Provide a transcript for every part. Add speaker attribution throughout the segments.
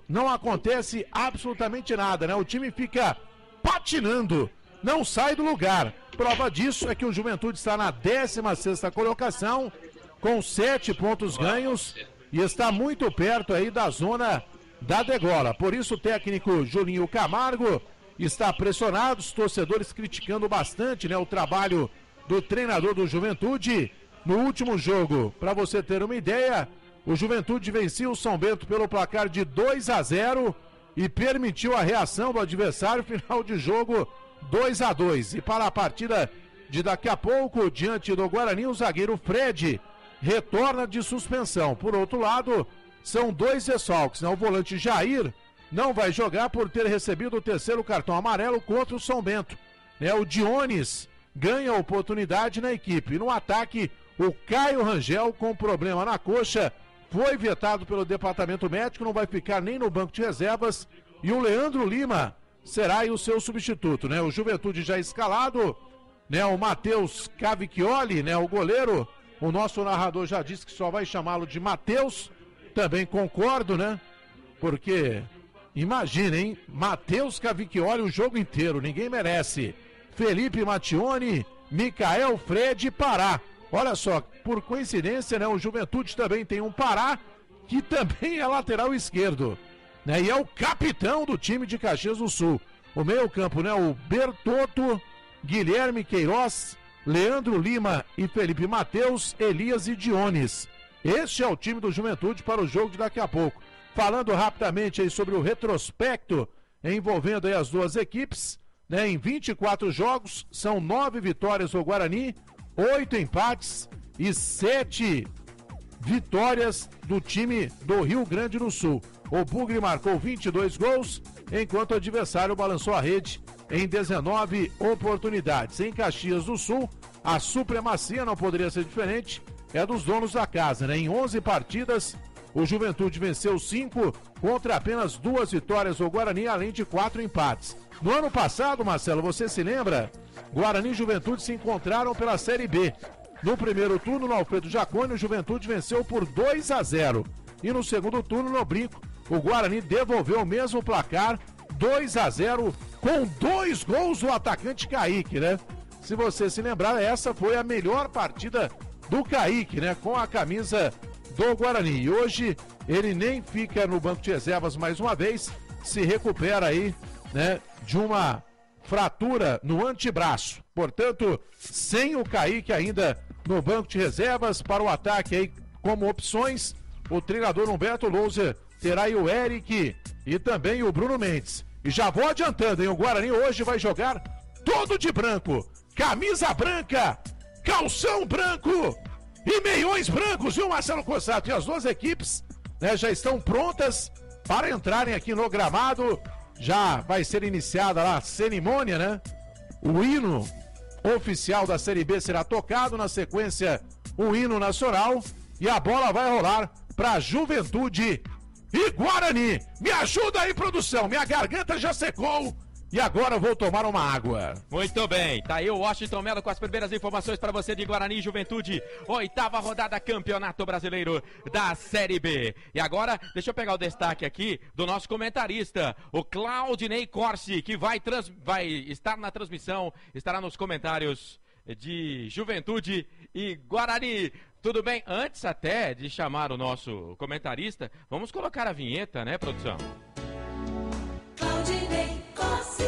Speaker 1: não acontece absolutamente nada, né? O time fica patinando, não sai do lugar. Prova disso é que o Juventude está na 16ª colocação, com 7 pontos ganhos e está muito perto aí da zona da degola. Por isso o técnico Julinho Camargo está pressionado, os torcedores criticando bastante, né, o trabalho do treinador do Juventude. No último jogo, para você ter uma ideia, o Juventude venceu o São Bento pelo placar de 2-0 e permitiu a reação do adversário, final de jogo 2-2. E para a partida de daqui a pouco, diante do Guarani, o zagueiro Fred retorna de suspensão. Por outro lado, são 2 desfalques, né? O volante Jair não vai jogar por ter recebido o 3º cartão amarelo contra o São Bento, né? O Dionis ganha oportunidade na equipe. No ataque, o Caio Rangel, com problema na coxa, foi vetado pelo departamento médico, não vai ficar nem no banco de reservas. E o Leandro Lima será aí o seu substituto, né? O Juventude já escalado, né? O Matheus Cavicchioli, né? O goleiro, o nosso narrador já disse que só vai chamá-lo de Matheus. Também concordo, né? Porque, imagina, hein? Matheus Cavicchioli o jogo inteiro, ninguém merece. Felipe Mattioni, Micael Fred e Pará. Olha só, por coincidência, né, o Juventude também tem um Pará, que também é lateral esquerdo, né, e é o capitão do time de Caxias do Sul. O meio-campo, né, o Bertotto, Guilherme Queiroz, Leandro Lima e Felipe Matheus, Elias e Dionis. Este é o time do Juventude para o jogo de daqui a pouco. Falando rapidamente aí sobre o retrospecto envolvendo aí as duas equipes, né, em 24 jogos, são 9 vitórias do Guarani, 8 empates e 7 vitórias do time do Rio Grande do Sul. O Bugre marcou 22 gols, enquanto o adversário balançou a rede em 19 oportunidades. Em Caxias do Sul, a supremacia não poderia ser diferente, é dos donos da casa, né? Em 11 partidas, o Juventude venceu 5 contra apenas 2 vitórias do Guarani, além de 4 empates. No ano passado, Marcelo, você se lembra? Guarani e Juventude se encontraram pela Série B. No primeiro turno, no Alfredo Jaconi, o Juventude venceu por 2-0. E no segundo turno, no Brinco, o Guarani devolveu o mesmo placar, 2-0, com 2 gols do atacante Kaique, né? Se você se lembrar, essa foi a melhor partida do Kaique, né? Com a camisa do Guarani. E hoje, ele nem fica no banco de reservas mais uma vez, se recupera aí, né, de uma fratura no antebraço. Portanto, sem o Kaique ainda no banco de reservas para o ataque aí como opções, o treinador Humberto Louser terá aí o Eric e também o Bruno Mendes. E já vou adiantando, hein? O Guarani hoje vai jogar todo de branco, camisa branca, calção branco e meiões brancos, viu, Marcelo Cossato? E as duas equipes, né, já estão prontas para entrarem aqui no gramado. Já vai ser iniciada lá a cerimônia, né? O hino oficial da Série B será tocado, na sequência o hino nacional e a bola vai rolar para Juventude e Guarani. Me ajuda aí, produção, minha garganta já secou e agora eu vou tomar uma água.
Speaker 2: Muito bem, tá aí o Washington Melo com as primeiras informações para você de Guarani e Juventude, 8ª rodada Campeonato Brasileiro da Série B. E agora, deixa eu pegar o destaque aqui do nosso comentarista, o Claudinei Corsi, que vai estar na transmissão, estará nos comentários de Juventude e Guarani. Tudo bem? Antes até de chamar o nosso comentarista, vamos colocar a vinheta, né, produção?
Speaker 3: Claudinei Corsi.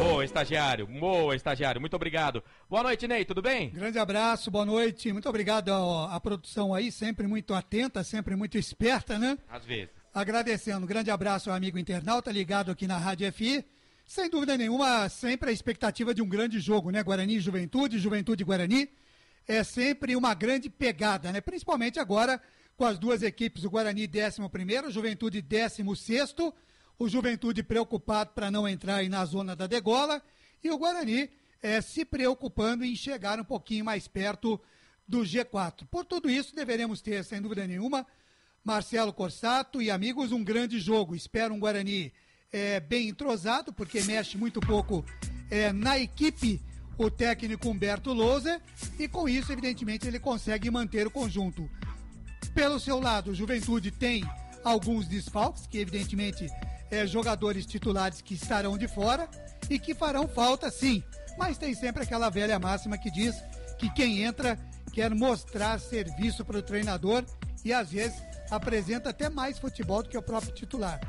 Speaker 2: Boa, estagiário, muito obrigado. Boa noite, Ney, tudo bem?
Speaker 4: Grande abraço, boa noite, muito obrigado à produção aí, sempre muito atenta, sempre muito esperta, né?
Speaker 2: Às vezes.
Speaker 4: Agradecendo, grande abraço ao amigo internauta ligado aqui na Rádio FI. Sem dúvida nenhuma, sempre a expectativa de um grande jogo, né? Guarani e Juventude, Juventude e Guarani. É sempre uma grande pegada, né? Principalmente agora com as duas equipes, o Guarani 11º, Juventude 16º. O Juventude preocupado para não entrar aí na zona da degola e o Guarani se preocupando em chegar um pouquinho mais perto do G4. Por tudo isso, deveremos ter, sem dúvida nenhuma, Marcelo Corsato e amigos, um grande jogo. Espero um Guarani bem entrosado, porque mexe muito pouco na equipe o técnico Humberto Louser e com isso, evidentemente, ele consegue manter o conjunto. Pelo seu lado, o Juventude tem alguns desfalques, que evidentemente jogadores titulares que estarão de fora e que farão falta sim. Mas tem sempre aquela velha máxima que diz que quem entra quer mostrar serviço para o treinador e às vezes apresenta até mais futebol do que o próprio titular.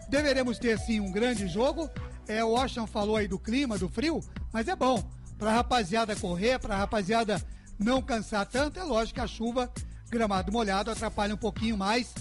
Speaker 4: Deveremos ter sim um grande jogo. O Washington falou aí do clima, do frio, mas é bom para a rapaziada correr, para a rapaziada não cansar tanto. É lógico que a chuva, gramado molhado, atrapalha um pouquinho mais,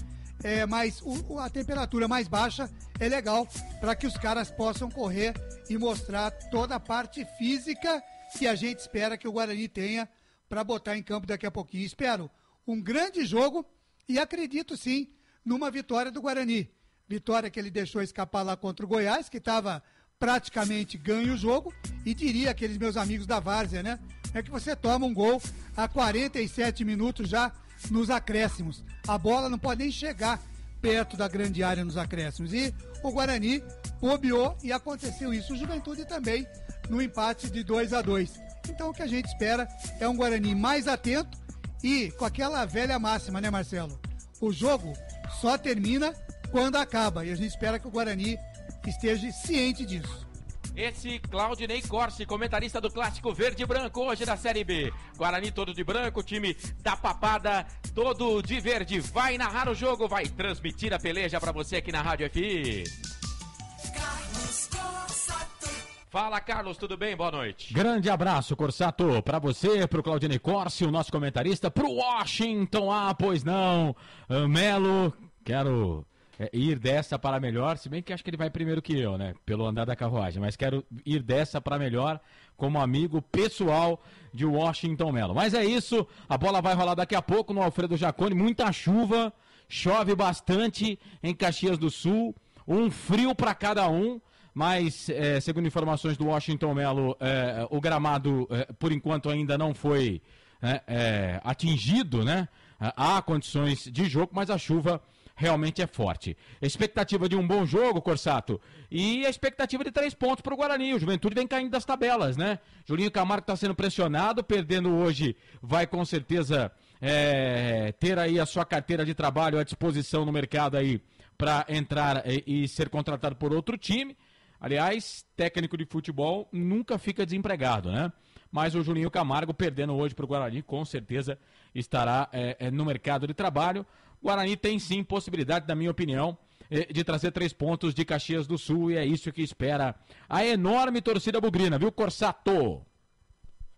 Speaker 4: mas a temperatura mais baixa é legal para que os caras possam correr e mostrar toda a parte física que a gente espera que o Guarani tenha para botar em campo daqui a pouquinho. Espero um grande jogo e acredito sim numa vitória do Guarani. Vitória que ele deixou escapar lá contra o Goiás, que estava praticamente ganho o jogo, e diria aqueles meus amigos da várzea, né? É que você toma um gol a 47 minutos já nos acréscimos. A bola não pode nem chegar perto da grande área nos acréscimos. E o Guarani bobeou e aconteceu isso. O Juventude também no empate de 2-2. Então o que a gente espera é um Guarani mais atento e com aquela velha máxima, né, Marcelo? O jogo só termina quando acaba, e a gente espera que o Guarani esteja ciente disso.
Speaker 2: Esse Claudinei Corsi, comentarista do Clássico Verde e Branco, hoje da Série B. Guarani todo de branco, time da Papada todo de verde. Vai narrar o jogo, vai transmitir a peleja pra você aqui na Rádio FI. Fala, Carlos, tudo bem? Boa noite.
Speaker 3: Grande abraço, Corsato, pra você, pro Claudinei Corsi, o nosso comentarista, pro Washington, pois não, Melo, quero ir dessa para melhor, se bem que acho que ele vai primeiro que eu, né, pelo andar da carruagem, mas quero ir dessa para melhor como amigo pessoal de Washington Melo. Mas é isso, a bola vai rolar daqui a pouco no Alfredo Jaconi, muita chuva, chove bastante em Caxias do Sul, um frio para cada um, mas segundo informações do Washington Melo, o gramado por enquanto ainda não foi atingido, né, há condições de jogo, mas a chuva realmente é forte. Expectativa de um bom jogo, Corsato, e a expectativa de 3 pontos para o Guarani. O Juventude vem caindo das tabelas, né? Julinho Camargo está sendo pressionado, perdendo hoje, vai com certeza ter aí a sua carteira de trabalho à disposição no mercado aí para entrar e ser contratado por outro time. Aliás, técnico de futebol nunca fica desempregado, né? Mas o Julinho Camargo, perdendo hoje para o Guarani, com certeza estará no mercado de trabalho. Guarani tem sim possibilidade, na minha opinião, de trazer 3 pontos de Caxias do Sul, e é isso que espera a enorme torcida bugrina, viu, Corsato?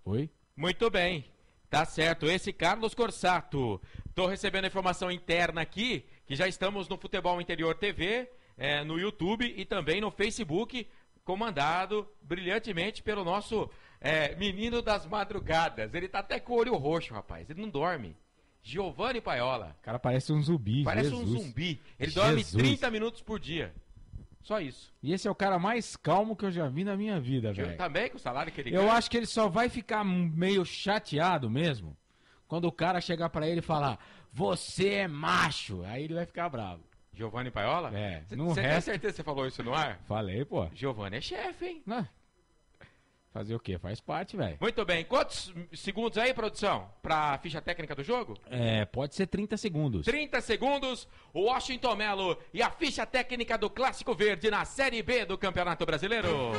Speaker 3: Oi?
Speaker 2: Muito bem, tá certo, esse Carlos Corsato. Tô recebendo informação interna aqui, que já estamos no Futebol Interior TV, no YouTube e também no Facebook, comandado brilhantemente pelo nosso menino das madrugadas. Ele tá até com o olho roxo, rapaz, ele não dorme. Giovanni Paiola.
Speaker 3: O cara parece um zumbi.
Speaker 2: Parece um zumbi. Ele dorme 30 minutos por dia. Só isso.
Speaker 3: E esse é o cara mais calmo que eu já vi na minha vida, velho.
Speaker 2: Também com o salário que ele ganha.
Speaker 3: Eu acho que ele só vai ficar meio chateado mesmo quando o cara chegar pra ele e falar: você é macho. Aí ele vai ficar bravo.
Speaker 2: Giovanni Paiola?
Speaker 3: Você
Speaker 2: tem certeza que você falou isso no ar?
Speaker 3: Falei, pô.
Speaker 2: Giovanni é chefe, hein?
Speaker 3: Não. Fazer o quê? Faz parte, velho.
Speaker 2: Muito bem. Quantos segundos aí, produção, pra ficha técnica do jogo?
Speaker 3: Pode ser 30 segundos.
Speaker 2: 30 segundos, o Washington Melo e a ficha técnica do Clássico Verde na Série B do Campeonato Brasileiro.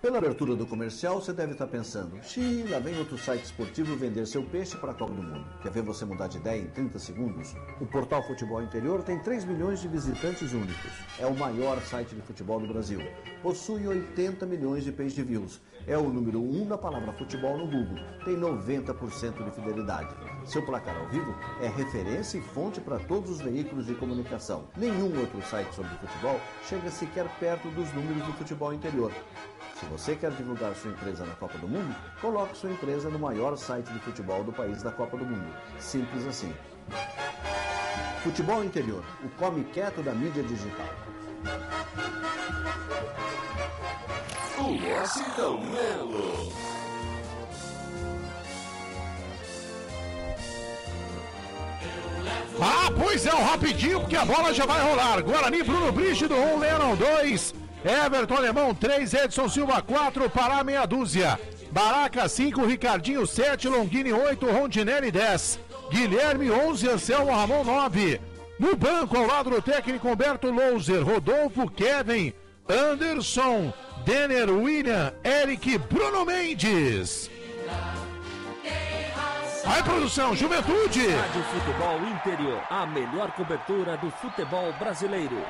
Speaker 5: Pela abertura do comercial, você deve estar pensando: lá vem outro site esportivo vender seu peixe para a Copa do Mundo. Quer ver você mudar de ideia em 30 segundos? O portal Futebol Interior tem 3 milhões de visitantes únicos. É o maior site de futebol do Brasil. Possui 80 milhões de page views. É o número 1 da palavra futebol no Google. Tem 90% de fidelidade. Seu placar ao vivo é referência e fonte para todos os veículos de comunicação. Nenhum outro site sobre futebol chega sequer perto dos números do Futebol Interior. Se você quer divulgar sua empresa na Copa do Mundo, coloque sua empresa no maior site de futebol do país da Copa do Mundo. Simples assim. Futebol Interior, o come quieto da mídia digital.
Speaker 6: O Washington Melo.
Speaker 1: Pois é, rapidinho, porque a bola já vai rolar. Guarani, Bruno Brígido, 1, Lennon 2, Everton Alemão 3, Edson Silva 4, Pará meia dúzia. Baraca 5, Ricardinho 7, Longini 8, Rondinelli 10. Guilherme 11, Anselmo Ramon 9. No banco, ao lado do técnico Humberto Louser, Rodolfo, Kevin, Anderson, Denner, William, Eric, Bruno Mendes. Aí, produção, Juventude.
Speaker 7: Rádio Futebol Interior, a melhor cobertura do futebol brasileiro.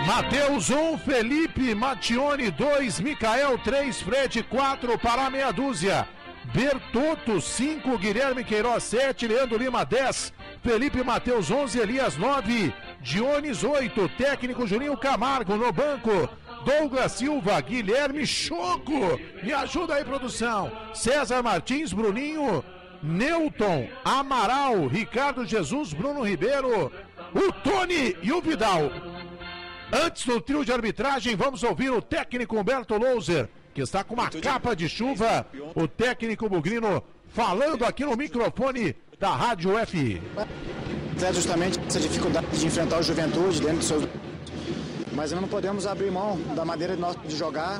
Speaker 1: Matheus 1, Felipe Mattione 2, Micael 3, Fred 4, Pará meia dúzia. Bertotto 5, Guilherme Queiroz 7, Leandro Lima 10, Felipe Matheus 11, Elias 9, Dionis 8, técnico Juninho Camargo no banco, Douglas Silva, Guilherme Choco, me ajuda aí, produção, César Martins, Bruninho, Newton, Amaral, Ricardo Jesus, Bruno Ribeiro, o Tony e o Vidal. Antes do trio de arbitragem, vamos ouvir o técnico Humberto Louser, que está com uma capa de chuva, o técnico bugrino falando aqui no microfone da Rádio FI.
Speaker 8: É justamente essa dificuldade de enfrentar o Juventude dentro do seu... Mas não podemos abrir mão da maneira de jogar.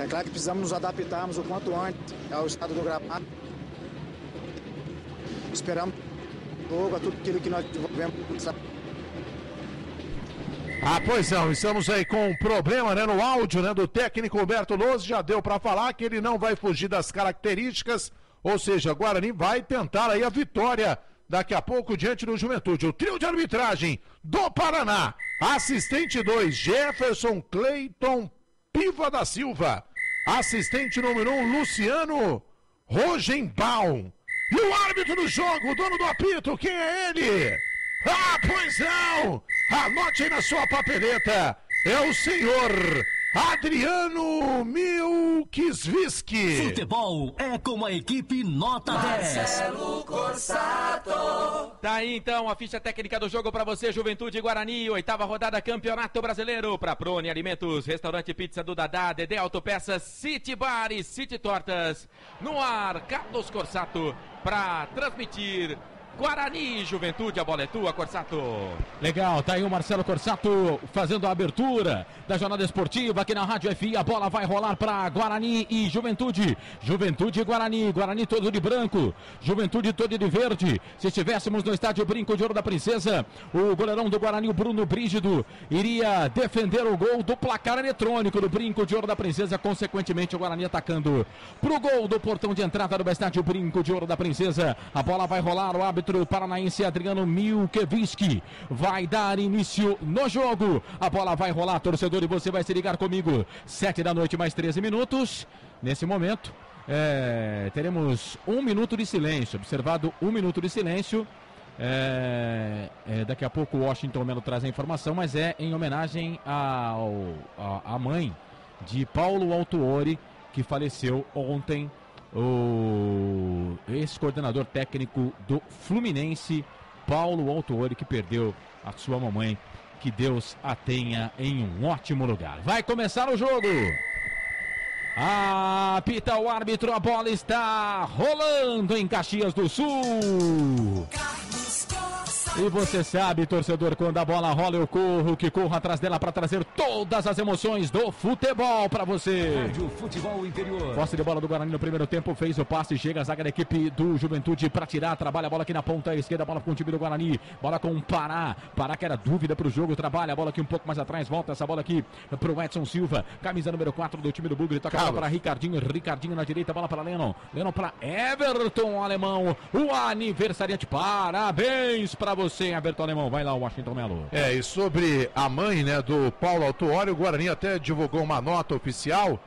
Speaker 8: É claro que precisamos nos adaptarmos o quanto antes ao estado do gramado. Esperamos o jogo, a tudo aquilo que nós desenvolvemos.
Speaker 1: Ah, pois não, estamos aí com um problema, né, no áudio, né, do técnico Humberto Louser. Já deu para falar que ele não vai fugir das características, ou seja, Guarani vai tentar aí a vitória daqui a pouco diante do Juventude. O trio de arbitragem do Paraná, assistente 2, Jefferson Cleiton Piva da Silva, assistente número 1, Luciano Rogenbaum, e o árbitro do jogo, o dono do apito, quem é ele? Ah, pois não! Anote aí na sua papeleta, é o senhor Adriano Milkisviski.
Speaker 7: Futebol é com a equipe nota 10.
Speaker 6: Marcelo Corsato.
Speaker 2: Tá aí então a ficha técnica do jogo pra você, Juventude e Guarani, 8ª rodada Campeonato Brasileiro, pra Prone Alimentos, Restaurante Pizza do Dadá, Dedé Autopeças, City Bar e City Tortas. No ar, Carlos Corsato, pra transmitir Guarani e Juventude. A bola é tua, Corsato.
Speaker 3: Legal, tá aí o Marcelo Corsato fazendo a abertura da jornada esportiva aqui na Rádio FI. A bola vai rolar para Guarani e Juventude. Juventude e Guarani. Guarani todo de branco, Juventude todo de verde. Se estivéssemos no estádio Brinco de Ouro da Princesa, o goleirão do Guarani, o Bruno Brígido, iria defender o gol do placar eletrônico do Brinco de Ouro da Princesa. Consequentemente, o Guarani atacando pro gol do portão de entrada do estádio Brinco de Ouro da Princesa. A bola vai rolar, o árbitro paranaense Adriano Milkevski vai dar início no jogo. A bola vai rolar, torcedor, e você vai se ligar comigo. 7 da noite, mais 13 minutos. Nesse momento, teremos 1 minuto de silêncio. Observado 1 minuto de silêncio. Daqui a pouco o Washington Melo traz a informação, mas é em homenagem à mãe de Paulo Autuori, que faleceu ontem. O ex-coordenador técnico do Fluminense, Paulo Autuori, que perdeu a sua mamãe. Que Deus a tenha em um ótimo lugar. Vai começar o jogo. Apita o árbitro, a bola está rolando em Caxias do Sul. E você sabe, torcedor, quando a bola rola eu corro, que corro atrás dela para trazer todas as emoções do futebol para você.
Speaker 7: Rádio Futebol Interior.
Speaker 3: Posse de bola do Guarani no primeiro tempo, fez o passe, chega a zaga da equipe do Juventude para tirar, trabalha a bola aqui na ponta esquerda, bola com o time do Guarani, bola com o Pará que era dúvida para o jogo, trabalha a bola aqui um pouco mais atrás, volta essa bola aqui para o Edson Silva, camisa número 4 do time do Bugre, toca a bola para Ricardinho na direita, bola para Lennon para Everton Alemão, o aniversariante, parabéns para você, Everton Alemão. Vai lá, o Washington Melo.
Speaker 1: E sobre a mãe, né, do Paulo Autuori, o Guarani até divulgou uma nota oficial,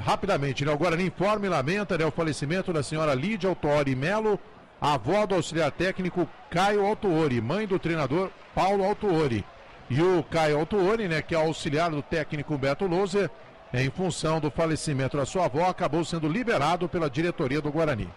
Speaker 1: rapidamente, né, o Guarani informa e lamenta, né, o falecimento da senhora Lídia Autuori Melo, avó do auxiliar técnico Caio Autuori, mãe do treinador Paulo Autuori. E o Caio Autuori, né, que é auxiliar do técnico Humberto Louser, em função do falecimento da sua avó, acabou sendo liberado pela diretoria do Guarani.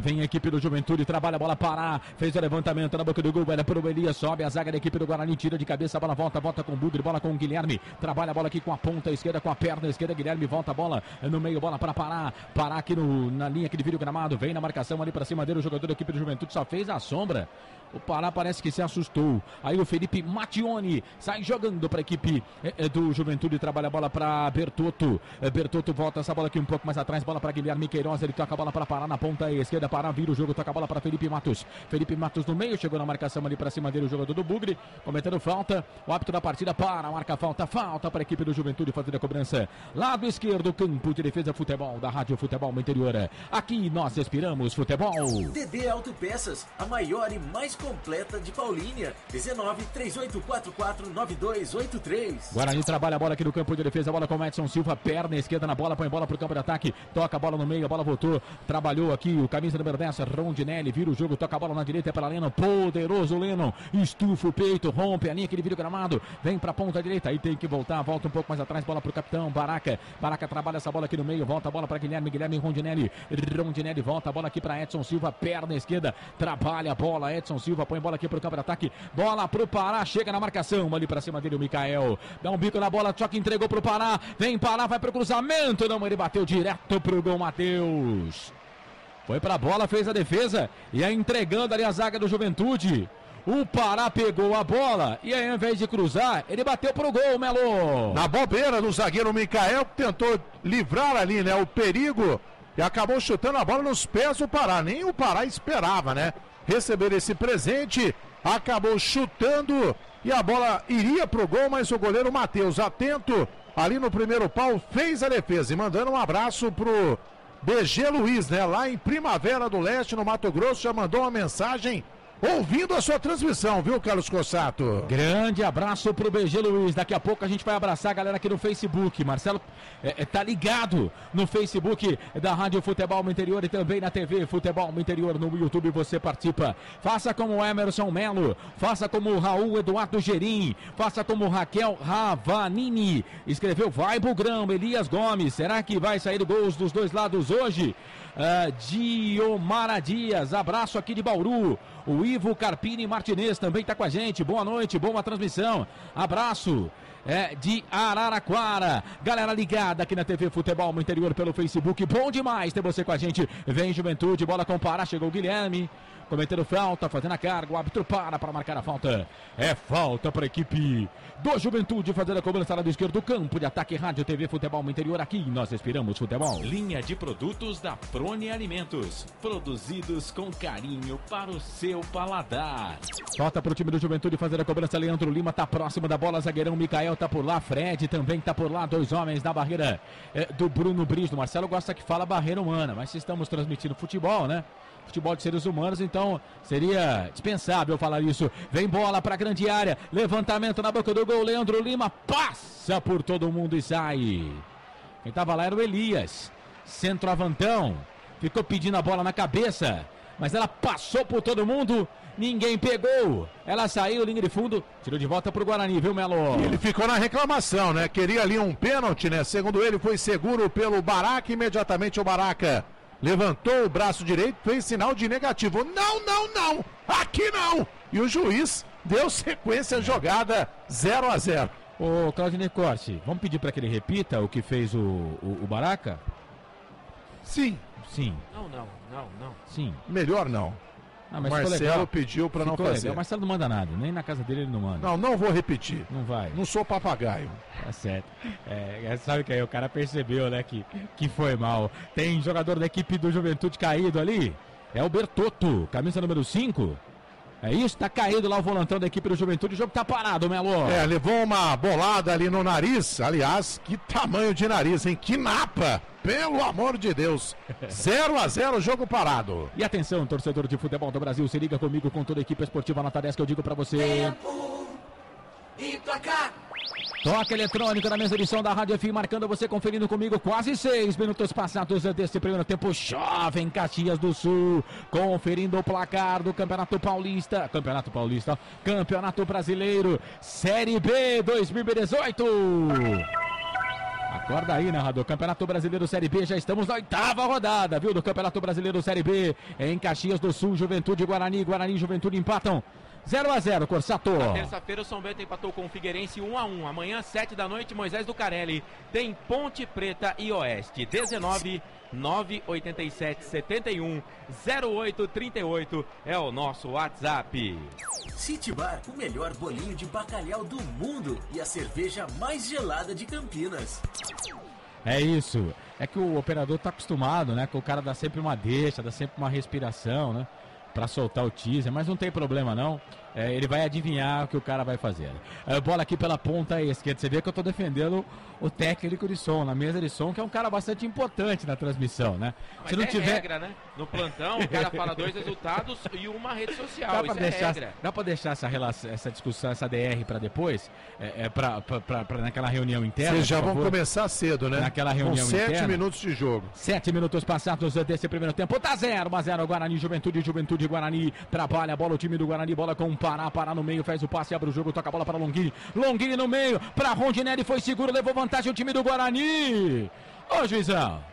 Speaker 3: Vem a equipe do Juventude, trabalha a bola, Pará, fez o levantamento na boca do gol, era pro Elias, sobe a zaga da equipe do Guarani, tira de cabeça, a bola volta com o Bugre, bola com o Guilherme, trabalha a bola aqui com a ponta esquerda, com a perna esquerda, Guilherme volta a bola no meio, bola para Pará aqui na linha que divide o gramado, vem na marcação ali para cima dele, o jogador da equipe do Juventude só fez a sombra. O Pará parece que se assustou. Aí o Felipe Mattione sai jogando para a equipe do Juventude. Trabalha a bola para Bertotto. Bertotto volta essa bola aqui um pouco mais atrás. Bola para Guilherme Queiroz. Ele toca a bola para Pará na ponta meia esquerda, Pará vira o jogo, toca a bola para Felipe Matos. Felipe Matos no meio, chegou na marcação ali para cima dele o jogador do Bugre, cometendo falta. O árbitro da partida para, marca falta para a equipe do Juventude fazer a cobrança. Lado esquerdo, campo de defesa, futebol da Rádio Futebol Interior. Aqui nós respiramos futebol.
Speaker 9: DD Autopeças, a maior e mais completa de Paulínia. 19-3844-9283.
Speaker 3: Guarani trabalha a bola aqui no campo de defesa, a bola com o Edson Silva, perna esquerda na bola, põe bola pro campo de ataque, toca a bola no meio, a bola voltou, trabalhou aqui o camisa número 10, Rondinelli, vira o jogo, toca a bola na direita para Lennon, poderoso Lennon, estufa o peito, rompe a linha que ele vira o gramado, vem pra ponta direita, aí tem que voltar, volta um pouco mais atrás, bola pro capitão, Baraca trabalha essa bola aqui no meio, volta a bola para Guilherme Rondinelli volta a bola aqui para Edson Silva, perna esquerda, trabalha a bola, Edson Silva põe bola aqui pro campo de ataque, bola pro Pará, chega na marcação, ali pra cima dele o Mikael, dá um bico na bola, só que entregou pro Pará, vem Pará, vai pro cruzamento, não, ele bateu direto pro gol, Matheus. Foi pra bola, fez a defesa, e aí entregando ali a zaga do Juventude. O Pará pegou a bola e aí, ao invés de cruzar, ele bateu pro gol, Melo.
Speaker 1: Na bobeira do zagueiro Mikael, que tentou livrar ali, né, o perigo, e acabou chutando a bola nos pés do Pará. Nem o Pará esperava, né, receber esse presente. Acabou chutando e a bola iria pro gol, mas o goleiro Matheus, atento ali no primeiro pau, fez a defesa. E mandando um abraço pro BG Luiz, né, lá em Primavera do Leste, no Mato Grosso, já mandou uma mensagem ouvindo a sua transmissão, viu, Carlos Cossato?
Speaker 3: Grande abraço pro BG Luiz. Daqui a pouco a gente vai abraçar a galera aqui no Facebook. Marcelo tá ligado no Facebook da Rádio Futebol Interior e também na TV Futebol Interior no YouTube. Você participa. Faça como o Emerson Melo, faça como o Raul Eduardo Gerim, faça como Raquel Ravanini. Escreveu vai Bugrão, Elias Gomes. Será que vai sair gols dos dois lados hoje? Diomara Dias, abraço aqui de Bauru. O Ivo Carpini Martinez também está com a gente. Boa noite, boa transmissão. Abraço de Araraquara. Galera ligada aqui na TV Futebol no Interior pelo Facebook. Bom demais ter você com a gente. Vem Juventude, bola com o Pará. Chegou o Guilherme. Cometendo falta, fazendo a carga. O árbitro para marcar a falta. É falta para a equipe do Juventude fazendo a cobrança lá do esquerdo. Campo de ataque, Rádio TV Futebol no Interior. Aqui nós respiramos futebol.
Speaker 2: Linha de produtos da Prone Alimentos. Produzidos com carinho para o seu paladar.
Speaker 3: Falta para o time do Juventude fazer a cobrança. Leandro Lima tá próximo da bola. Zagueirão Mikael tá por lá. Fred também tá por lá. Dois homens na barreira do Bruno Brisdo. Marcelo gosta que fala barreira humana, mas se estamos transmitindo futebol, né? Futebol de seres humanos, então seria dispensável falar isso. Vem bola para a grande área, levantamento na boca do gol, Leandro Lima passa por todo mundo e sai. Quem tava lá era o Elias, centroavantão, ficou pedindo a bola na cabeça, mas ela passou por todo mundo, ninguém pegou, ela saiu, linha de fundo, tirou de volta pro Guarani, viu, Melo?
Speaker 1: Ele ficou na reclamação, né, queria ali um pênalti, né, segundo ele foi seguro pelo Baraca, imediatamente o Baraca levantou o braço direito, fez sinal de negativo. Não, aqui não! E o juiz deu sequência à jogada 0-0.
Speaker 3: Ô, Claudinei Corsi, vamos pedir para que ele repita o que fez o Baraca?
Speaker 4: Sim.
Speaker 2: Não.
Speaker 3: Sim.
Speaker 1: Melhor não.
Speaker 3: Ah, mas
Speaker 1: Marcelo pediu para não fazer.
Speaker 3: O Marcelo não manda nada, nem na casa dele ele não manda.
Speaker 1: Não vou repetir.
Speaker 3: Não vai.
Speaker 1: Não sou papagaio.
Speaker 3: Tá certo. Sabe que aí o cara percebeu, né, que foi mal. Tem jogador da equipe do Juventude caído ali. É o Bertotto, camisa número 5. É isso, tá caído lá o volantão da equipe do Juventude, o jogo tá parado, Melo.
Speaker 1: Levou uma bolada ali no nariz, aliás, que tamanho de nariz, hein? Que napa, pelo amor de Deus. 0-0, jogo parado.
Speaker 3: E atenção, torcedor de futebol do Brasil, se liga comigo com toda a equipe esportiva Nota 10 que eu digo pra você.
Speaker 6: Tempo e placar.
Speaker 3: Toque eletrônico na mesma edição da Rádio FM, marcando você, conferindo comigo, quase 6 minutos passados desse primeiro tempo. Chove em Caxias do Sul, conferindo o placar do Campeonato Brasileiro, Série B 2018. Acorda aí, narrador. Campeonato Brasileiro Série B, já estamos na 8ª rodada, viu, do Campeonato Brasileiro Série B, em Caxias do Sul. Juventude e Guarani e Juventude empatam 0-0, Corsato.
Speaker 2: Na terça-feira o São Bento empatou com o Figueirense 1-1. Amanhã, 7 da noite, Moisés do Carelli tem Ponte Preta e Oeste. 19-987-71-0838 é o nosso WhatsApp.
Speaker 9: City Bar, o melhor bolinho de bacalhau do mundo e a cerveja mais gelada de Campinas.
Speaker 3: É isso. É que o operador tá acostumado, né? Que o cara dá sempre uma deixa, dá sempre uma respiração, né? Pra soltar o teaser, mas não tem problema não. Ele vai adivinhar o que o cara vai fazer. Bola aqui pela ponta esquerda. Você vê que eu tô defendendo o técnico de som, na mesa de som, que é um cara bastante importante na transmissão, né?
Speaker 2: Mas
Speaker 3: se não tiver
Speaker 2: regra, né? No plantão, o cara fala 2 resultados e uma rede social.
Speaker 3: Dá pra deixar essa discussão, essa DR pra depois? Pra naquela reunião interna?
Speaker 1: Vocês já vão começar cedo, né?
Speaker 3: Naquela reunião interna.
Speaker 1: 7 minutos de jogo.
Speaker 3: 7 minutos passados desse primeiro tempo. Tá 0-0 Guarani, Juventude Guarani. Trabalha a bola, o time do Guarani, bola com Pará no meio, faz o passe, abre o jogo, toca a bola para Longini no meio, para Rondinelli, foi seguro, levou vantagem o time do Guarani. Ô juizão,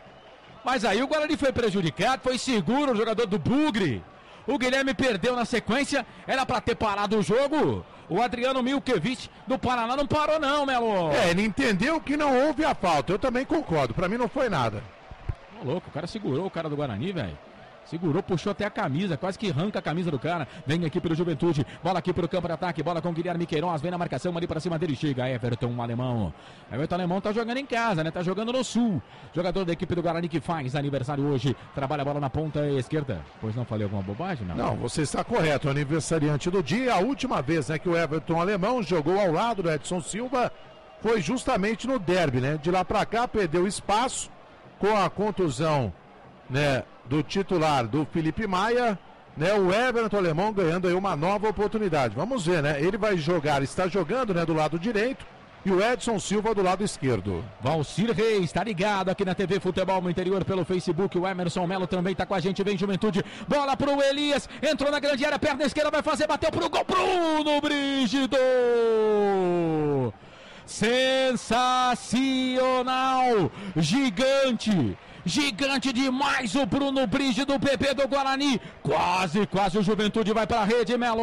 Speaker 3: mas aí o Guarani foi prejudicado, foi seguro o jogador do Bugre. O Guilherme perdeu na sequência, era para ter parado o jogo. O Adriano Milkevich do Paraná não parou não, Melo.
Speaker 1: Ele entendeu que não houve a falta, eu também concordo, para mim não foi nada.
Speaker 3: Ô louco, o cara segurou o cara do Guarani, velho. Segurou, puxou até a camisa, quase que arranca a camisa do cara. Vem aqui pelo Juventude, bola aqui pro campo de ataque, bola com Guilherme Queiroz, vem na marcação ali pra cima dele, chega Everton Alemão. Everton Alemão tá jogando em casa, né? Tá jogando no Sul. Jogador da equipe do Guarani que faz aniversário hoje, trabalha a bola na ponta esquerda. Pois não falei alguma bobagem, não?
Speaker 1: Não, você está correto, o aniversariante do dia, a última vez, né, que o Everton Alemão jogou ao lado do Edson Silva, foi justamente no derby, né? De lá pra cá, perdeu espaço com a contusão, né, do titular do Felipe Maia, né, o Everton Alemão ganhando aí uma nova oportunidade. Vamos ver, né? Ele vai jogar, está jogando, né, do lado direito e o Edson Silva do lado esquerdo.
Speaker 3: Valcir Reis está ligado aqui na TV Futebol no Interior pelo Facebook. O Emerson Melo também está com a gente. Vem Juventude, bola pro Elias, entrou na grande área, perna esquerda, vai fazer, bateu pro gol, Bruno Brígido. Sensacional, gigante demais o Bruno Brígido, PP do Guarani. Quase o Juventude vai pra rede, Melo.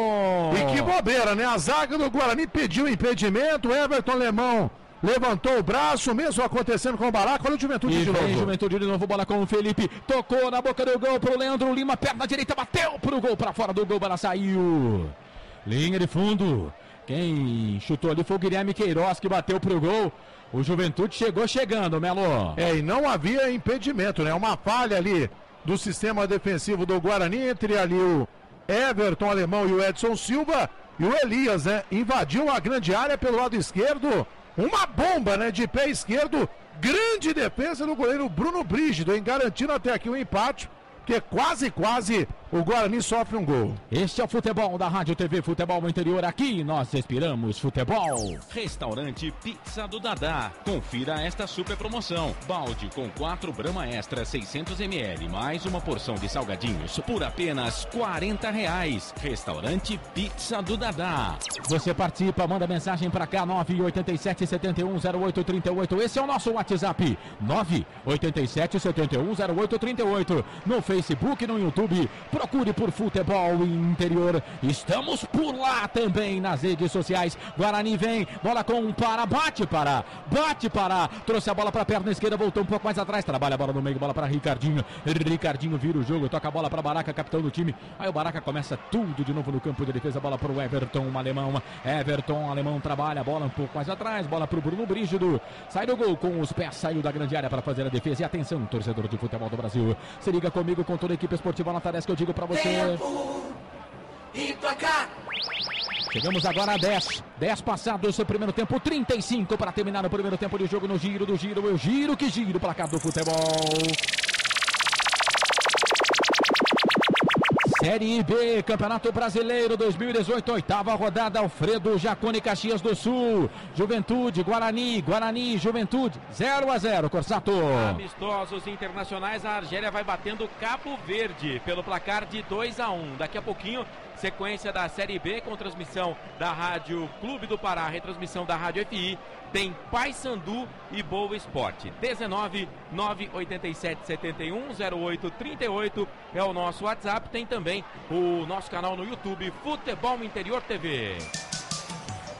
Speaker 1: E que bobeira, né? A zaga do Guarani pediu impedimento, o Everton Alemão levantou o braço, mesmo acontecendo com o Baraca. Olha o Juventude de novo.
Speaker 3: Juventude de novo, bola com o Felipe. Tocou na boca do gol pro Leandro Lima, perna direita, bateu pro gol, pra fora do gol, bola saiu. Linha de fundo. Quem chutou ali foi o Guilherme Queiroz, que bateu pro gol. O Juventude chegando, Melo.
Speaker 1: E não havia impedimento, né? Uma falha ali do sistema defensivo do Guarani, entre ali o Everton Alemão e o Edson Silva. E o Elias, né? Invadiu a grande área pelo lado esquerdo. Uma bomba, né? De pé esquerdo. Grande defesa do goleiro Bruno Brígido, hein? Garantindo até aqui o empate. Porque quase o Guarani sofre um gol.
Speaker 3: Este é o futebol da Rádio TV Futebol no Interior. Aqui nós respiramos futebol.
Speaker 10: Restaurante Pizza do Dadá. Confira esta super promoção. Balde com 4 Brahma Extra 600ml, mais uma porção de salgadinhos por apenas R$40. Restaurante Pizza do Dadá.
Speaker 3: Você participa, manda mensagem pra cá, 987-710838. Esse é o nosso WhatsApp, 987-710838. No Facebook, no YouTube, procure por Futebol Interior. Estamos por lá também nas redes sociais. Guarani vem, bola com Pará, bate Pará. Trouxe a bola para a perna esquerda, voltou um pouco mais atrás, trabalha a bola no meio, bola para Ricardinho. Ricardinho vira o jogo, toca a bola para Baraca, capitão do time. Aí o Baraca começa tudo de novo no campo de defesa, bola para o Everton Alemão. Everton Alemão trabalha a bola um pouco mais atrás, bola para o Bruno Brígido. Sai do gol com os pés, saiu da grande área para fazer a defesa. E atenção, torcedor de futebol do Brasil, se liga comigo, com toda a equipe esportiva na tarefa que eu digo pra você.
Speaker 6: Tempo e placar.
Speaker 3: Chegamos agora a 10 passados o primeiro tempo, 35 para terminar o primeiro tempo de jogo no giro do giro, eu giro que giro, placar do futebol. Série B, Campeonato Brasileiro 2018, 8ª rodada, Alfredo Jaconi, Caxias do Sul. Juventude, Guarani, Juventude, 0-0, Corsato.
Speaker 2: Amistosos internacionais, a Argélia vai batendo Cabo Verde pelo placar de 2-1. Daqui a pouquinho, sequência da Série B com transmissão da Rádio Clube do Pará, retransmissão da Rádio FI. Tem Paysandu e Boa Esporte. 19-987-71-08-38 é o nosso WhatsApp. Tem também o nosso canal no YouTube, Futebol Interior TV.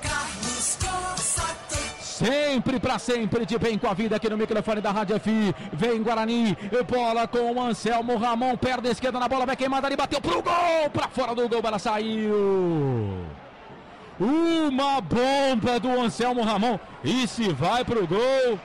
Speaker 6: Carlos Corsato.
Speaker 3: Sempre pra sempre, de bem com a vida aqui no microfone da Rádio FI. Vem Guarani, bola com o Anselmo Ramon, perna esquerda na bola, vai queimada ali, bateu pro gol, pra fora do gol, ela saiu. Uma bomba do Anselmo Ramon, e se vai pro gol,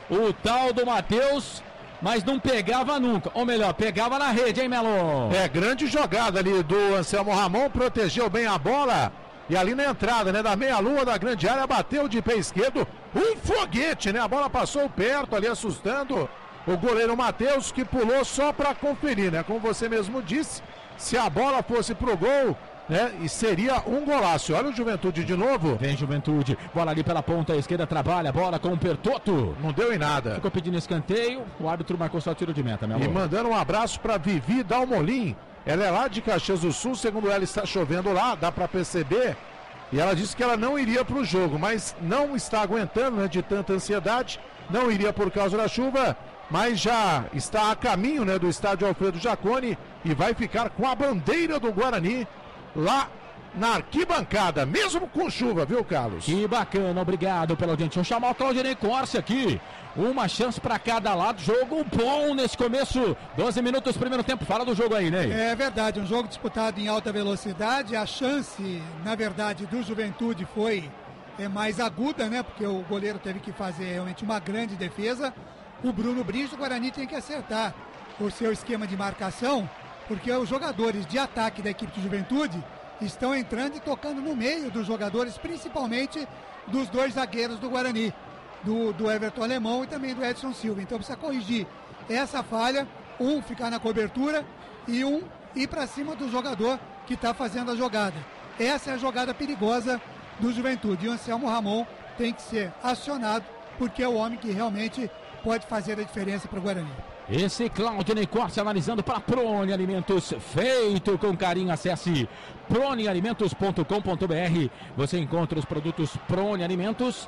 Speaker 3: o tal do Matheus, mas não pegava nunca. Ou melhor, pegava na rede, hein, Melo?
Speaker 1: Grande jogada ali do Anselmo Ramon, protegeu bem a bola. E ali na entrada, né, da meia-lua da grande área, bateu de pé esquerdo. Um foguete, né? A bola passou perto ali, assustando o goleiro Matheus, que pulou só para conferir, né? Como você mesmo disse, se a bola fosse pro gol, né, e seria um golaço. Olha o Juventude de novo.
Speaker 3: Vem Juventude, bola ali pela ponta esquerda, trabalha, bola com o Pertotto.
Speaker 1: Não deu em nada.
Speaker 3: Ficou pedindo escanteio, o árbitro marcou só tiro de meta, meu amor.
Speaker 1: E mandando um abraço para Vivi Dalmolin. Ela é lá de Caxias do Sul, segundo ela está chovendo lá, dá para perceber. E ela disse que ela não iria para o jogo, mas não está aguentando, né, de tanta ansiedade. Não iria por causa da chuva, mas já está a caminho, né, do estádio Alfredo Jaconi e vai ficar com a bandeira do Guarani lá na arquibancada, mesmo com chuva, viu, Carlos?
Speaker 3: Que bacana, obrigado pela audiência. Vamos chamar o Claudinei Corse aqui. Uma chance para cada lado, jogo bom nesse começo, 12 minutos, primeiro tempo. Fala do jogo aí, Ney.
Speaker 4: É verdade, um jogo disputado em alta velocidade. A chance, na verdade, do Juventude foi mais aguda, né? Porque o goleiro teve que fazer realmente uma grande defesa. O Bruno Brígido, o Guarani tem que acertar o seu esquema de marcação, porque os jogadores de ataque da equipe de Juventude estão entrando e tocando no meio dos jogadores, principalmente dos dois zagueiros do Guarani, do Everton Alemão e também do Edson Silva. Então precisa corrigir essa falha, um ficar na cobertura e um ir para cima do jogador que está fazendo a jogada. Essa é a jogada perigosa do Juventude. E o Anselmo Ramon tem que ser acionado, porque é o homem que realmente pode fazer a diferença para o Guarani.
Speaker 3: Esse Claudinei Corse analisando para Prone Alimentos, feito com carinho. Acesse pronealimentos.com.br. Você encontra os produtos Prone Alimentos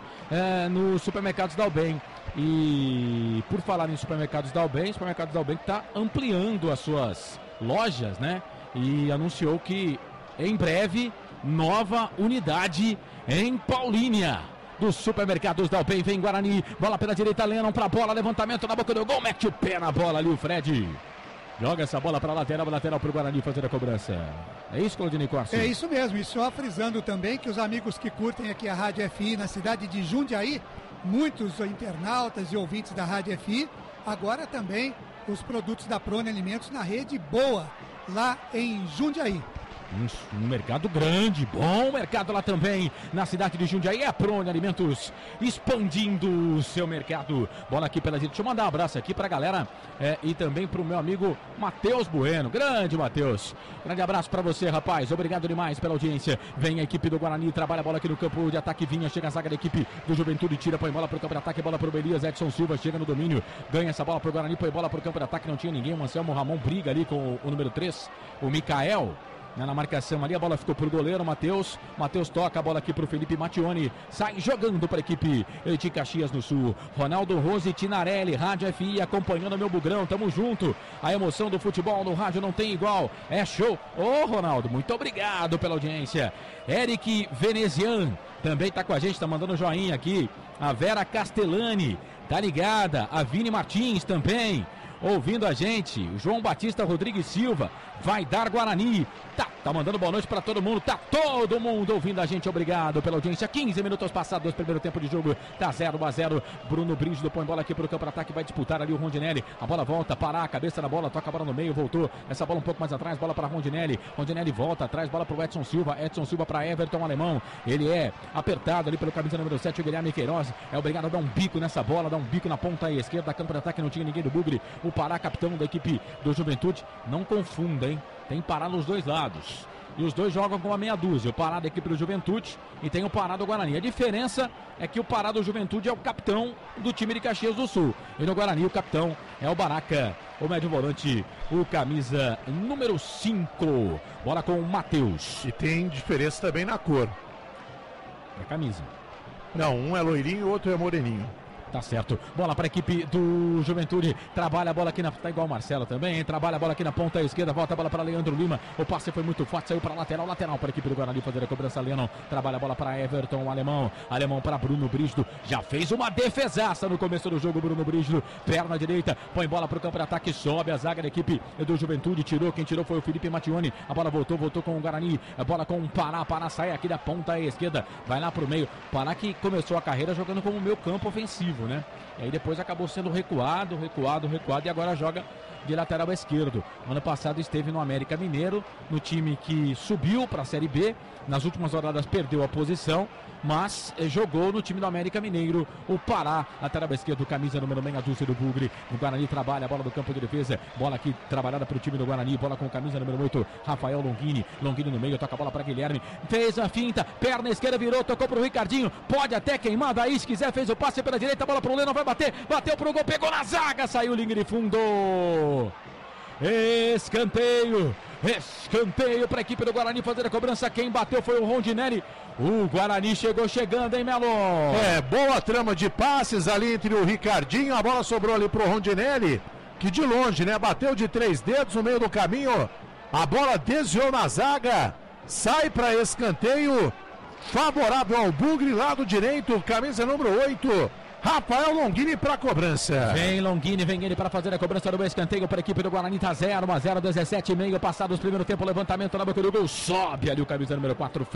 Speaker 3: nos supermercados Dalben. E por falar em supermercados Dalben, o supermercado Dalben está ampliando as suas lojas, né? E anunciou que em breve nova unidade em Paulínia. Dos supermercados Dalben, vem Guarani, bola pela direita, Lennon pra bola, levantamento na boca do gol, mete o pé na bola ali o Fred. Joga essa bola para lateral pro Guarani fazer a cobrança. É isso, Claudinei Corse?
Speaker 4: É isso mesmo, e só frisando também que os amigos que curtem aqui a Rádio FI na cidade de Jundiaí, muitos internautas e ouvintes da Rádio FI, agora também os produtos da Prone Alimentos na rede boa, lá em Jundiaí.
Speaker 3: Um mercado grande, bom mercado lá também, na cidade de Jundiaí. É a Prone Alimentos expandindo o seu mercado. Bola aqui pela gente. Deixa eu mandar um abraço aqui pra galera e também pro meu amigo Matheus Bueno. Grande Matheus. Grande abraço pra você, rapaz. Obrigado demais pela audiência. Vem a equipe do Guarani, trabalha a bola aqui no campo de ataque. Vinha, chega a zaga da equipe do Juventude, tira, põe bola pro campo de ataque, bola pro Belias. Edson Silva chega no domínio, ganha essa bola pro Guarani, põe bola pro campo de ataque. Não tinha ninguém. O Anselmo Ramon briga ali com o número 3, o Mikael. Na marcação ali, a bola ficou pro goleiro Matheus toca a bola aqui pro Felipe Mattioni, sai jogando para a equipe de Caxias do Sul. Ronaldo Rose Tinarelli, Rádio FI acompanhando meu bugrão, tamo junto. A emoção do futebol no rádio não tem igual, é show. Ô Ronaldo, muito obrigado pela audiência. Eric Venezian também tá com a gente, tá mandando joinha aqui. A Vera Castellani tá ligada, a Vini Martins também ouvindo a gente. O João Batista Rodrigues Silva vai dar Guarani. Tá mandando boa noite pra todo mundo. Tá todo mundo ouvindo a gente. Obrigado pela audiência. 15 minutos passados do primeiro tempo de jogo. Tá 0-0. Bruno Brígido põe bola aqui pro campo de ataque. Vai disputar ali o Rondinelli. A bola volta, parar a cabeça da bola. Toca a bola no meio, voltou. Essa bola um pouco mais atrás. Bola pra Rondinelli. Rondinelli volta atrás. Bola pro Edson Silva. Edson Silva pra Everton Alemão. Ele é apertado ali pelo camisa número 7. O Guilherme Queiroz é obrigado a dar um bico nessa bola. Dar um bico na ponta esquerda. Campo de ataque. Não tinha ninguém do Bugre. O Pará, capitão da equipe do Juventude. Não confunda, hein? Tem Pará nos dois lados. E os dois jogam com uma meia dúzia. O Pará da equipe do Juventude e tem o Pará do Guarani. A diferença é que o Pará do Juventude é o capitão do time de Caxias do Sul. E no Guarani o capitão é o Baraca, o médio volante, o camisa número 5. Bola com o Matheus.
Speaker 1: E tem diferença também na cor.
Speaker 3: É camisa.
Speaker 1: Não, um é loirinho e o outro é moreninho.
Speaker 3: Tá certo. Bola para a equipe do Juventude. Trabalha a bola aqui na... Tá igual o Marcelo também, hein? Trabalha a bola aqui na ponta esquerda. Volta a bola para Leandro Lima. O passe foi muito forte. Saiu para lateral. Lateral para a equipe do Guarani fazer a cobrança. Lennon. Trabalha a bola para Everton Alemão. Alemão para Bruno Brígido. Já fez uma defesaça no começo do jogo. Bruno Brígido. Perna direita. Põe bola para o campo de ataque. Sobe a zaga da equipe do Juventude. Tirou. Quem tirou foi o Felipe Mattioni. A bola voltou com o Guarani. A bola com o Pará. Pará sai aqui da ponta esquerda. Vai lá para o meio. Pará que começou a carreira jogando como meio campo ofensivo. ofensivo, né? E aí depois acabou sendo recuado e agora joga de lateral esquerdo. Ano passado esteve no América Mineiro, no time que subiu para a Série B. Nas últimas rodadas perdeu a posição, mas jogou no time do América Mineiro, o Pará, lateral esquerdo, camisa número meia dúzia do Bugre. O Guarani trabalha a bola do campo de defesa, bola aqui trabalhada para o time do Guarani, bola com camisa número 8, Rafael Longini no meio, toca a bola para Guilherme, fez a finta, perna esquerda virou, tocou para o Ricardinho, pode até queimar daí se quiser, fez o passe pela direita, bola para o Leno, vai bater, bateu pro gol, pegou na zaga, saiu linha de fundo. Escanteio para a equipe do Guarani fazer a cobrança. Quem bateu foi o Rondinelli. O Guarani chegando, hein, Melo?
Speaker 1: Boa trama de passes ali entre o Ricardinho. A bola sobrou ali pro Rondinelli, que de longe, né, bateu de 3 dedos no meio do caminho. A bola desviou na zaga, sai para escanteio favorável ao Bugre, lado direito, camisa número 8. Rafael Longini para a cobrança.
Speaker 3: Vem Longini, vem ele para fazer a cobrança do escanteio para a equipe do Guarani. Tá 0-1-0, 17,5 passados o primeiro tempo. Levantamento na boca do gol. Sobe ali o camisa número 4,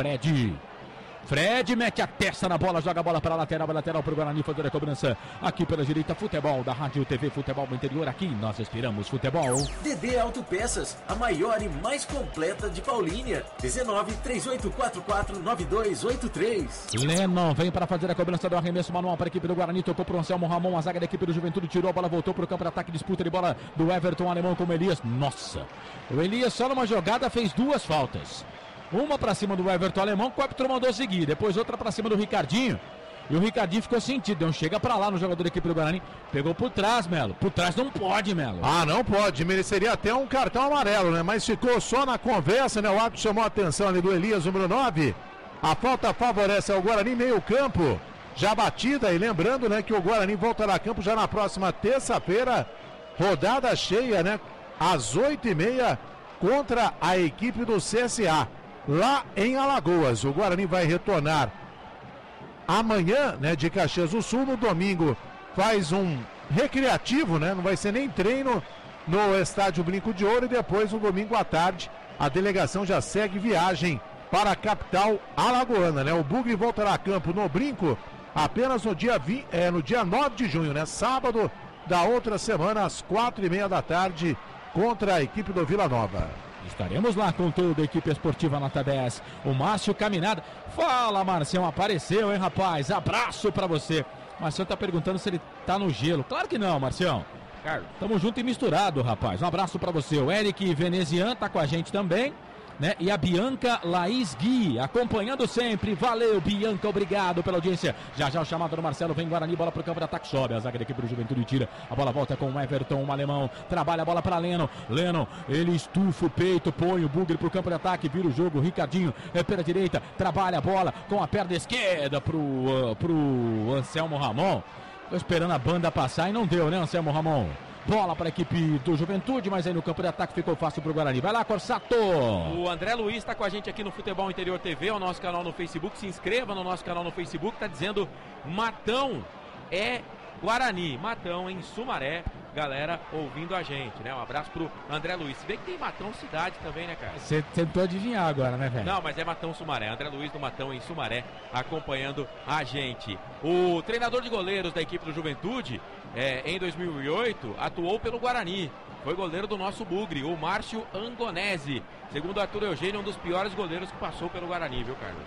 Speaker 3: Fred mete a testa na bola, joga a bola para a lateral para o Guarani fazer a cobrança aqui pela direita. Futebol da Rádio TV Futebol do Interior, aqui nós respiramos futebol.
Speaker 9: DD Autopeças, a maior e mais completa de Paulínia. 19-3844-9283.
Speaker 3: Lennon vem para fazer a cobrança do arremesso manual para a equipe do Guarani, tocou para o Anselmo Ramon, a zaga da equipe do Juventude tirou a bola, voltou para o campo de ataque, disputa de bola do Everton Alemão com o Elias. Nossa, o Elias só numa jogada fez 2 faltas. Uma para cima do Everton Alemão, que o árbitro mandou seguir. Depois outra para cima do Ricardinho. E o Ricardinho ficou sentido. Então chega para lá no jogador da equipe do Guarani. Pegou por trás, Melo. Por trás não pode, Melo.
Speaker 1: Não pode. Mereceria até um cartão amarelo, né? Mas ficou só na conversa, né? O árbitro chamou a atenção ali do Elias, número 9. A falta favorece ao Guarani, meio campo. Já batida. E lembrando, né, que o Guarani voltará a campo já na próxima terça-feira. Rodada cheia, né? Às 8h30 contra a equipe do CSA. Lá em Alagoas, o Guarani vai retornar amanhã, né, de Caxias do Sul. No domingo faz um recreativo, né, não vai ser nem treino no estádio Brinco de Ouro. E depois, no domingo à tarde, a delegação já segue viagem para a capital alagoana, né. O Bugre voltará a campo no Brinco apenas no dia 9 de junho, né, sábado da outra semana, às 4h30 da tarde, contra a equipe do Vila Nova.
Speaker 3: Estaremos lá com toda a equipe esportiva nota 10. O Márcio Caminada. Fala, Marcião, apareceu, hein, rapaz? Abraço pra você. Marcião tá perguntando se ele tá no gelo. Claro que não, Marcião. Tamo junto e misturado, rapaz. Um abraço pra você. O Eric Venezian tá com a gente também, né? E a Bianca Laís Gui, acompanhando sempre. Valeu, Bianca, obrigado pela audiência. Já o chamado do Marcelo, vem Guarani, bola pro campo de ataque, sobe a zaga da equipe do Juventude, tira a bola, volta com o Everton, um alemão, trabalha a bola para Leno, ele estufa o peito, põe o Bugre pro campo de ataque, vira o jogo, Ricardinho pela direita, trabalha a bola com a perna esquerda pro Anselmo Ramon. Tô esperando a banda passar e não deu, né, Anselmo Ramon? Bola para a equipe do Juventude, mas aí no campo de ataque ficou fácil para o Guarani. Vai lá, Corsato!
Speaker 2: O André Luiz está com a gente aqui no Futebol Interior TV, o nosso canal no Facebook. Se inscreva no nosso canal no Facebook. Está dizendo: Matão é Guarani. Matão em Sumaré. Galera ouvindo a gente, né? Um abraço pro André Luiz. Se vê que tem Matão cidade também, né, cara?
Speaker 3: Você tentou adivinhar agora, né, velho?
Speaker 2: Não, mas é Matão Sumaré. André Luiz do Matão em Sumaré acompanhando a gente. O treinador de goleiros da equipe do Juventude, em 2008, atuou pelo Guarani. Foi goleiro do nosso Bugre, o Márcio Angonese. Segundo Arthur Eugênio, um dos piores goleiros que passou pelo Guarani, viu, Carlos?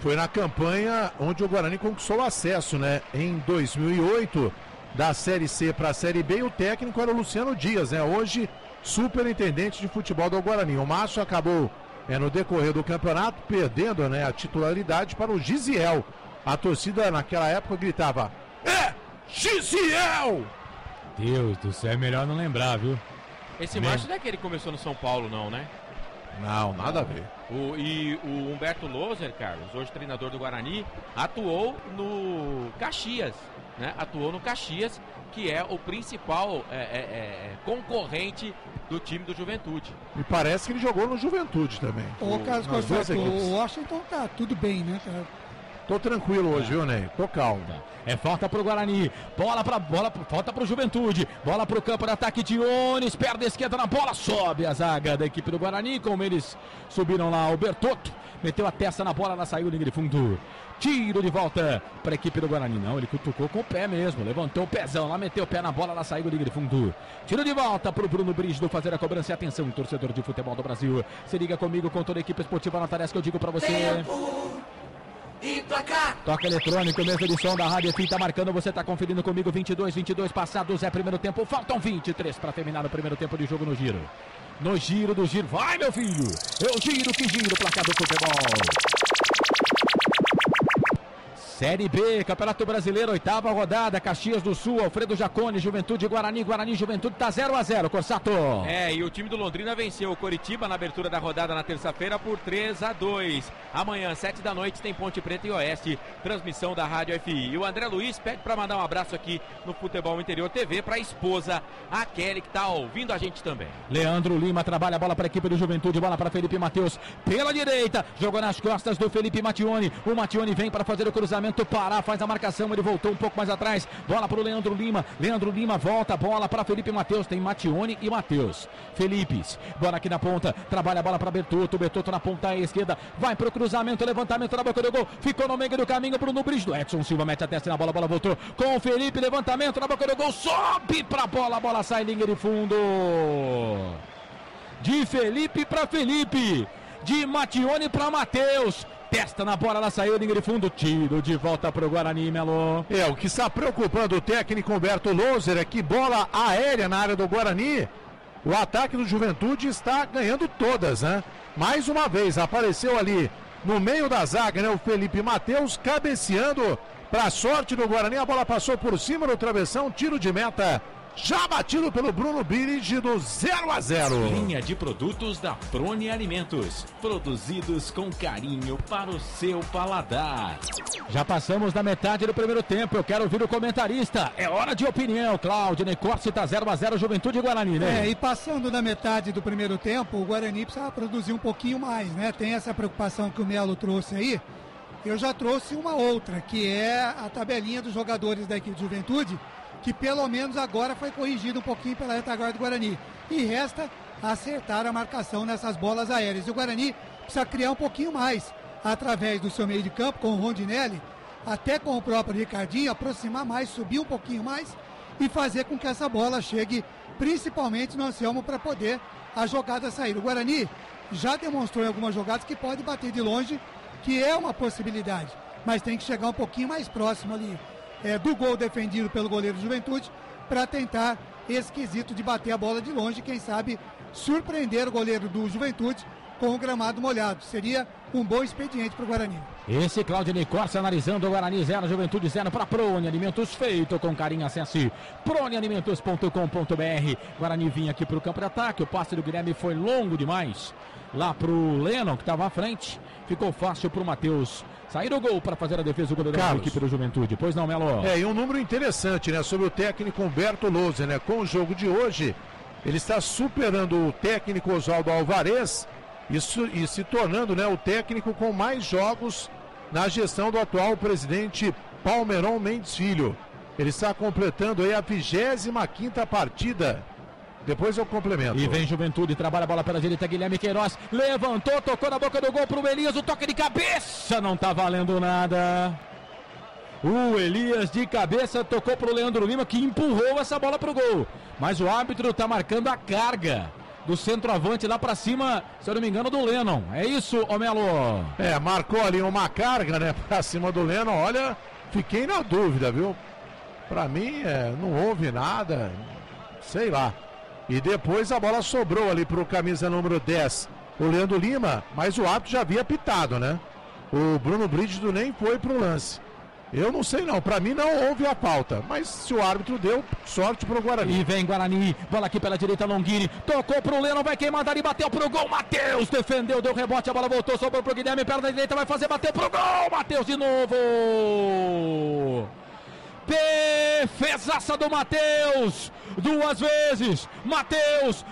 Speaker 1: Foi na campanha onde o Guarani conquistou o acesso, né? Em 2008, da Série C para a Série B, e o técnico era o Luciano Dias, né? Hoje, superintendente de futebol do Guarani. O Márcio acabou, no decorrer do campeonato, perdendo, né, a titularidade para o Gisiel. A torcida naquela época gritava: Gisiel!
Speaker 3: Deus do céu, é melhor não lembrar, viu?
Speaker 2: Esse Márcio não é aquele que começou no São Paulo, não, né?
Speaker 1: Não, nada a ver.
Speaker 2: E o Humberto Loser, Carlos, hoje treinador do Guarani, atuou no Caxias, né? Atuou no Caxias, que é o principal concorrente do time do Juventude.
Speaker 1: E parece que ele jogou no Juventude também.
Speaker 4: Carlos Corsato, o Washington tá tudo bem, né?
Speaker 1: Tô tranquilo hoje, viu, Ney? Tô calmo.
Speaker 3: É falta pro Guarani, falta pro Juventude, bola pro campo de ataque, Dionis, perna esquerda na bola, sobe a zaga da equipe do Guarani, como eles subiram lá, o Bertotto meteu a testa na bola, ela saiu linha de fundo, tiro de volta para a equipe do Guarani, não, ele cutucou com o pé mesmo, levantou o pezão, lá meteu o pé na bola, ela saiu linha de fundo, tiro de volta pro Bruno Brígido fazer a cobrança, e atenção, torcedor de futebol do Brasil, se liga comigo com toda a equipe esportiva na tarefa que eu digo para você.
Speaker 6: E placar.
Speaker 3: Toca eletrônico, mesa de som da Rádio FM tá marcando, você tá conferindo comigo, 22 passados, é primeiro tempo, faltam 23 para terminar o primeiro tempo de jogo no giro. No giro do giro, vai meu filho, eu giro que giro, placar do futebol. Série B, Campeonato Brasileiro, 8ª rodada, Caxias do Sul, Alfredo Jaconi, Juventude, Guarani, Juventude tá 0-0, Corsato.
Speaker 2: E o time do Londrina venceu o Coritiba na abertura da rodada na terça-feira por 3-2. Amanhã, 7 da noite, tem Ponte Preta e Oeste, transmissão da Rádio FI. E o André Luiz pede para mandar um abraço aqui no Futebol Interior TV para a esposa, a Kelly, que tá ouvindo a gente também.
Speaker 3: Leandro Lima trabalha a bola para a equipe do Juventude, bola para Felipe Matheus, pela direita, jogou nas costas do Felipe Mattioni, o Mattioni vem para fazer o cruzamento, Pará faz a marcação, ele voltou um pouco mais atrás, bola para o Leandro Lima volta a bola para Felipe Matheus, tem Mattioni e Matheus, Felipe, bola aqui na ponta, trabalha a bola para Bertotto na ponta esquerda, vai para o cruzamento, levantamento na boca do gol, ficou no meio do caminho, Bruno Brígido, Edson Silva mete a testa na bola, bola voltou com o Felipe, levantamento na boca do gol, sobe para a bola sai linha de fundo, de Felipe para Felipe, de Mattioni para Matheus, testa na bola, ela saiu, linha de fundo, tiro de volta pro Guarani, Melo.
Speaker 1: O que está preocupando o técnico Humberto Loser é que bola aérea na área do Guarani, o ataque do Juventude está ganhando todas, né? Mais uma vez, apareceu ali no meio da zaga, né? O Felipe Matheus cabeceando para sorte do Guarani, a bola passou por cima do travessão, tiro de meta. Já batido pelo Bruno Brígido, 0-0.
Speaker 10: Linha de produtos da Prone Alimentos, produzidos com carinho para o seu paladar.
Speaker 3: Já passamos da metade do primeiro tempo, eu quero ouvir o comentarista, é hora de opinião, Cláudio Necorsi, tá 0-0, Juventude e Guarani, né?
Speaker 4: E passando da metade do primeiro tempo, o Guarani precisa produzir um pouquinho mais, né? Tem essa preocupação que o Melo trouxe aí, eu já trouxe uma outra, que é a tabelinha dos jogadores da equipe de Juventude, que pelo menos agora foi corrigido um pouquinho pela retaguarda do Guarani. E resta acertar a marcação nessas bolas aéreas. E o Guarani precisa criar um pouquinho mais, através do seu meio de campo, com o Rondinelli, até com o próprio Ricardinho, aproximar mais, subir um pouquinho mais e fazer com que essa bola chegue principalmente no Anselmo para poder a jogada sair. O Guarani já demonstrou em algumas jogadas que pode bater de longe, que é uma possibilidade, mas tem que chegar um pouquinho mais próximo ali do gol defendido pelo goleiro do Juventude, para tentar esse quesito de bater a bola de longe, quem sabe surpreender o goleiro do Juventude com o gramado molhado. Seria um bom expediente para o Guarani.
Speaker 3: Esse Cláudio Necorsi analisando o Guarani 0, Juventude 0 para Prone Alimentos, feito com carinho, acesse pronealimentos.com.br. Guarani vinha aqui para o campo de ataque, o passe do Guilherme foi longo demais, lá para o Lennon, que estava à frente, ficou fácil para o Matheus sair o gol para fazer a defesa do goleiro da equipe do Juventude. Pois não, Melo?
Speaker 1: E um número interessante, né, sobre o técnico Humberto Loser, né, com o jogo de hoje, ele está superando o técnico Oswaldo Alvarez e se tornando, né, o técnico com mais jogos na gestão do atual presidente Palmeirão Mendes Filho. Ele está completando aí a 25ª partida. Depois eu complemento.
Speaker 3: E vem Juventude, trabalha a bola pela direita, Guilherme Queiroz, levantou, tocou na boca do gol pro Elias, o toque de cabeça, não tá valendo nada. O Elias de cabeça tocou pro Leandro Lima, que empurrou essa bola pro gol. Mas o árbitro tá marcando a carga do centroavante lá pra cima, se eu não me engano, do Lennon. É isso, Omelo?
Speaker 1: Marcou ali uma carga, né, pra cima do Lennon. Olha, fiquei na dúvida, viu? Pra mim, não houve nada, sei lá. E depois a bola sobrou ali pro camisa número 10, o Leandro Lima, mas o árbitro já havia pitado, né? O Bruno Brígido nem foi pro lance. Eu não sei não, pra mim não houve a falta, mas se o árbitro deu, sorte pro Guarani.
Speaker 3: E vem Guarani, bola aqui pela direita, Longini, tocou pro Lennon, vai queimar dali, bateu pro gol, Matheus defendeu, deu rebote, a bola voltou, sobrou pro Guilherme, perna direita, vai fazer, bateu pro gol, Matheus de novo! Defesaça do Matheus, 2 vezes. Matheus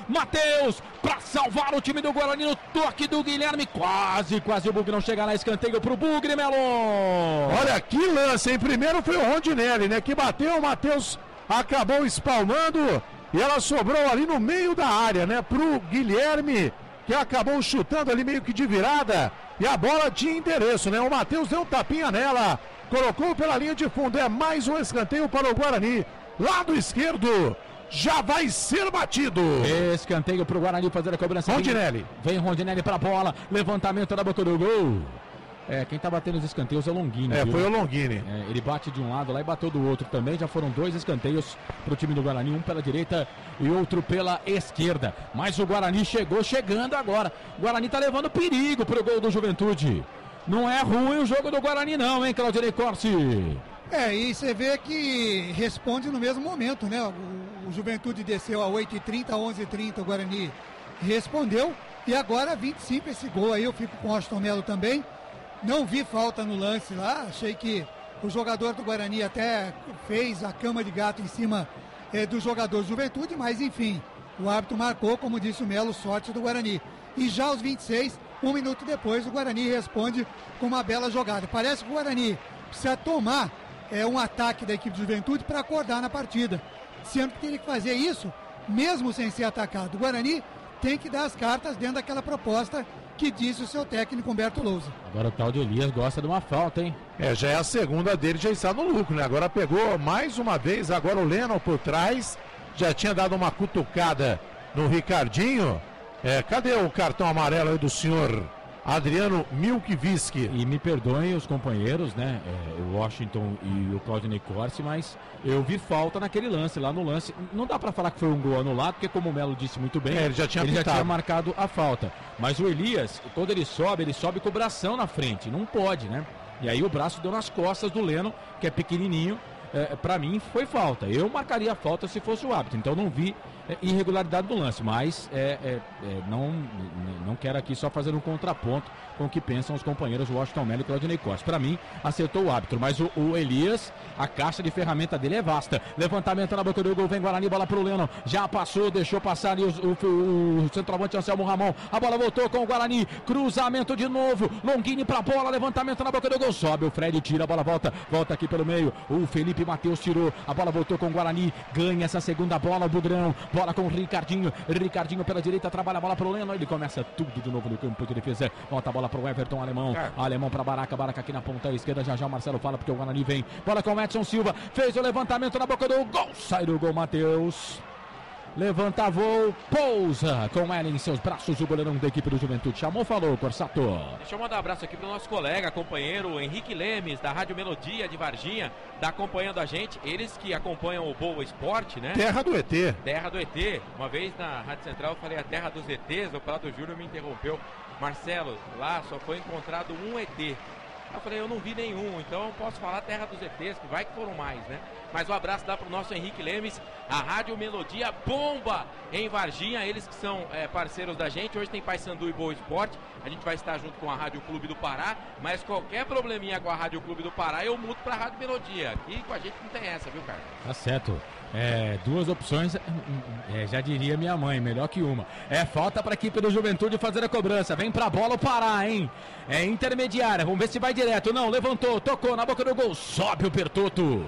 Speaker 3: para salvar o time do Guarani no toque do Guilherme. Quase o Bugre não chega lá. Escanteio pro Bugre, Melo.
Speaker 1: Olha que lance, hein? Primeiro foi o Rondinelli, né? Que bateu, o Matheus acabou espalmando e ela sobrou ali no meio da área, né? Pro Guilherme, que acabou chutando ali meio que de virada. E a bola tinha endereço, né? O Matheus deu um tapinha nela, colocou pela linha de fundo. É mais um escanteio para o Guarani. Lado esquerdo, já vai ser batido.
Speaker 3: Escanteio para o Guarani fazer a cobrança.
Speaker 1: Rondinelli.
Speaker 3: Vem Rondinelli para a bola. Levantamento da boca do gol. Quem tá batendo os escanteios é o Longini.
Speaker 1: Foi o Longini.
Speaker 3: Ele bate de um lado lá e bateu do outro também. Já foram 2 escanteios pro time do Guarani, um pela direita e outro pela esquerda. Mas o Guarani chegando agora. O Guarani tá levando perigo pro gol do Juventude. Não é ruim o jogo do Guarani não, hein, Claudinei Corsi?
Speaker 4: E você vê que responde no mesmo momento, né? O Juventude desceu a 8h30, 11h30, o Guarani respondeu. E agora 25 esse gol aí, eu fico com o Austin Melo também. Não vi falta no lance lá, achei que o jogador do Guarani até fez a cama de gato em cima do jogador do Juventude, mas enfim, o árbitro marcou, como disse o Melo, sorte do Guarani. E já aos 26, 1 minuto depois, o Guarani responde com uma bela jogada. Parece que o Guarani precisa tomar um ataque da equipe do Juventude para acordar na partida, sendo que teria que fazer isso mesmo sem ser atacado. O Guarani tem que dar as cartas dentro daquela proposta que disse o seu técnico Humberto Lousa.
Speaker 3: Agora o tal de Elias gosta de uma falta, hein?
Speaker 1: Já é a segunda dele, já está no lucro, né? Agora pegou mais uma vez, agora o Lennon por trás, já tinha dado uma cutucada no Ricardinho. Cadê o cartão amarelo aí do senhor Adriano Milkviski?
Speaker 3: E me perdoem os companheiros, né? O Washington e o Claudinei Corsi, mas eu vi falta naquele lance, lá no lance. Não dá pra falar que foi um gol anulado, porque como o Melo disse muito bem,
Speaker 1: ele já tinha
Speaker 3: marcado a falta. Mas o Elias, quando ele sobe com o bração na frente, não pode, né? E aí o braço deu nas costas do Lennon, que é pequenininho. Pra mim foi falta. Eu marcaria a falta se fosse o árbitro, então não vi irregularidade do lance, mas não quero aqui só fazer um contraponto com o que pensam os companheiros Washington Melo e Claudinei Costa. Para mim, acertou o árbitro, mas o Elias, a caixa de ferramenta dele é vasta. Levantamento na boca do gol, vem Guarani, bola pro Lennon, já passou, deixou passar ali o centroavante Anselmo Ramon, a bola voltou com o Guarani, cruzamento de novo, Longini pra bola, levantamento na boca do gol, sobe o Fred, tira, a bola volta aqui pelo meio, o Felipe Matheus tirou, a bola voltou com o Guarani, ganha essa segunda bola, o Bugrão, bola com o Ricardinho pela direita, trabalha a bola pro Lennon, ele começa tudo de novo no campo de defesa, volta a bola pro Everton Alemão pra Baraca aqui na ponta esquerda, já o Marcelo fala porque o Guarani vem, bola com o Edson Silva, fez o levantamento na boca do gol, sai do gol Matheus, levanta voo, pousa com ela em seus braços, o goleirão da equipe do Juventude, chamou, falou, Corsato.
Speaker 2: Deixa eu mandar um abraço aqui pro nosso colega, companheiro Henrique Lemes, da Rádio Melodia de Varginha, tá acompanhando a gente, eles que acompanham o Boa Esporte, né?
Speaker 1: Terra do ET.
Speaker 2: Terra do ET, uma vez na Rádio Central eu falei a terra dos ETs, o Prado Júnior me interrompeu, Marcelo, lá só foi encontrado um ET. Eu falei, eu não vi nenhum, então eu posso falar terra dos ETs, que vai que foram mais, né? Mas um abraço dá pro nosso Henrique Lemes, a Rádio Melodia bomba em Varginha, eles que são parceiros da gente, hoje tem Paysandu e Boa Esporte, a gente vai estar junto com a Rádio Clube do Pará, mas qualquer probleminha com a Rádio Clube do Pará, eu mudo pra Rádio Melodia, aqui com a gente não tem essa, viu, cara?
Speaker 3: Tá certo. 2 opções, já diria minha mãe, melhor que uma. Falta para a equipe do Juventude fazer a cobrança. Vem pra bola o Pará, hein? Intermediária, vamos ver se vai direto. Não, levantou, tocou na boca do gol, sobe o Pertoto.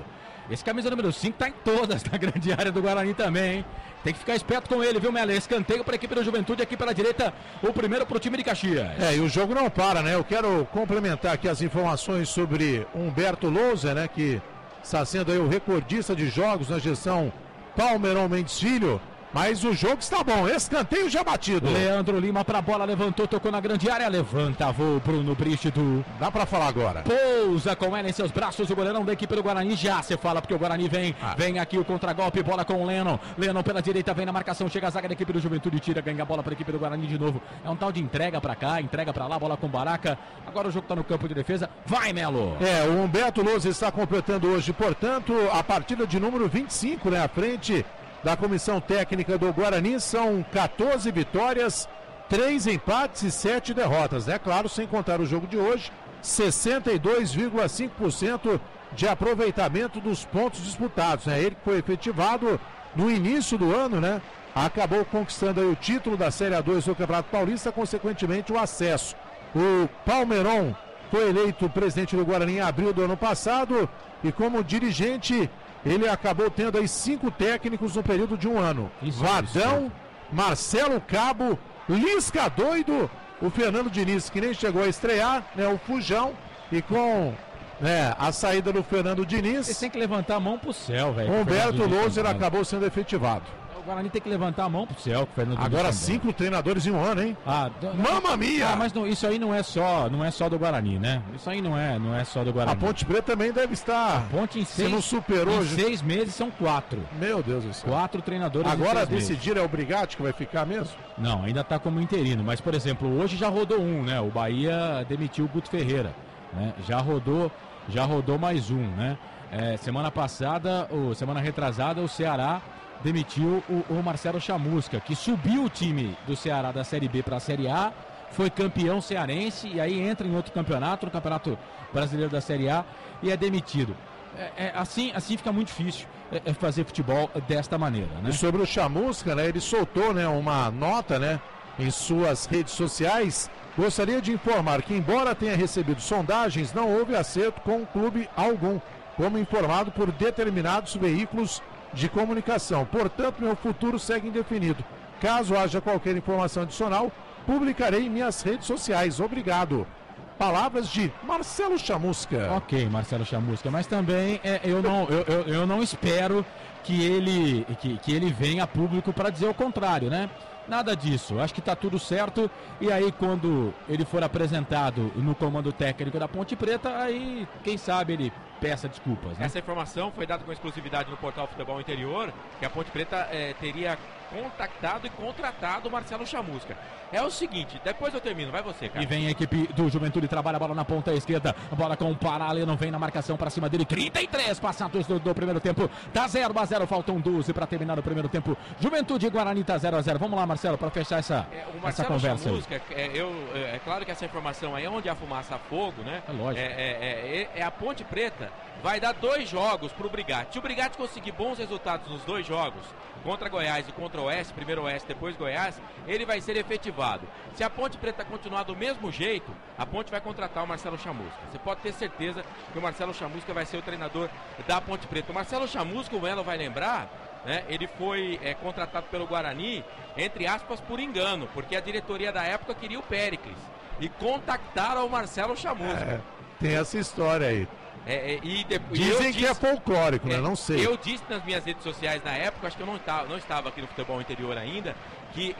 Speaker 3: Esse camisa número 5 tá em todas na grande área do Guarani também, hein? Tem que ficar esperto com ele, viu, Melo? Escanteio para a equipe do Juventude aqui pela direita, o primeiro pro time de Caxias.
Speaker 1: E o jogo não para, né? Eu quero complementar aqui as informações sobre Humberto Lousa, né? Que está sendo aí o recordista de jogos na gestão Palmeirão Mendes Filho. Mas o jogo está bom, escanteio já batido.
Speaker 3: Leandro Lima pra bola, levantou, tocou na grande área, levanta, voo, Bruno Brígido.
Speaker 1: Dá pra falar agora.
Speaker 3: Pousa com ela em seus braços, o goleirão da equipe do Guarani, já se fala porque o Guarani vem aqui o contragolpe, bola com o Lennon pela direita, vem na marcação, chega a zaga da equipe do Juventude, tira, ganha a bola pra equipe do Guarani de novo. É um tal de entrega pra cá, entrega pra lá, bola com Baraca. Agora o jogo tá no campo de defesa, vai, Melo.
Speaker 1: O Humberto Lousa está completando hoje, portanto, a partida de número 25, né, à frente da comissão técnica do Guarani. São 14 vitórias, 3 empates e 7 derrotas, né? Claro, sem contar o jogo de hoje, 62,5% de aproveitamento dos pontos disputados, né? Ele que foi efetivado no início do ano, né? Acabou conquistando aí o título da Série A2 do Campeonato Paulista, consequentemente o acesso. O Palmeiron foi eleito presidente do Guarani em abril do ano passado e como dirigente ele acabou tendo aí 5 técnicos no período de um ano. Vadão, Marcelo Cabo, Lisca Doido, o Fernando Diniz, que nem chegou a estrear, né? O Fujão, e com a saída do Fernando Diniz...
Speaker 3: Você tem que levantar a mão pro céu, velho.
Speaker 1: Humberto Louser acabou sendo efetivado.
Speaker 3: O Guarani tem que levantar a mão pro céu, com o Fernando Diniz.
Speaker 1: Agora 5 treinadores em um ano, hein? Mamma mia!
Speaker 3: Mas não, isso aí não é só do Guarani, né? Isso aí não é só do Guarani.
Speaker 1: A Ponte Preta também deve estar.
Speaker 3: A Ponte
Speaker 1: se não superou
Speaker 3: hoje. 6 meses são 4.
Speaker 1: Meu Deus do céu.
Speaker 3: 4 treinadores.
Speaker 1: Agora decidir é o Brigatti que vai ficar mesmo?
Speaker 3: Não, ainda tá como interino. Mas, por exemplo, hoje já rodou um, né? O Bahia demitiu o Guto Ferreira, né? Já rodou mais um, né? Semana retrasada, o Ceará demitiu o Marcelo Chamusca, que subiu o time do Ceará da Série B para a Série A, foi campeão cearense e aí entra em outro campeonato, no Campeonato Brasileiro da Série A, e é demitido. Assim fica muito difícil fazer futebol desta maneira, né?
Speaker 1: E sobre o Chamusca, né, ele soltou, né, uma nota, né, em suas redes sociais. Gostaria de informar que, embora tenha recebido sondagens, não houve acerto com clube algum, como informado por determinados veículos de comunicação. Portanto, meu futuro segue indefinido. Caso haja qualquer informação adicional, publicarei em minhas redes sociais. Obrigado. Palavras de Marcelo Chamusca.
Speaker 3: Ok, Marcelo Chamusca, mas também eu não espero que ele venha a público para dizer o contrário, né? Nada disso, acho que está tudo certo. E aí, quando ele for apresentado no comando técnico da Ponte Preta, aí, quem sabe, ele peça desculpas, né?
Speaker 2: Essa informação foi dada com exclusividade no portal Futebol Interior, que a Ponte Preta teria contactado e contratado o Marcelo Chamusca. É o seguinte, depois eu termino, vai você, cara.
Speaker 3: E vem a equipe do Juventude, trabalha a bola na ponta esquerda, a bola com o Paralelo, vem na marcação para cima dele, 33 passados do primeiro tempo, tá 0-0, faltam 12 para terminar o primeiro tempo. Juventude e Guarani tá 0-0. Vamos lá, Marcelo, para fechar essa conversa.
Speaker 2: Chamusca, é claro que essa informação aí é onde há fumaça a fogo, né?
Speaker 3: É lógico.
Speaker 2: A Ponte Preta vai dar 2 jogos pro Brigatti. Se o Brigatti conseguir bons resultados nos 2 jogos, contra Goiás e contra o Oeste, primeiro Oeste, depois Goiás, ele vai ser efetivado. Se a Ponte Preta continuar do mesmo jeito, a Ponte vai contratar o Marcelo Chamusca. Você pode ter certeza que o Marcelo Chamusca vai ser o treinador da Ponte Preta. O Marcelo Chamusca, o Melo vai lembrar, né, ele foi contratado pelo Guarani, entre aspas, por engano, porque a diretoria da época queria o Péricles e contactaram o Marcelo Chamusca.
Speaker 1: Tem essa história aí.
Speaker 2: Dizem
Speaker 1: que é folclórico, né? Não sei.
Speaker 2: Eu disse nas minhas redes sociais na época, acho que eu não estava aqui no Futebol Interior ainda, que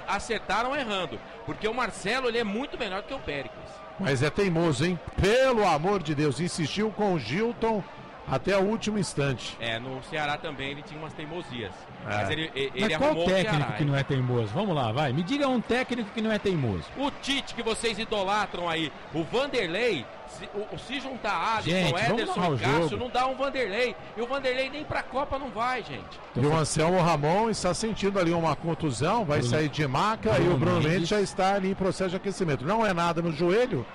Speaker 2: acertaram errando. Porque o Marcelo, ele é muito melhor do que o Péricles.
Speaker 1: Mas é teimoso, hein? Pelo amor de Deus, insistiu com o Gilton até o último instante.
Speaker 2: No Ceará também ele tinha umas teimosias.
Speaker 3: Mas qual técnico que não é teimoso? Vamos lá, vai. Me diga um técnico que não é teimoso.
Speaker 2: O Tite, que vocês idolatram aí. O Vanderlei, se juntar Alisson, Ederson e Cássio, não dá um Vanderlei. E o Vanderlei nem pra Copa não vai, gente.
Speaker 1: E o Anselmo Ramon está sentindo ali uma contusão, vai sair de maca e o Bruno Mendes já está ali em processo de aquecimento. Não é nada no joelho,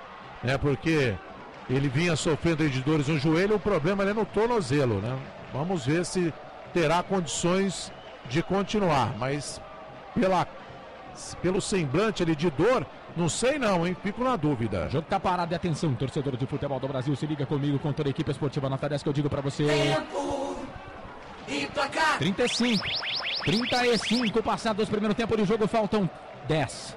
Speaker 1: né? Porque ele vinha sofrendo de dores no joelho, o problema é no tornozelo, né? Vamos ver se terá condições de continuar, mas pelo semblante ali de dor, não sei não, hein? Fico na dúvida.
Speaker 3: O jogo tá parado de atenção, torcedor de futebol do Brasil, se liga comigo com toda a equipe esportiva Nota 10 que eu digo pra você.
Speaker 6: Tempo e placar.
Speaker 3: 35 passados do primeiro tempo de jogo, faltam 10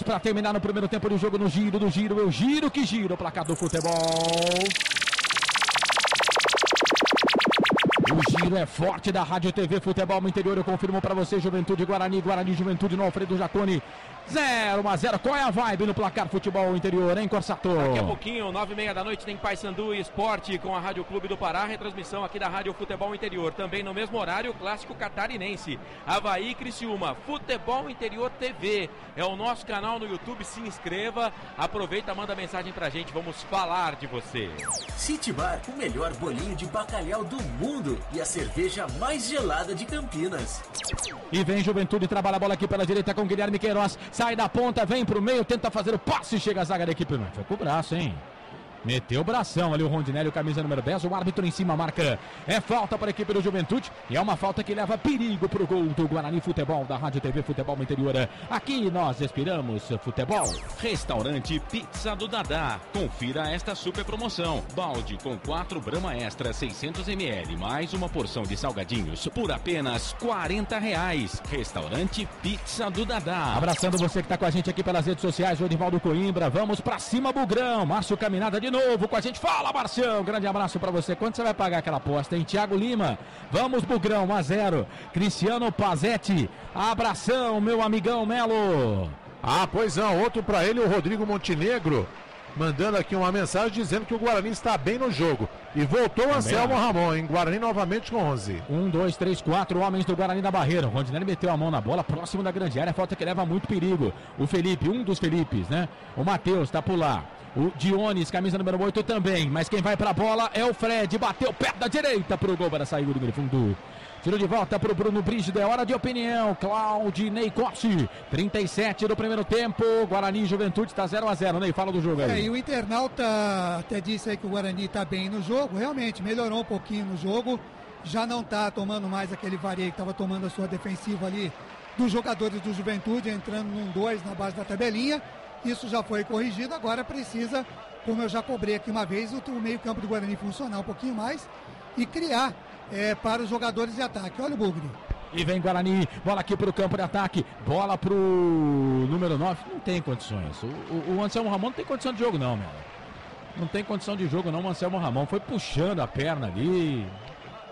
Speaker 3: para terminar no primeiro tempo de jogo. No giro, eu giro que giro o placar do futebol. O giro é forte da Rádio TV Futebol no Interior, eu confirmo pra você. Juventude Guarani, Juventude no Alfredo Jaconi, 0-0. Qual é a vibe no placar Futebol Interior, hein, Corsato?
Speaker 2: Daqui a pouquinho, 9h30 da noite, tem Paysandu e Esporte com a Rádio Clube do Pará, retransmissão aqui da Rádio Futebol Interior. Também no mesmo horário, Clássico Catarinense, Avaí e Criciúma. Futebol Interior TV é o nosso canal no YouTube, se inscreva, aproveita, manda mensagem pra gente, vamos falar de você.
Speaker 9: City Bar, o melhor bolinho de bacalhau do mundo e a cerveja mais gelada de Campinas.
Speaker 3: E vem Juventude, trabalha a bola aqui pela direita com Guilherme Queiroz, sai da ponta, vem pro meio, tenta fazer o passe, chega a zaga da equipe, não foi com o braço, hein? Meteu o bração ali o Rondinelli, camisa número 10, o árbitro em cima marca. É falta para a equipe do Juventude e é uma falta que leva perigo para o gol do Guarani Futebol, da Rádio TV Futebol Interior. Aqui nós respiramos futebol.
Speaker 10: Restaurante Pizza do Dadá. Confira esta super promoção. Balde com 4 Brahma Extra 600 ml, mais uma porção de salgadinhos por apenas R$40. Restaurante Pizza do Dadá.
Speaker 3: Abraçando você que está com a gente aqui pelas redes sociais, o Edivaldo Coimbra. Vamos para cima, Bugrão. Márcio Caminada de novo com a gente. Fala, Marcião. Grande abraço para você. Quanto você vai pagar aquela aposta, hein? Thiago Lima. Vamos, Bugrão. 1-0. Cristiano Pazetti. Abração, meu amigão Melo.
Speaker 1: Ah, pois não. Outro para ele, o Rodrigo Montenegro. Mandando aqui uma mensagem dizendo que o Guarani está bem no jogo. E voltou o Anselmo Ramon, hein? Guarani novamente com 11.
Speaker 3: 1, 2, 3, 4 homens do Guarani da barreira. O Rondinelli meteu a mão na bola, próximo da grande área. Falta que leva muito perigo. O Felipe, um dos Felipes, né? O Matheus tá por lá. O Dionis, camisa número 8 também. Mas quem vai pra bola é o Fred. Bateu perto da direita pro gol para sair do fundo. Tiro de volta pro Bruno Brígido, é hora de opinião. Claudinei Corsi, 37 do primeiro tempo. Guarani e Juventude está 0-0, Ney, fala do jogo aí.
Speaker 4: E o internauta até disse aí que o Guarani está bem no jogo. Realmente, melhorou um pouquinho no jogo. Já não está tomando mais aquele vareio que estava tomando a sua defensiva ali dos jogadores do Juventude, entrando num 2 na base da tabelinha. Isso já foi corrigido, agora precisa, como eu já cobrei aqui uma vez, o meio campo do Guarani funcionar um pouquinho mais e criar para os jogadores de ataque. Olha o Bugre.
Speaker 3: E vem Guarani, bola aqui para o campo de ataque, bola para o número 9, não tem condições. O Anselmo Ramon não tem condição de jogo não, meu. Não tem condição de jogo não, o Anselmo Ramon foi puxando a perna ali.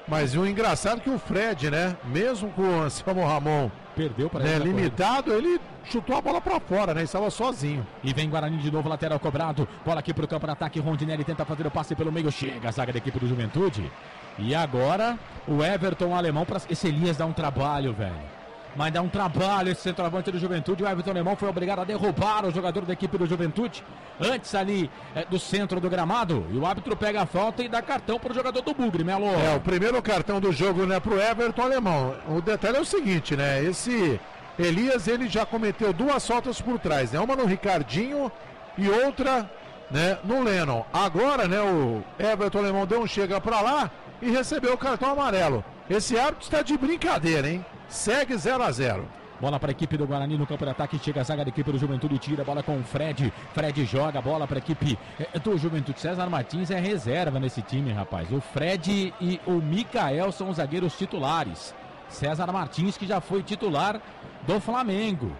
Speaker 1: Mas o engraçado é que o Fred, né, mesmo com o Anselmo Ramon
Speaker 3: perdeu para
Speaker 1: ele limitado, ele chutou a bola para fora, né, estava sozinho.
Speaker 3: E vem Guarani de novo, lateral cobrado, bola aqui para o campo de ataque, Rondinelli tenta fazer o passe pelo meio, chega a zaga da equipe do Juventude. E agora o Everton alemão, para esse Elias dá um trabalho, velho. Mas dá um trabalho esse centroavante do Juventude. O Everton alemão foi obrigado a derrubar o jogador da equipe do Juventude antes ali do centro do gramado. E o árbitro pega a falta e dá cartão para o jogador do Bugre, Melo.
Speaker 1: O primeiro cartão do jogo, né, para o Everton alemão. O detalhe é o seguinte, né, esse Elias, ele já cometeu 2 faltas por trás, né, uma no Ricardinho e outra, né, no Lennon. Agora, né, o Everton alemão deu um chega para lá e recebeu o cartão amarelo. Esse árbitro está de brincadeira, hein? Segue 0-0.
Speaker 3: Bola para a equipe do Guarani no campo de ataque. Chega a zaga da equipe do Juventude. Tira a bola com o Fred. Fred joga a bola para a equipe do Juventude. César Martins é reserva nesse time, rapaz. O Fred e o Mikael são os zagueiros titulares. César Martins, que já foi titular do Flamengo.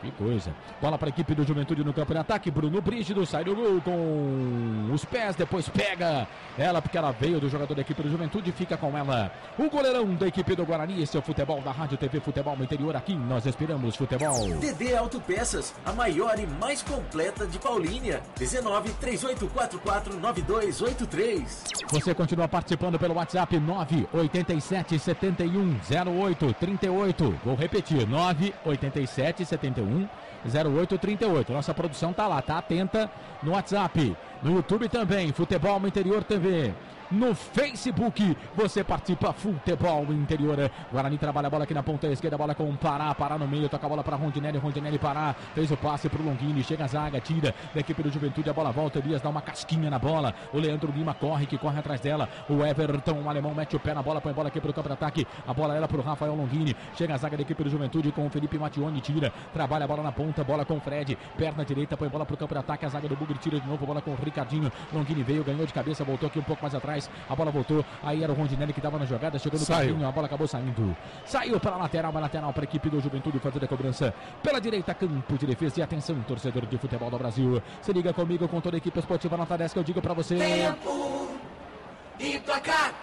Speaker 3: Que coisa. Bola para a equipe do Juventude no campo de ataque. Bruno Brígido sai do gol com os pés. Depois pega ela porque ela veio do jogador da equipe do Juventude. Fica com ela o goleirão da equipe do Guarani. Esse é o futebol da Rádio TV Futebol no Interior. Aqui nós esperamos futebol.
Speaker 9: DD Autopeças, a maior e mais completa de Paulínia. 19 3844 9283.
Speaker 3: Você continua participando pelo WhatsApp 987 71 08 38. Vou repetir, 987 71 0838. Nossa produção tá lá, tá atenta no WhatsApp, no YouTube também, Futebol no Interior TV. No Facebook, você participa, Futebol Interior. Guarani trabalha a bola aqui na ponta esquerda, bola com o Pará no meio, toca a bola para Rondinelli, Pará, fez o passe pro Longini, chega a zaga, tira da equipe do Juventude, a bola volta, Elias dá uma casquinha na bola, o Leandro Lima corre atrás dela, o Everton, o alemão, mete o pé na bola, põe a bola aqui pro campo de ataque, a bola era pro Rafael Longini, chega a zaga da equipe do Juventude com o Felipe Mattioni, tira, trabalha a bola na ponta, bola com o Fred, perna direita, põe a bola pro campo de ataque, a zaga do Bugre tira de novo, bola com o Ricardinho, Longini veio, ganhou de cabeça, voltou aqui um pouco mais atrás, a bola voltou, aí era o Rondinelli que estava na jogada, chegou no carrinho, a bola acabou saindo. Saiu para a lateral para a equipe do Juventude fazer a cobrança pela direita, campo de defesa. E atenção, torcedor de futebol do Brasil, se liga comigo com toda a equipe esportiva nota 10 que eu digo para você.
Speaker 6: Tempo e placar.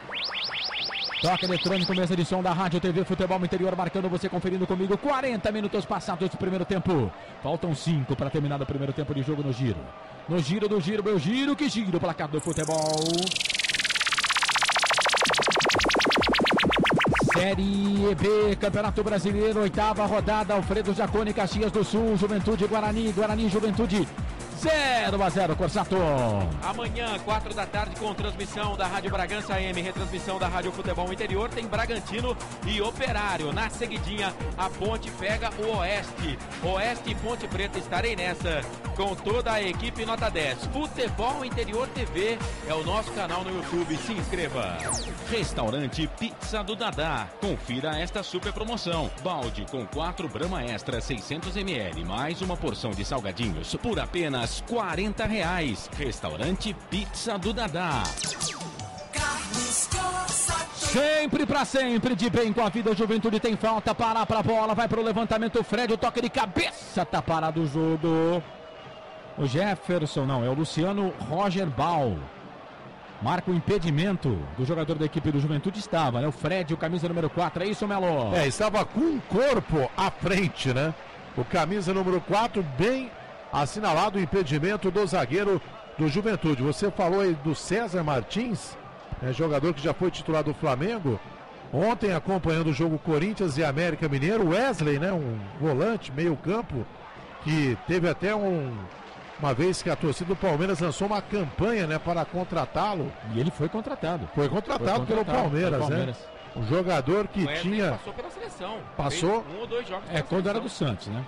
Speaker 3: Toque eletrônico, mesa de som da Rádio TV Futebol no Interior, marcando você, conferindo comigo. 40 minutos passados do primeiro tempo. Faltam 5 para terminar o primeiro tempo de jogo no giro. No giro do giro, meu giro, que giro, placar do futebol. Série B, Campeonato Brasileiro, 8ª rodada, Alfredo Jaconi, Caxias do Sul, Juventude, Guarani, Juventude, 0-0, Corsato.
Speaker 2: Amanhã, 4 da tarde, com transmissão da Rádio Bragança AM, retransmissão da Rádio Futebol Interior, tem Bragantino e Operário. Na seguidinha, a Ponte pega o Oeste. Oeste e Ponte Preta, estarei nessa com toda a equipe nota 10. Futebol Interior TV é o nosso canal no YouTube. Se inscreva.
Speaker 10: Restaurante Pizza do Dadá. Confira esta super promoção. Balde com 4 Brahma Extra 600 ml, mais uma porção de salgadinhos por apenas R$40. Restaurante Pizza do Dadá.
Speaker 3: Sempre pra sempre, de bem com a vida, Juventude tem falta, parar pra bola, vai pro levantamento, o Fred, o toque de cabeça, tá parado o jogo. O Jefferson, não, é o Luciano Roger Bal. Marca o impedimento do jogador da equipe do Juventude, estava, né? O Fred, o camisa número 4, é isso, Melo?
Speaker 1: Estava com um corpo à frente, né? O camisa número 4, bem assinalado o impedimento do zagueiro do Juventude. Você falou aí do César Martins, jogador que já foi titular do Flamengo. Ontem, acompanhando o jogo Corinthians e América Mineiro, Wesley, né? Um volante, meio campo, que teve até uma vez que a torcida do Palmeiras lançou uma campanha, né, para contratá-lo.
Speaker 3: E ele foi contratado.
Speaker 1: Foi contratado pelo Palmeiras, né? Um jogador que tinha...
Speaker 2: passou pela seleção.
Speaker 1: Passou?
Speaker 2: Fez 1 ou 2 jogos.
Speaker 3: Quando era do Santos, né?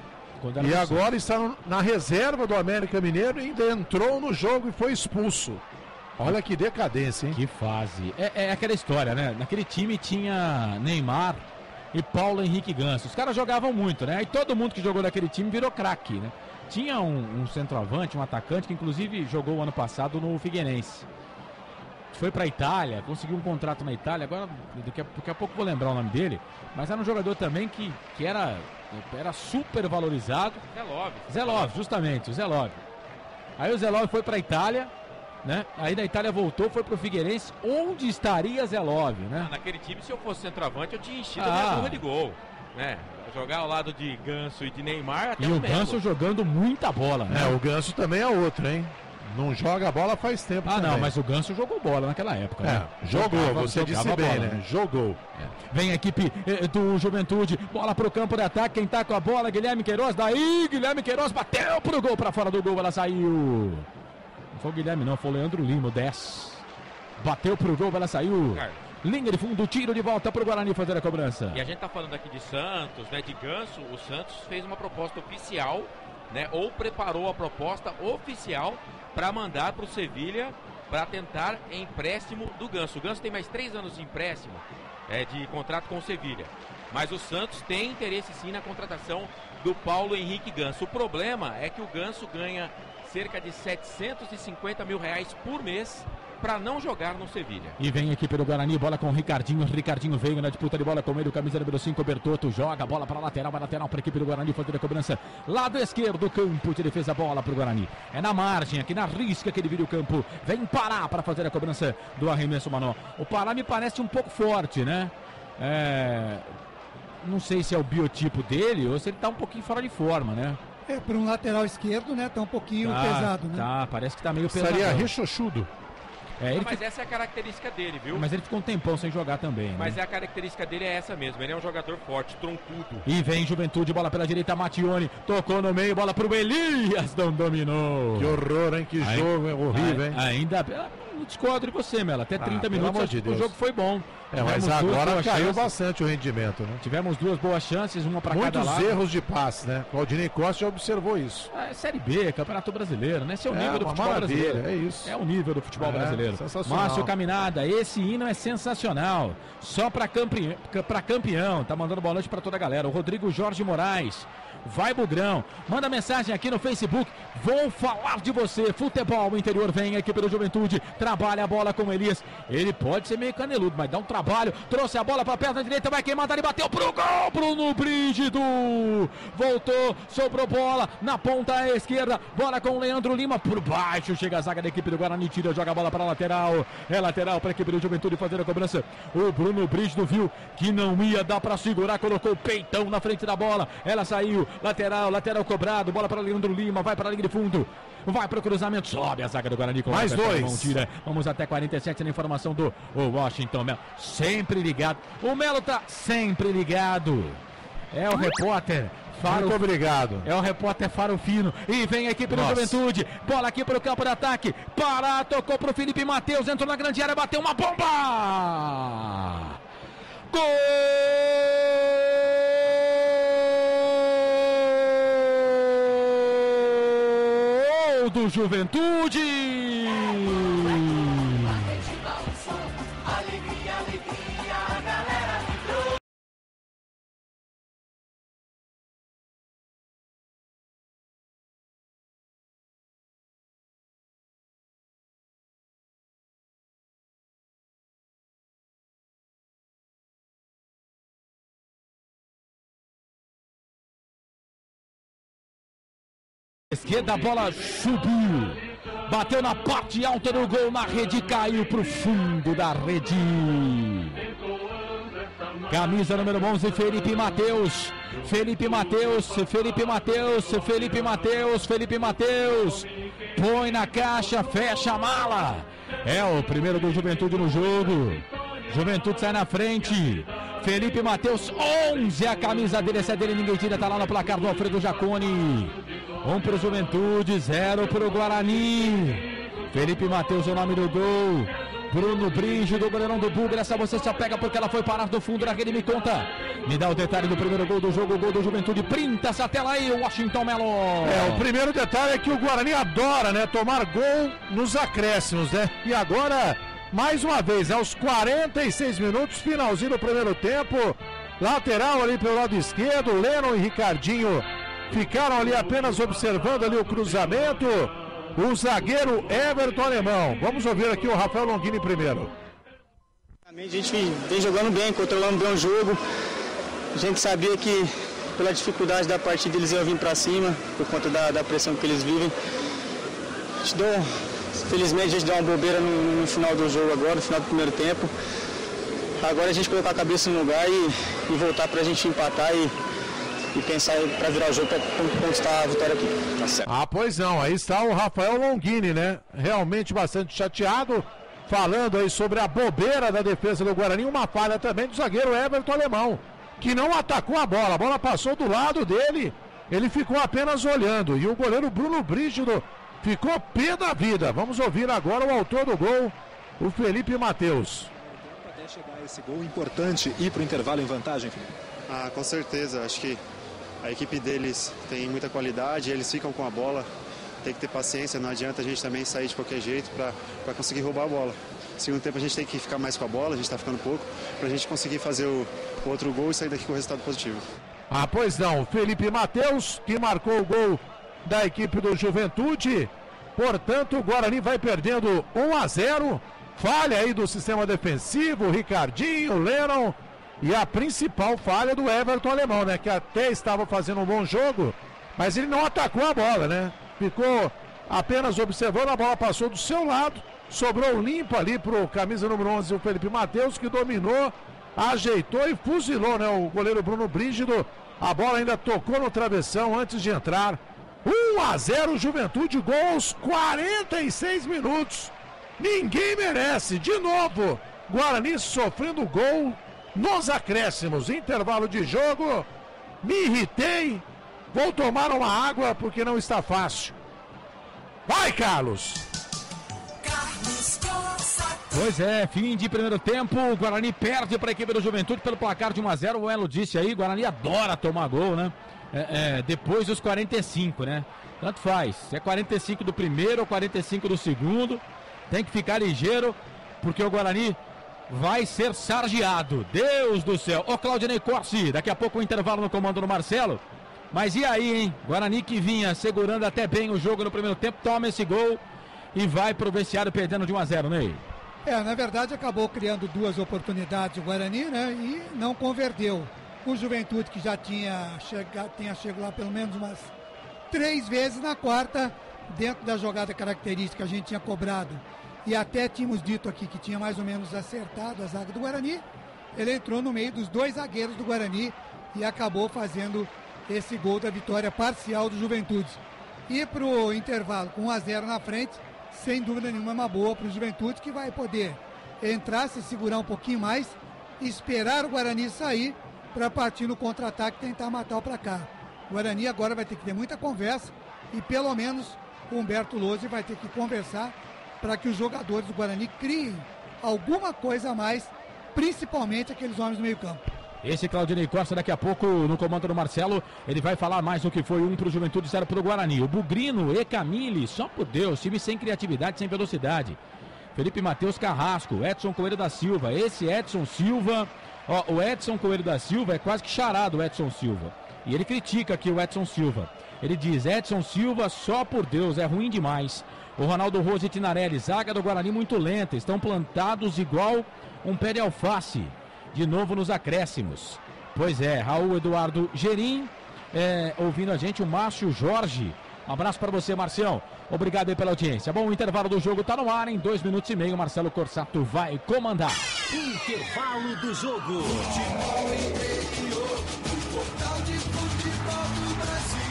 Speaker 1: E agora está na reserva do América Mineiro e ainda entrou no jogo e foi expulso. Olha que decadência, hein?
Speaker 3: Que fase. É aquela história, né? Naquele time tinha Neymar e Paulo Henrique Ganso. Os caras jogavam muito, né? Aí todo mundo que jogou naquele time virou craque, né? Tinha um centroavante, um atacante que inclusive jogou o ano passado no Figueirense. Foi pra Itália, conseguiu um contrato na Itália, agora daqui a pouco vou lembrar o nome dele, mas era um jogador também que era super valorizado. Zelov, justamente, o Zelov. Aí o Zelov foi pra Itália, né? Aí da Itália voltou, foi pro Figueirense. Onde estaria Zelov, né?
Speaker 2: Naquele time, se eu fosse centroavante, eu tinha enchido a minha burra de gol, né? Jogar ao lado de Ganso e de Neymar até
Speaker 3: e o Ganso jogando muita bola, né?
Speaker 1: O Ganso também é outro, hein? Não joga bola faz tempo também.
Speaker 3: Não, mas o Ganso jogou bola naquela época, né?
Speaker 1: Jogou, você disse bem, bola, né? Jogou.
Speaker 3: Vem a equipe do Juventude, bola pro campo de ataque, quem tá com a bola, Guilherme Queiroz, daí Guilherme Queiroz bateu pro gol, pra fora do gol, ela saiu. Não foi o Guilherme não, foi o Leandro Lima, o 10. Bateu pro gol, ela saiu. Linha de fundo, tiro de volta pro Guarani fazer a cobrança.
Speaker 2: E a gente tá falando aqui de Santos, né? De Ganso, o Santos fez uma proposta oficial, né? Ou preparou a proposta oficial para mandar para o Sevilha para tentar empréstimo do Ganso. O Ganso tem mais 3 anos de empréstimo de contrato com o Sevilha. Mas o Santos tem interesse sim na contratação do Paulo Henrique Ganso. O problema é que o Ganso ganha cerca de R$750 mil por mês para não jogar no Sevilha.
Speaker 3: E vem a equipe do Guarani, bola com o Ricardinho. Ricardinho veio na disputa de bola com ele, o camisa número 5, Bertotto, joga a bola para lateral, vai lateral para a equipe do Guarani fazer a cobrança. Lado esquerdo, campo de defesa, bola para o Guarani. É na margem, aqui na risca que ele vira o campo. Vem Pará para fazer a cobrança do arremesso, Manó. O Pará me parece um pouco forte, né? Não sei se é o biotipo dele ou se ele tá um pouquinho fora de forma, né?
Speaker 4: Para um lateral esquerdo, né? Tá um pouquinho pesado, né?
Speaker 3: Tá, parece que tá meio pesado.
Speaker 1: Seria rechochudo.
Speaker 2: Mas essa é a característica dele, viu?
Speaker 3: Mas ele ficou um tempão sem jogar também, né?
Speaker 2: Mas a característica dele é essa mesmo, ele é um jogador forte, troncudo.
Speaker 3: E vem Juventude, bola pela direita, Mattioni, tocou no meio, bola pro Elias, não dominou.
Speaker 1: Que horror, hein? Que jogo horrível, hein?
Speaker 3: Ainda, não discordo de você, Mela, até 30 minutos o jogo foi bom.
Speaker 1: Mas agora caiu bastante o rendimento, né?
Speaker 3: Tivemos 2 boas chances, uma para cada lado.
Speaker 1: Muitos erros de passe, né? O Aldinei Costa já observou isso.
Speaker 3: Série B, Campeonato Brasileiro, né? Esse é o nível do futebol brasileiro.
Speaker 1: É isso.
Speaker 3: É o nível do futebol brasileiro.
Speaker 1: Sensacional.
Speaker 3: Márcio Caminada, esse hino é sensacional. Só para campeão. Tá mandando boa noite para toda a galera. O Rodrigo Jorge Moraes. Vai Bugrão, manda mensagem aqui no Facebook. Vou falar de você. Futebol Interior, vem a equipe do Juventude, trabalha a bola com o Elias. Ele pode ser meio caneludo, mas dá um trabalho. Trouxe a bola para a perna direita, vai queimar, ele bateu pro gol. Bruno Brígido voltou, sobrou bola na ponta esquerda. Bola com o Leandro Lima por baixo. Chega a zaga da equipe do Guarani, tira, joga a bola para a lateral. É lateral para a equipe do Juventude fazer a cobrança. O Bruno Brígido viu que não ia dar para segurar, colocou o peitão na frente da bola. Ela saiu. Lateral cobrado, bola para Leandro Lima, vai para a linha de fundo, vai para o cruzamento, sobe a zaga do Guarani. Com
Speaker 1: mais 2.
Speaker 3: Tira. Vamos até 47 na informação do Washington Melo, sempre ligado. O Melo tá sempre ligado. É o repórter
Speaker 1: Muito obrigado.
Speaker 3: É o repórter Faro Fino. E vem a equipe do Juventude. Bola aqui para o campo de ataque. Pará, tocou para o Felipe Matheus. Entrou na grande área, bateu uma bomba. Gol do Juventude. Esquerda, a bola subiu, bateu na parte alta do gol, na rede, caiu pro fundo da rede. Camisa número 11, Felipe Matheus. Felipe Matheus, Felipe Matheus, Felipe Matheus, Felipe Matheus. Põe na caixa, fecha a mala. É o primeiro do Juventude no jogo. Juventude sai na frente. Felipe Matheus, 11, a camisa dele, essa é dele, ninguém tira, tá lá no placar do Alfredo Jaconi. 1 pro Juventude, 0 pro Guarani. Felipe Matheus, o nome do gol. Bruno Brígido, goleirão do Bugre. Essa você só pega porque ela foi parar do fundo da rede. Me conta, me dá o detalhe do primeiro gol do jogo, o gol do Juventude. Printa essa tela aí, Washington Melo.
Speaker 1: O primeiro detalhe é que o Guarani adora, né, tomar gol nos acréscimos, né? E agora, mais uma vez, aos 46 minutos, finalzinho do primeiro tempo, lateral ali pelo lado esquerdo, Lennon e Ricardinho ficaram ali apenas observando ali o cruzamento. O zagueiro Everton Alemão. Vamos ouvir aqui o Rafael Longini primeiro.
Speaker 8: A gente vem jogando bem, controlando bem o jogo. A gente sabia que pela dificuldade da partida eles iam vir para cima, por conta da pressão que eles vivem. Felizmente a gente deu uma bobeira no final do jogo agora, no final do primeiro tempo. Agora a gente colocar a cabeça no lugar e voltar para a gente empatar e pensar para virar o jogo para conquistar a vitória aqui. Tá certo.
Speaker 1: Pois não, aí está o Rafael Longini, né? Realmente bastante chateado, falando aí sobre a bobeira da defesa do Guarani, uma falha também do zagueiro Everton Alemão, que não atacou a bola passou do lado dele, ele ficou apenas olhando, e o goleiro Bruno Brígido ficou pé da vida. Vamos ouvir agora o autor do gol, o Felipe Matheus.
Speaker 11: Até chegar esse gol importante e ir para o intervalo em vantagem, Felipe?
Speaker 12: Com certeza, acho que a equipe deles tem muita qualidade, eles ficam com a bola, tem que ter paciência, não adianta a gente também sair de qualquer jeito para conseguir roubar a bola. No segundo tempo a gente tem que ficar mais com a bola, a gente está ficando pouco, para a gente conseguir fazer o outro gol e sair daqui com o resultado positivo.
Speaker 1: Pois não, Felipe Matheus, que marcou o gol da equipe do Juventude, portanto o Guarani vai perdendo 1-0, falha aí do sistema defensivo, Ricardinho, Lennon. E a principal falha do Everton Alemão, né? Que até estava fazendo um bom jogo, mas ele não atacou a bola, né? Ficou apenas observando, a bola passou do seu lado, sobrou limpo ali pro camisa número 11, o Felipe Matheus, que dominou, ajeitou e fuzilou, né? O goleiro Bruno Brígido, a bola ainda tocou no travessão antes de entrar. 1-0 Juventude, gol aos 46 minutos. Ninguém merece, de novo, Guarani sofrendo gol nos acréscimos, intervalo de jogo. Me irritei, vou tomar uma água porque não está fácil. Vai, Carlos!
Speaker 3: Pois é, fim de primeiro tempo, o Guarani perde para a equipe do Juventude pelo placar de 1-0, o Elo disse aí, o Guarani adora tomar gol, né? Depois dos 45, né? Tanto faz, se é 45 do primeiro ou 45 do segundo, tem que ficar ligeiro, porque o Guarani vai ser sargiado. Deus do céu. Ô Claudinei Corsi, daqui a pouco o intervalo no comando do Marcelo. Mas e aí, hein? Guarani que vinha segurando até bem o jogo no primeiro tempo, toma esse gol e vai pro vestiário perdendo de 1-0, Ney.
Speaker 4: Na verdade acabou criando duas oportunidades o Guarani, né? E não converteu. O Juventude que já tinha chegado lá pelo menos umas 3 vezes, na quarta, dentro da jogada característica que a gente tinha cobrado. E até tínhamos dito aqui que tinha mais ou menos acertado a zaga do Guarani. Ele entrou no meio dos 2 zagueiros do Guarani e acabou fazendo esse gol da vitória parcial do Juventude. E para o intervalo com 1-0 na frente, sem dúvida nenhuma é uma boa para o Juventude, que vai poder entrar, se segurar um pouquinho mais, esperar o Guarani sair para partir no contra-ataque e tentar matar o placar. O Guarani agora vai ter que ter muita conversa e pelo menos o Humberto Lozzi vai ter que conversar para que os jogadores do Guarani criem alguma coisa a mais, principalmente aqueles homens do meio campo.
Speaker 3: Esse Claudinei Costa, daqui a pouco, no comando do Marcelo, ele vai falar mais do que foi 1 para o Juventude, 0 para o Guarani. O Bugrino e Camille, só por Deus, time sem criatividade, sem velocidade. Felipe Matheus Carrasco, Edson Coelho da Silva. Esse Edson Silva, o Edson Coelho da Silva é quase que charado, o Edson Silva. E ele critica aqui o Edson Silva. Ele diz, Edson Silva, só por Deus, é ruim demais. O Ronaldo Rose Tinarelli, zaga do Guarani muito lenta, estão plantados igual um pé de alface. De novo nos acréscimos. Pois é, Raul Eduardo Gerim, ouvindo a gente, o Márcio Jorge. Um abraço para você, Marcião. Obrigado aí pela audiência. Bom, o intervalo do jogo tá no ar. Em 2 minutos e meio, Marcelo Corsato vai comandar.
Speaker 7: Intervalo do jogo.
Speaker 6: Futebol interior, o portal de futebol do Brasil.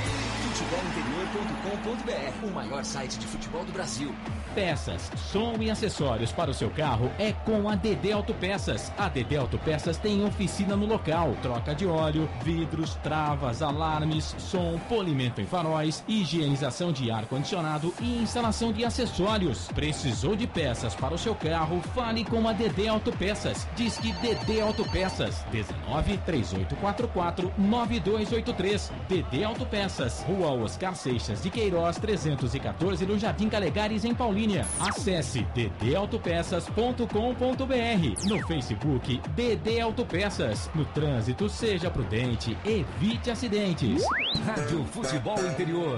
Speaker 13: Futebolinterior.com.br, o maior site de futebol do Brasil.
Speaker 3: Peças, som e acessórios para o seu carro é com a DD Autopeças. A DD Autopeças tem oficina no local, troca de óleo, vidros, travas, alarmes, som, polimento em faróis, higienização de ar-condicionado e instalação de acessórios. Precisou de peças para o seu carro? Fale com a DD Autopeças. Disque DD Autopeças 19 3844 9283. DD Autopeças, Rua Oscar Seixas de Queiroz 314, no Jardim Calegares, em Paulínia. Acesse ddautopeças.com.br. No Facebook, DD Autopeças. No trânsito, seja prudente, evite acidentes.
Speaker 7: Rádio Futebol Interior.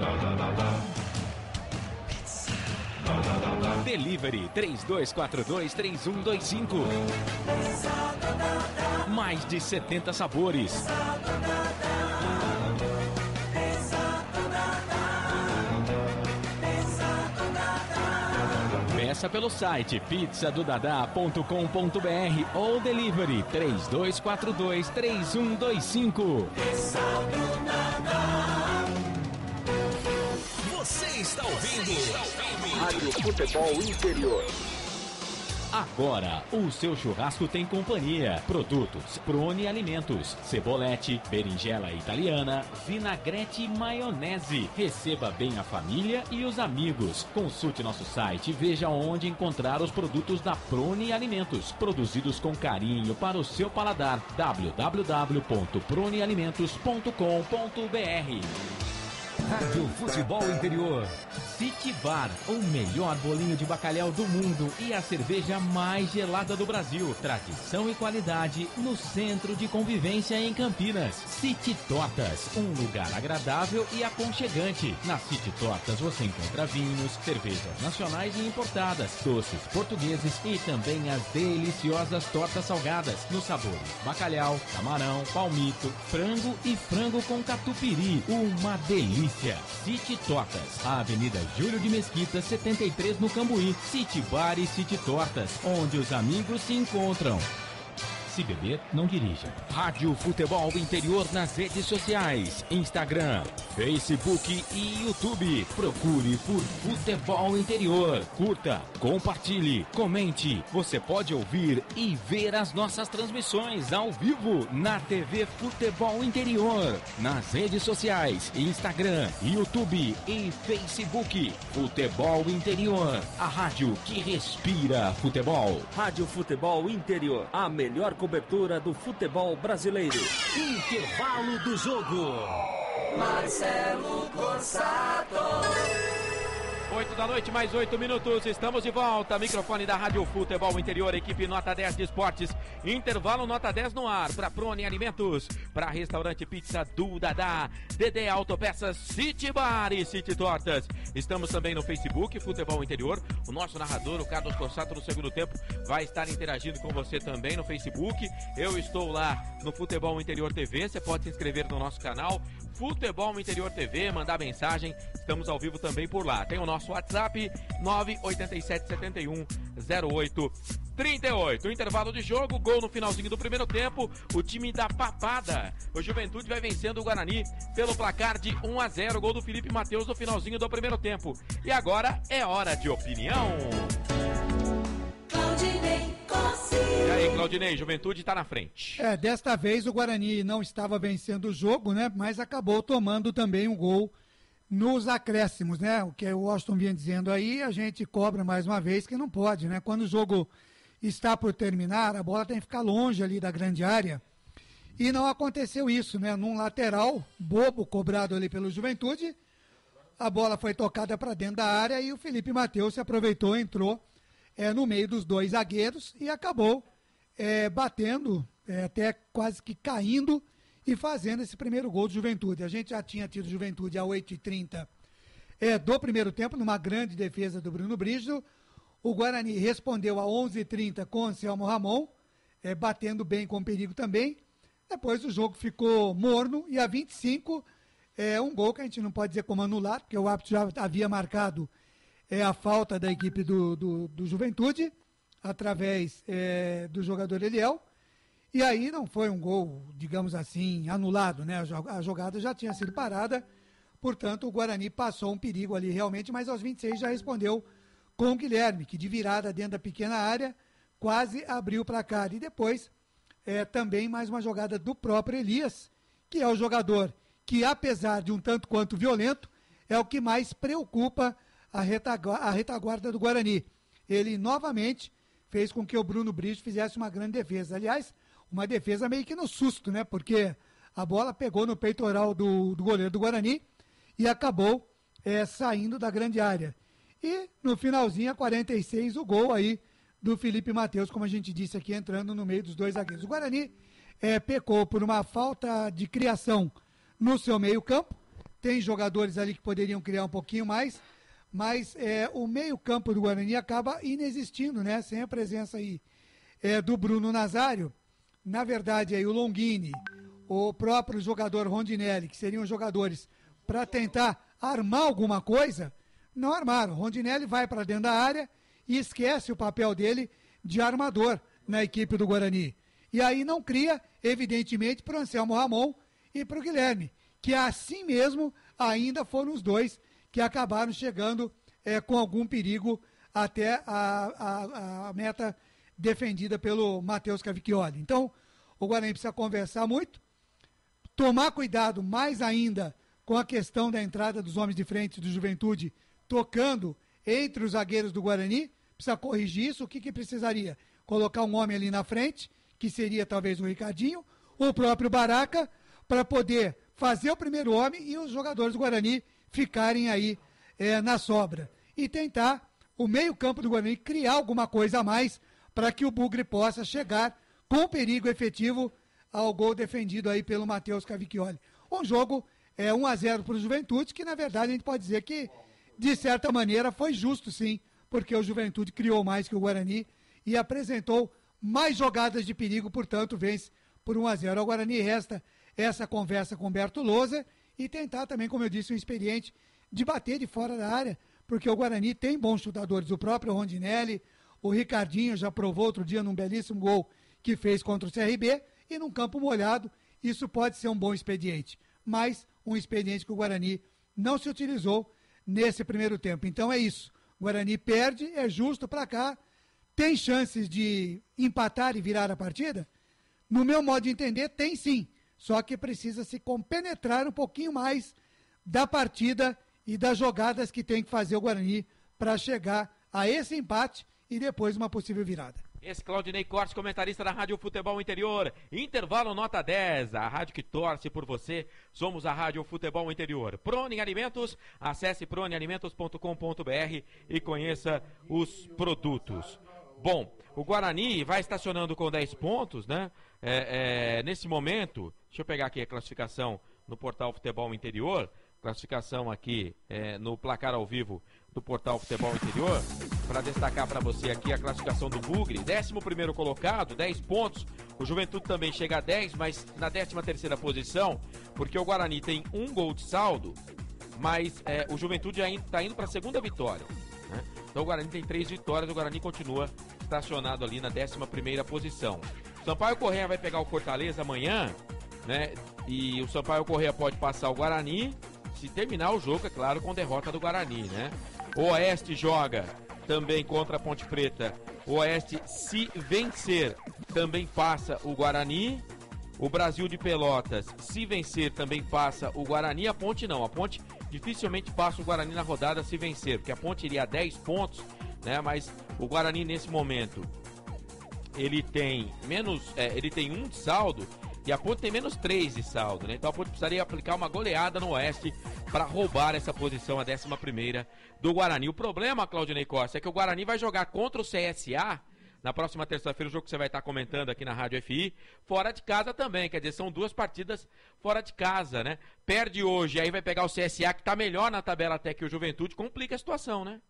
Speaker 10: Delivery 3242-3125. Mais de 70 sabores. Peça pelo site pizzadodadá.com.br ou delivery 3242-3125.
Speaker 7: Você está ouvindo
Speaker 13: Rádio Futebol Interior.
Speaker 10: Agora, o seu churrasco tem companhia. Produtos Prone Alimentos, cebolete, berinjela italiana, vinagrete e maionese. Receba bem a família e os amigos. Consulte nosso site e veja onde encontrar os produtos da Prone Alimentos, produzidos com carinho para o seu paladar. www.pronealimentos.com.br.
Speaker 7: Rádio Futebol Interior.
Speaker 3: City Bar, o melhor bolinho de bacalhau do mundo e a cerveja mais gelada do Brasil. Tradição e qualidade no centro de convivência em Campinas. City Tortas, um lugar agradável e aconchegante. Na City Tortas você encontra vinhos, cervejas nacionais e importadas, doces portugueses e também as deliciosas tortas salgadas nos sabores bacalhau, camarão, palmito, frango e frango com catupiry. Uma delícia. City Tortas, a Avenida Júlio de Mesquita, 73 no Cambuí. City Bar e City Tortas, onde os amigos se encontram. Se beber, não dirija.
Speaker 10: Rádio Futebol Interior nas redes sociais, Instagram, Facebook e YouTube. Procure por Futebol Interior. Curta, compartilhe, comente. Você pode ouvir e ver as nossas transmissões ao vivo na TV Futebol Interior. Nas redes sociais, Instagram, YouTube e Facebook. Futebol Interior, a rádio que respira futebol.
Speaker 7: Rádio Futebol Interior, a melhor cobertura do futebol brasileiro. Intervalo do jogo.
Speaker 6: Marcelo Corsato.
Speaker 2: 8 da noite, mais 8 minutos, estamos de volta. Microfone da Rádio Futebol Interior, equipe Nota 10 de Esportes. Intervalo Nota 10 no ar, para Prone Alimentos, para Restaurante Pizza do Dadá, DD Autopeças, City Bar e City Tortas. Estamos também no Facebook, Futebol Interior. O nosso narrador, o Carlos Corsato, no segundo tempo, vai estar interagindo com você também no Facebook. Eu estou lá no Futebol Interior TV, você pode se inscrever no nosso canal, Futebol Interior TV, mandar mensagem, estamos ao vivo também por lá. Tem o nosso WhatsApp 987710838. Intervalo de jogo, gol no finalzinho do primeiro tempo, o time da Papada, o Juventude vai vencendo o Guarani pelo placar de 1-0, gol do Felipe Matheus no finalzinho do primeiro tempo. E agora é hora de opinião.
Speaker 6: Claudinei Costa.
Speaker 2: E aí, Claudinei, Juventude está na frente.
Speaker 4: Desta vez o Guarani não estava vencendo o jogo, né? Mas acabou tomando também um gol nos acréscimos, né? O que o Washington vinha dizendo aí, a gente cobra mais uma vez que não pode, né? Quando o jogo está por terminar, a bola tem que ficar longe ali da grande área. E não aconteceu isso, né? Num lateral bobo cobrado ali pelo Juventude, a bola foi tocada para dentro da área e o Felipe Matheus se aproveitou, entrou no meio dos dois zagueiros e acabou batendo, até quase que caindo e fazendo esse primeiro gol do Juventude. A gente já tinha tido Juventude a 8h30 do primeiro tempo, numa grande defesa do Bruno Brígido. O Guarani respondeu a 11h30 com o Anselmo Ramon, batendo bem com perigo também. Depois o jogo ficou morno e a 25 um gol que a gente não pode dizer como anulado, porque o árbitro já havia marcado a falta da equipe do Juventude, através do jogador Eliel. E aí não foi um gol, digamos assim, anulado, né? A jogada já tinha sido parada, portanto o Guarani passou um perigo ali realmente, mas aos 26 já respondeu com o Guilherme, que de virada dentro da pequena área quase abriu o placar. E depois também mais uma jogada do próprio Elias, que é o jogador que, apesar de um tanto quanto violento, é o que mais preocupa a retaguarda do Guarani. Ele novamente fez com que o Bruno Brígido fizesse uma grande defesa. Aliás, uma defesa meio que no susto, né? Porque a bola pegou no peitoral do goleiro do Guarani e acabou saindo da grande área. E no finalzinho, a 46, o gol aí do Felipe Matheus, como a gente disse aqui, entrando no meio dos dois zagueiros. O Guarani pecou por uma falta de criação no seu meio campo. Tem jogadores ali que poderiam criar um pouquinho mais, mas o meio campo do Guarani acaba inexistindo, né? Sem a presença aí do Bruno Nazário. Na verdade, aí o Longini, o próprio jogador Rondinelli, que seriam jogadores para tentar armar alguma coisa, não armaram. Rondinelli vai para dentro da área e esquece o papel dele de armador na equipe do Guarani. E aí não cria, evidentemente, para o Anselmo Ramon e para o Guilherme, que assim mesmo ainda foram os dois que acabaram chegando com algum perigo até a meta defendida pelo Matheus Cavicchioli. Então, o Guarani precisa conversar muito, tomar cuidado mais ainda com a questão da entrada dos homens de frente do Juventude, tocando entre os zagueiros do Guarani. Precisa corrigir isso. O que precisaria? Colocar um homem ali na frente, que seria talvez o Ricardinho, o próprio Baraca, para poder fazer o primeiro homem e os jogadores do Guarani ficarem aí na sobra. E tentar, o meio-campo do Guarani, criar alguma coisa a mais para que o Bugre possa chegar com perigo efetivo ao gol defendido aí pelo Matheus Cavicchioli. Um jogo 1-0 para o Juventude, que na verdade a gente pode dizer que, de certa maneira, foi justo sim, porque o Juventude criou mais que o Guarani e apresentou mais jogadas de perigo, portanto, vence por 1-0. Ao Guarani resta essa conversa com o Humberto Louser e tentar também, como eu disse, um experiente de bater de fora da área, porque o Guarani tem bons chutadores, o próprio Rondinelli, o Ricardinho já provou outro dia num belíssimo gol que fez contra o CRB, e num campo molhado, isso pode ser um bom expediente, mas um expediente que o Guarani não se utilizou nesse primeiro tempo. Então é isso, o Guarani perde, é justo para cá, tem chances de empatar e virar a partida? No meu modo de entender, tem sim, só que precisa se compenetrar um pouquinho mais da partida e das jogadas que tem que fazer o Guarani para chegar a esse empate e depois uma possível virada.
Speaker 2: Esse Claudinei Cortes, comentarista da Rádio Futebol Interior. Intervalo nota 10, a rádio que torce por você. Somos a Rádio Futebol Interior. Prone Alimentos, acesse pronealimentos.com.br e conheça os produtos. Bom, o Guarani vai estacionando com 10 pontos, né? Nesse momento, deixa eu pegar aqui a classificação no portal Futebol Interior. Classificação aqui no placar ao vivo do portal Futebol Interior, para destacar para você aqui a classificação do Bugre, 11º colocado, 10 pontos, o Juventude também chega a 10, mas na 13ª posição, porque o Guarani tem um gol de saldo, mas o Juventude ainda está indo para a segunda vitória, né? Então o Guarani tem 3 vitórias, o Guarani continua estacionado ali na 11ª posição. Sampaio Corrêa vai pegar o Fortaleza amanhã, né? E o Sampaio Corrêa pode passar o Guarani, se terminar o jogo, é claro, com derrota do Guarani, né? O Oeste joga também contra a Ponte Preta. O Oeste, se vencer, também passa o Guarani. O Brasil de Pelotas, se vencer, também passa o Guarani. A Ponte não, a Ponte dificilmente passa o Guarani na rodada se vencer, porque a Ponte iria a 10 pontos, né? Mas o Guarani nesse momento, ele tem um de saldo e a Ponte tem menos 3 de saldo, né? Então a Ponte precisaria aplicar uma goleada no Oeste para roubar essa posição, a 11ª do Guarani. O problema, Claudinei Costa, é que o Guarani vai jogar contra o CSA na próxima terça-feira, o jogo que você vai estar comentando aqui na Rádio FI, fora de casa também, quer dizer, são 2 partidas fora de casa, né? Perde hoje, aí vai pegar o CSA, que está melhor na tabela até que o Juventude, complica a situação, né?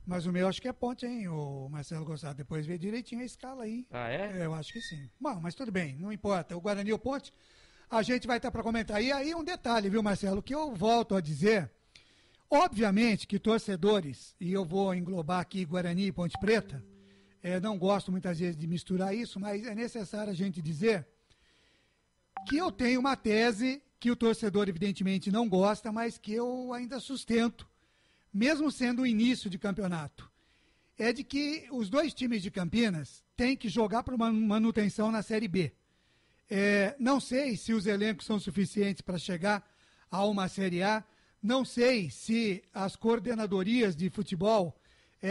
Speaker 4: Mas o meu acho que é Ponte, hein, o Marcelo Gossado, depois vê direitinho a escala aí.
Speaker 2: Ah, é?
Speaker 4: Eu acho que sim. Bom, mas tudo bem, não importa, o Guarani ou Ponte, a gente vai estar para comentar. E aí um detalhe, viu, Marcelo, que eu volto a dizer, obviamente que torcedores, e eu vou englobar aqui Guarani e Ponte Preta, não gosto muitas vezes de misturar isso, mas é necessário a gente dizer que eu tenho uma tese que o torcedor evidentemente não gosta, mas que eu ainda sustento, mesmo sendo o início de campeonato. É de que os 2 times de Campinas têm que jogar para uma manutenção na Série B. Não sei se os elencos são suficientes para chegar a uma Série A, não sei se as coordenadorias de futebol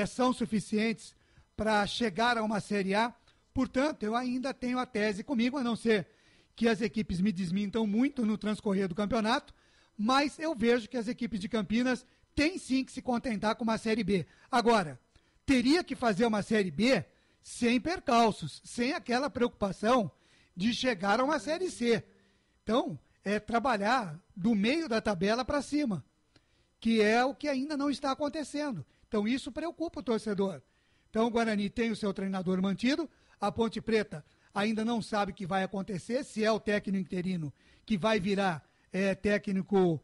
Speaker 4: são suficientes para chegar a uma Série A, portanto, eu ainda tenho a tese comigo, a não ser que as equipes me desmintam muito no transcorrer do campeonato, mas eu vejo que as equipes de Campinas têm sim que se contentar com uma Série B. Agora, teria que fazer uma Série B sem percalços, sem aquela preocupação de chegar a uma Série C. Então, trabalhar do meio da tabela para cima, que é o que ainda não está acontecendo. Então, isso preocupa o torcedor. Então o Guarani tem o seu treinador mantido, a Ponte Preta ainda não sabe o que vai acontecer, se é o técnico interino que vai virar técnico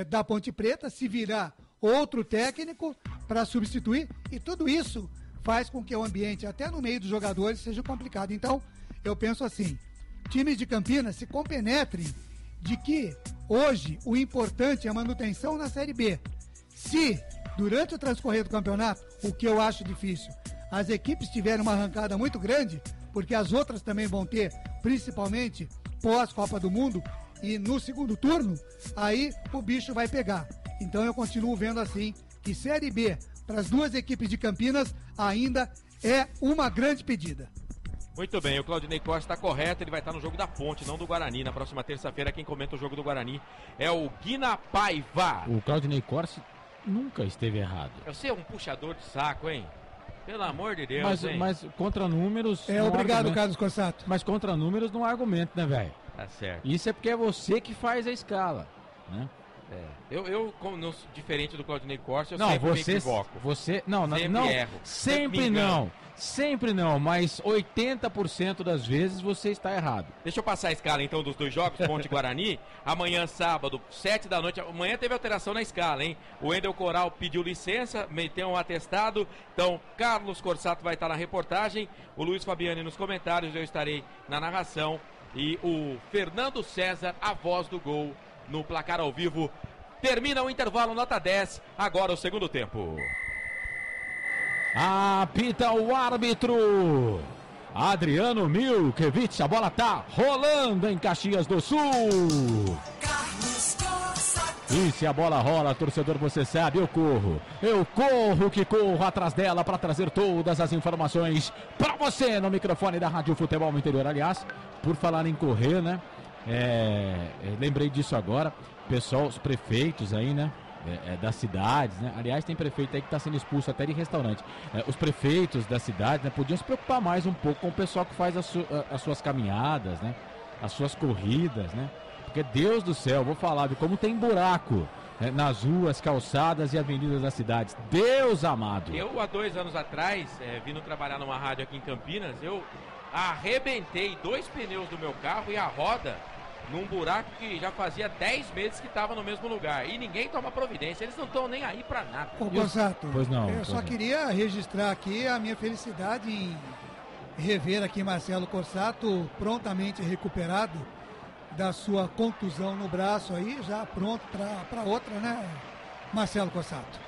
Speaker 4: da Ponte Preta, se virar outro técnico para substituir, e tudo isso faz com que o ambiente, até no meio dos jogadores, seja complicado. Então, eu penso assim, times de Campinas se compenetrem de que hoje o importante é a manutenção na Série B. Se, durante o transcorrer do campeonato, o que eu acho difícil, as equipes tiverem uma arrancada muito grande, porque as outras também vão ter, principalmente pós-Copa do Mundo e no segundo turno, aí o bicho vai pegar. Então eu continuo vendo assim, que Série B para as 2 equipes de Campinas ainda é uma grande pedida.
Speaker 2: Muito bem, o Claudinei Costa está correto, ele vai estar no jogo da Ponte, não do Guarani. Na próxima terça-feira, quem comenta o jogo do Guarani é o Guina Paiva.
Speaker 3: O Claudinei Costa nunca esteve errado.
Speaker 2: Você é um puxador de saco, hein? Pelo amor de Deus,
Speaker 3: mas contra números...
Speaker 4: Obrigado, Carlos Cossato.
Speaker 3: Mas contra números não há argumento, né, velho?
Speaker 2: Tá certo.
Speaker 3: Isso é porque é você que faz a escala, né?
Speaker 2: Eu diferente do Claudinei Costa, eu
Speaker 3: não,
Speaker 2: sempre
Speaker 3: me
Speaker 2: equivoco.
Speaker 3: Erro. Sempre não, mas 80% das vezes você está errado.
Speaker 2: Deixa eu passar a escala então dos 2 jogos, Ponte e Guarani. Amanhã, sábado, 7 da noite. Amanhã teve alteração na escala, hein? O Wendel Coral pediu licença, meteu um atestado. Então, Carlos Corsato vai estar na reportagem, o Luiz Fabiani nos comentários, eu estarei na narração. E o Fernando César, a voz do gol, no placar ao vivo. Termina o intervalo, nota 10. Agora o segundo tempo.
Speaker 3: Apita o árbitro Adriano Milkevich. A bola tá rolando em Caxias do Sul. E se a bola rola, torcedor, você sabe, eu corro que corro atrás dela para trazer todas as informações para você no microfone da Rádio Futebol no Interior. Aliás, por falar em correr, né? Lembrei disso agora, pessoal, os prefeitos aí, né? Das cidades, né? Aliás, tem prefeito aí que está sendo expulso até de restaurante. Os prefeitos das cidades, né, podiam se preocupar mais um pouco com o pessoal que faz as suas caminhadas, né? As suas corridas, né? Porque, Deus do céu, vou falar de como tem buraco, né, nas ruas, calçadas e avenidas das cidades. Deus amado!
Speaker 2: Eu, há 2 anos atrás, vindo trabalhar numa rádio aqui em Campinas, eu arrebentei 2 pneus do meu carro e a roda num buraco que já fazia 10 meses que estava no mesmo lugar. E ninguém toma providência, eles não estão nem aí para nada.
Speaker 4: Ô, Gonçato,
Speaker 3: pois não,
Speaker 4: eu só queria registrar aqui a minha felicidade em rever aqui Marcelo Corsato prontamente recuperado da sua contusão no braço aí, já pronto para outra, né, Marcelo Corsato?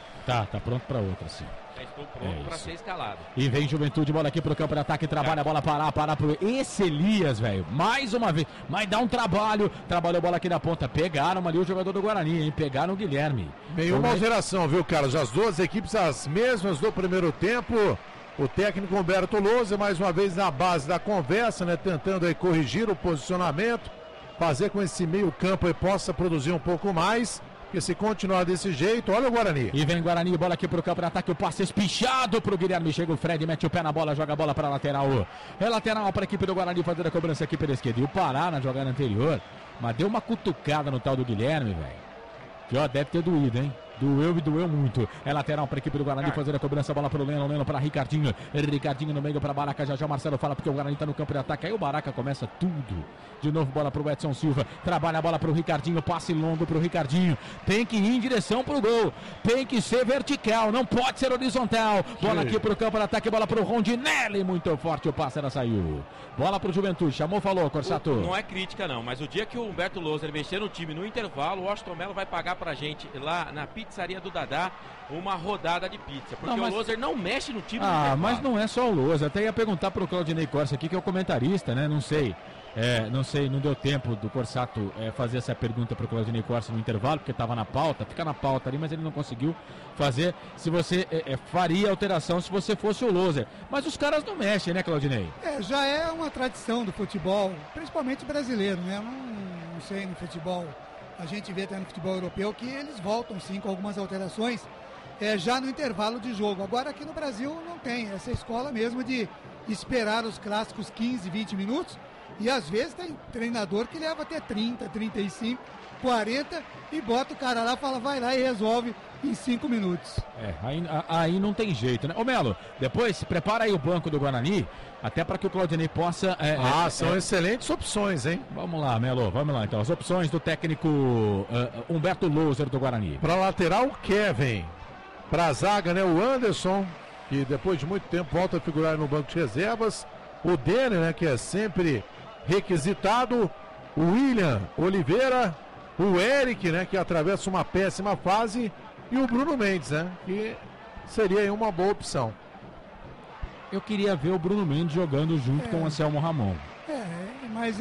Speaker 3: Tá pronto pra outra, sim.
Speaker 2: Já estou pronto pra ser escalado.
Speaker 3: E vem Juventude, bola aqui pro campo de ataque, trabalha a bola, parar pro esse Elias, velho. Mais uma vez, mas dá um trabalhou a bola aqui na ponta. Pegaram ali o jogador do Guarani, hein? Pegaram o Guilherme.
Speaker 1: Nenhuma alteração, viu, Carlos? As duas equipes as mesmas do primeiro tempo. O técnico Humberto Lousa, mais uma vez na base da conversa, né? Tentando aí corrigir o posicionamento, fazer com esse meio campo aí possa produzir um pouco mais. Porque se continuar desse jeito, olha o Guarani.
Speaker 3: E vem Guarani, bola aqui pro campo de ataque, o passe espichado pro Guilherme. Chega o Fred, mete o pé na bola, joga a bola pra lateral. É lateral pra equipe do Guarani fazer a cobrança aqui pela esquerda. E o Pará na jogada anterior, mas deu uma cutucada no tal do Guilherme, velho. Que ó, deve ter doído, hein? Doeu e doeu muito. É lateral para a equipe do Guarani fazer a cobrança. Bola para o Leno para Ricardinho. Ricardinho no meio para Baraca. Já Marcelo fala porque o Guarani está no campo de ataque. Aí o Baraca começa tudo. De novo bola para o Edson Silva. Trabalha a bola para o Ricardinho. Passe longo para o Ricardinho. Tem que ir em direção para o gol. Tem que ser vertical. Não pode ser horizontal. Bola aqui para o campo de ataque. Bola para o Rondinelli. Muito forte o passe. Ela saiu. Bola para o Juventude. Chamou, falou, Corsato.
Speaker 2: Não é crítica não, mas o dia que o Humberto Lousa mexer no time no intervalo, o Washington Melo vai pagar pra gente lá na pizzaria do Dadá uma rodada de pizza. Porque o Lousa não mexe no time no intervalo.
Speaker 3: Mas não é só o Lousa. Até ia perguntar pro Claudinei Corsa aqui, que é o comentarista, né? Não sei, não deu tempo do Corsato fazer essa pergunta pro Claudinei Corsa no intervalo, porque estava na pauta, fica na pauta ali, mas ele não conseguiu fazer. Se você faria alteração se você fosse o Lousa. Mas os caras não mexem, né, Claudinei?
Speaker 4: Já é uma tradição do futebol, principalmente brasileiro, né? Eu não sei no futebol, a gente vê até no futebol europeu que eles voltam sim com algumas alterações já no intervalo de jogo. Agora aqui no Brasil não tem essa escola mesmo de esperar os clássicos 15, 20 minutos. E às vezes tem treinador que leva até 30, 35, 40 e bota o cara lá, fala, vai lá e resolve em 5 minutos.
Speaker 3: Aí não tem jeito, né? Ô Melo, depois prepara aí o banco do Guarani, até para que o Claudinei possa...
Speaker 1: são excelentes opções, hein?
Speaker 3: Vamos lá, Melo, vamos lá então. As opções do técnico Humberto Louser do Guarani.
Speaker 1: Para lateral, o Kevin. Para a zaga, né? O Anderson, que depois de muito tempo volta a figurar no banco de reservas. O Denner, né? Que é sempre requisitado. O William Oliveira. O Eric, né? Que atravessa uma péssima fase. E o Bruno Mendes, né? Que seria aí uma boa opção.
Speaker 3: Eu queria ver o Bruno Mendes jogando junto com o Anselmo Ramon.
Speaker 4: Mas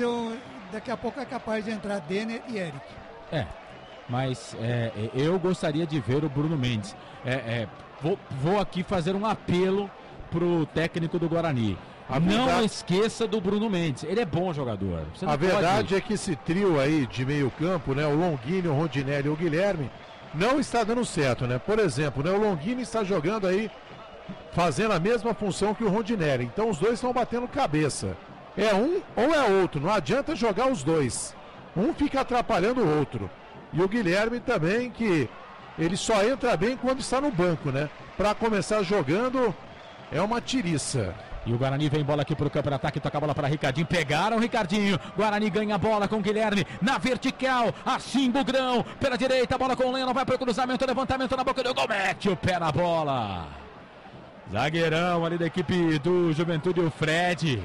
Speaker 4: daqui a pouco é capaz de entrar Denner e Eric.
Speaker 3: Mas eu gostaria de ver o Bruno Mendes. Vou aqui fazer um apelo pro técnico do Guarani. Não esqueça do Bruno Mendes. Ele é bom jogador.
Speaker 1: A verdade é que esse trio aí de meio campo, né? O Longini, o Rondinelli e o Guilherme, não está dando certo, né? Por exemplo, né? O Longini está jogando aí, fazendo a mesma função que o Rondinelli. Então os dois estão batendo cabeça. É um ou é outro. Não adianta jogar os dois. Um fica atrapalhando o outro. E o Guilherme também, que ele só entra bem quando está no banco, né? Para começar jogando, é uma tiriça.
Speaker 3: E o Guarani vem bola aqui pro campo de ataque, toca a bola para Ricardinho, pegaram o Ricardinho, Guarani ganha a bola com o Guilherme, na vertical, assim Bugrão, pela direita, bola com o Leno, vai pro cruzamento, levantamento na boca do gol, mete o pé na bola. Zagueirão ali da equipe do Juventude, o Fred.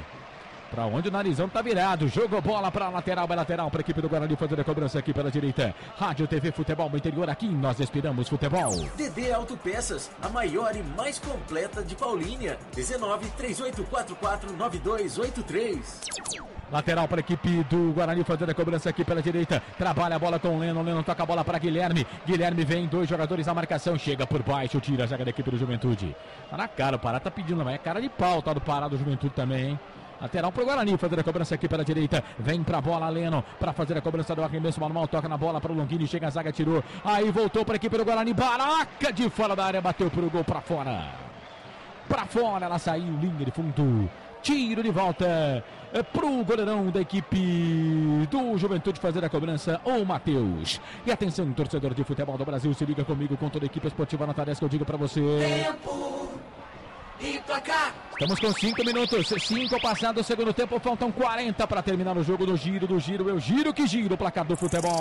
Speaker 3: Pra onde o narizão tá virado, jogou bola pra lateral, vai lateral pra equipe do Guarani fazer a cobrança aqui pela direita. Rádio TV Futebol no interior, aqui nós respiramos futebol.
Speaker 9: DD Autopeças, a maior e mais completa de Paulínia. 19-3844-9283.
Speaker 3: Lateral para a equipe do Guarani fazer a cobrança aqui pela direita. Trabalha a bola com o Leno. Leno toca a bola para Guilherme. Guilherme vem, 2 jogadores na marcação. Chega por baixo, tira a zaga da equipe do Juventude. Tá na cara, o Pará tá pedindo, mas é cara de pau, tá do Pará do Juventude também, hein? Lateral pro Guarani fazer a cobrança aqui pela direita. Vem pra bola Leno para fazer a cobrança do arremesso manual. Toca na bola para o Longini. Chega a zaga, tirou. Aí voltou para a equipe do Guarani. Baraca de fora da área. Bateu pro gol para fora. Para fora ela saiu. Linha de fundo. Tiro de volta pro goleirão da equipe do Juventude fazer a cobrança, o Matheus. E atenção, torcedor de futebol do Brasil, se liga comigo com toda a equipe esportiva na tarefa que eu digo para você.
Speaker 6: Tempo e placar.
Speaker 3: Estamos com 5 minutos, 5 passado o segundo tempo, faltam 40 para terminar o jogo do giro, eu giro que giro o placar do futebol.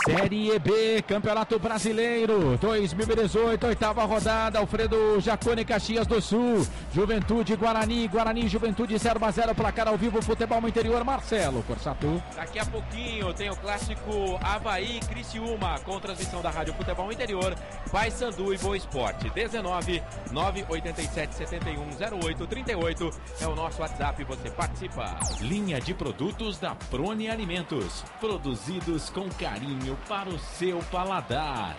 Speaker 3: Série B, Campeonato Brasileiro 2018, oitava rodada. Alfredo Jacone, Caxias do Sul. Juventude, Guarani, Juventude 0-0, placar ao vivo, futebol no interior. Marcelo Corsato.
Speaker 2: Daqui a pouquinho tem o clássico Avaí Criciúma, com transmissão da Rádio Futebol Interior, Paysandu e Boa Esporte. 19 987 71 08 38 é o nosso WhatsApp, você participa.
Speaker 10: Linha de produtos da Prone Alimentos, produzidos com carinho para o seu paladar.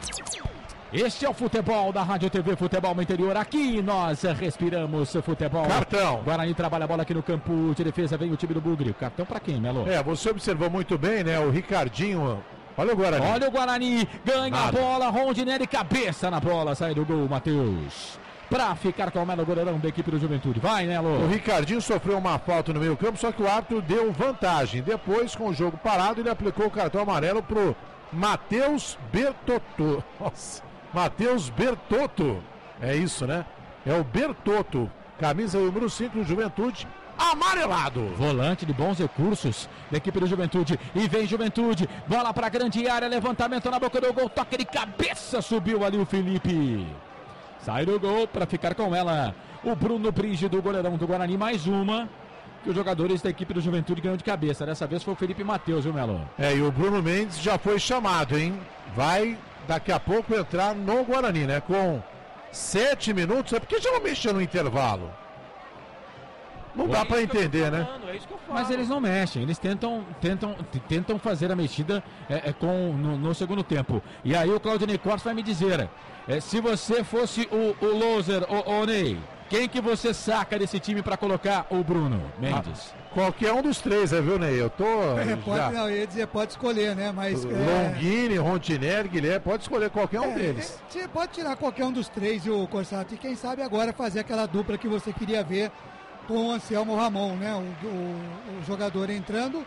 Speaker 3: Este é o futebol da Rádio TV Futebol no Interior. Aqui nós respiramos futebol.
Speaker 1: Cartão.
Speaker 3: Guarani trabalha a bola aqui no campo de defesa. Vem o time do Bugre. Cartão pra quem, Melo?
Speaker 1: Você observou muito bem, né? O Ricardinho. Olha o Guarani.
Speaker 3: Olha o Guarani. Ganha a bola. Rondinelli, cabeça na bola. Sai do gol, Matheus. Pra ficar com o Melo, goleirão da equipe do Juventude. Vai, Melo.
Speaker 1: O Ricardinho sofreu uma falta no meio campo, só que o árbitro deu vantagem. Depois, com o jogo parado, ele aplicou o cartão amarelo pro Matheus Bertotto. Nossa. Matheus Bertotto, é isso, né? É o Bertotto, camisa número 5 do Juventude, amarelado.
Speaker 3: Volante de bons recursos da equipe do Juventude. E vem Juventude, bola pra grande área, levantamento na boca do gol, toque de cabeça, subiu ali o Felipe. Sai do gol pra ficar com ela o Bruno Brígido, goleirão do Guarani, mais uma que os jogadores da equipe do Juventude ganham de cabeça. Dessa vez foi o Felipe Matheus, viu, Melo?
Speaker 1: E o Bruno Mendes já foi chamado, hein? Vai daqui a pouco entrar no Guarani, né? Com 7 minutos. É porque já não mexeu no intervalo. Não dá pra entender, né?
Speaker 3: Mas eles não mexem, eles tentam fazer a mexida no segundo tempo. E aí o Claudinei Costa vai me dizer, se você fosse o loser, o Ney, quem que você saca desse time pra colocar o Bruno Mendes?
Speaker 1: Qualquer um dos três, viu, Ney? Eu tô...
Speaker 4: Não, eu ia dizer, pode escolher, né? Mas,
Speaker 1: Longini, Rondinelli, Guilherme, pode escolher qualquer um deles.
Speaker 4: Você pode tirar qualquer um dos três, o Corsato, e quem sabe agora fazer aquela dupla que você queria ver com o Anselmo Ramon, né? O jogador entrando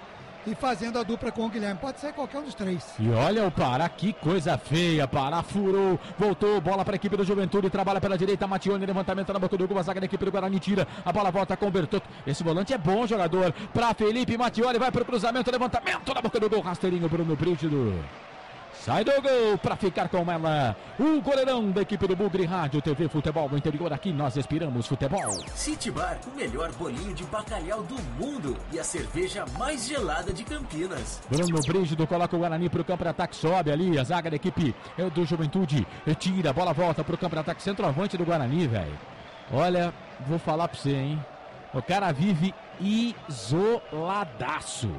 Speaker 4: e fazendo a dupla com o Guilherme. Pode ser qualquer um dos três.
Speaker 3: E olha o Pará, que coisa feia. Pará furou, voltou, bola para a equipe do Juventude, trabalha pela direita, Matione, levantamento na boca do gol, a zaga da equipe do Guarani tira, a bola volta com o Bertotto. Esse volante é bom jogador. Para Felipe Matione, vai para o cruzamento, levantamento na boca do gol, rasteirinho Bruno Brígido. Sai do gol para ficar com ela o goleirão da equipe do Bugre. Rádio TV Futebol no Interior, aqui nós respiramos futebol.
Speaker 9: City Bar, o melhor bolinho de bacalhau do mundo e a cerveja mais gelada de Campinas.
Speaker 3: Bruno Brígido coloca o Guarani para o campo de ataque, sobe ali a zaga da equipe do Juventude, tira, a bola volta para o campo de ataque, centroavante do Guarani, velho. Olha, vou falar para você, hein, o cara vive isoladaço.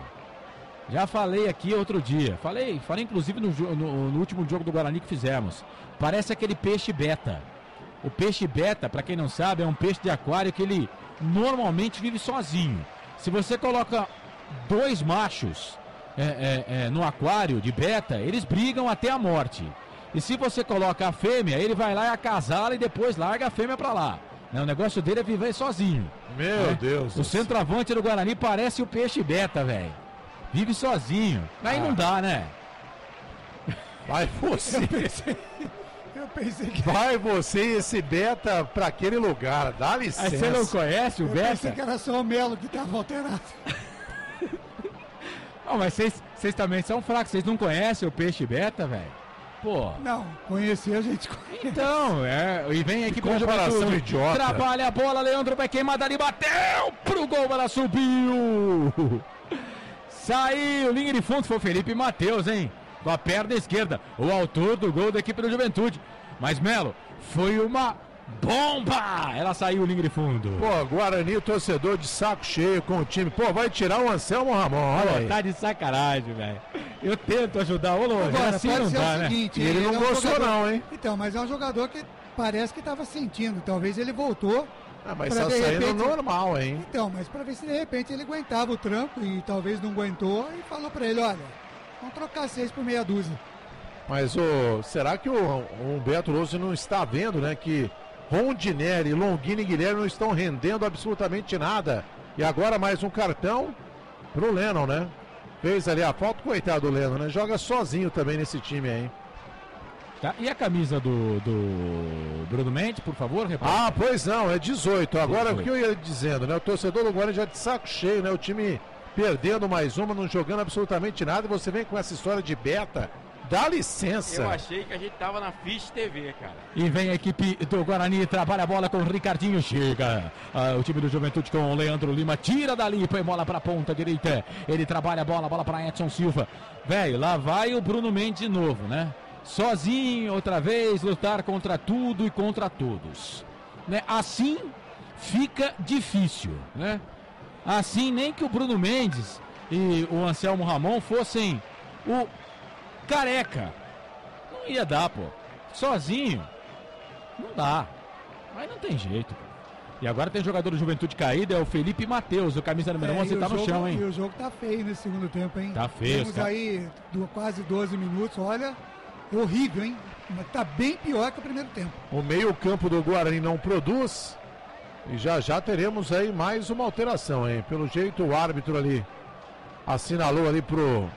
Speaker 3: Já falei aqui outro dia, falei inclusive no último jogo do Guarani que fizemos. Parece aquele peixe beta. O peixe beta, para quem não sabe, é um peixe de aquário que ele normalmente vive sozinho. Se você coloca 2 machos no aquário de beta, eles brigam até a morte. E se você coloca a fêmea, ele vai lá e acasala e depois larga a fêmea para lá. O negócio dele é viver sozinho.
Speaker 1: Meu Deus.
Speaker 3: O centroavante do Guarani parece o peixe beta, velho. Vive sozinho. Aí não dá, né?
Speaker 1: Vai você.
Speaker 4: Eu pensei que...
Speaker 1: Vai você e esse Beta pra aquele lugar. Dá licença.
Speaker 3: Aí você não conhece o Beta?
Speaker 4: Eu pensei que era só o Melo que tava alterado.
Speaker 3: Não, mas vocês também são fracos. Vocês não conhecem o peixe Beta, velho? Pô.
Speaker 4: Não, conhecer a gente conhece.
Speaker 3: Então, e vem a equipe
Speaker 1: do Juventude.
Speaker 3: Idiota. Trabalha a bola, Leandro vai queimar dali, bateu pro gol, ela subiu. Saiu, linha de fundo, foi o Felipe Matheus, hein? Com a perna esquerda, o autor do gol da equipe do Juventude. Mas, Melo, foi uma bomba! Ela saiu, linha de fundo.
Speaker 1: Pô, Guarani, o torcedor de saco cheio com o time. Pô, vai tirar o Anselmo Ramon, olha aí.
Speaker 3: Tá de sacanagem, velho. Eu tento ajudar o Lô.
Speaker 4: Agora,
Speaker 3: assim
Speaker 4: pode
Speaker 3: não
Speaker 4: ser
Speaker 3: dá,
Speaker 4: o seguinte,
Speaker 1: né? Ele não gostou não, hein?
Speaker 4: Então, mas é um jogador que parece que tava sentindo. Talvez ele voltou.
Speaker 1: Mas tá saindo normal, hein?
Speaker 4: Então, mas pra ver se de repente ele aguentava o tranco e talvez não aguentou e falou pra ele, olha, vamos trocar 6 por meia dúzia.
Speaker 1: Mas será que o Humberto Lousa não está vendo, né, que Rondinelli, Longini e Guilherme não estão rendendo absolutamente nada? E agora mais um cartão pro Lennon, né? Fez ali a falta, coitado do Lennon, né? Joga sozinho também nesse time aí.
Speaker 3: Tá, e a camisa do Bruno Mendes, por favor, repare.
Speaker 1: Pois não, é 18. Agora 18. O que eu ia dizendo, né? O torcedor do Guarani já de saco cheio, né? O time perdendo mais uma, não jogando absolutamente nada. E você vem com essa história de Beta. Dá licença.
Speaker 2: Eu achei que a gente tava na Fish TV, cara.
Speaker 3: E vem a equipe do Guarani, trabalha a bola com o Ricardinho, chega. O time do Juventude com o Leandro Lima, tira dali, põe bola pra ponta direita. Ele trabalha a bola pra Edson Silva. Velho, lá vai o Bruno Mendes de novo, né? Sozinho, outra vez, lutar contra tudo e contra todos. Né? Assim fica difícil, né? Assim, nem que o Bruno Mendes e o Anselmo Ramon fossem o Careca. Não ia dar, pô. Sozinho, não dá. Mas não tem jeito, pô. E agora tem jogador do Juventude caído, é o Felipe Matheus, o camisa número 11, tá no chão, hein?
Speaker 4: E o jogo tá feio nesse segundo tempo, hein?
Speaker 3: Tá feio,
Speaker 4: Temos aí quase 12 minutos, olha, horrível, hein? Mas tá bem pior que o primeiro tempo.
Speaker 1: O meio-campo do Guarani não produz. E já teremos aí mais uma alteração, hein? Pelo jeito o árbitro ali assinalou ali pro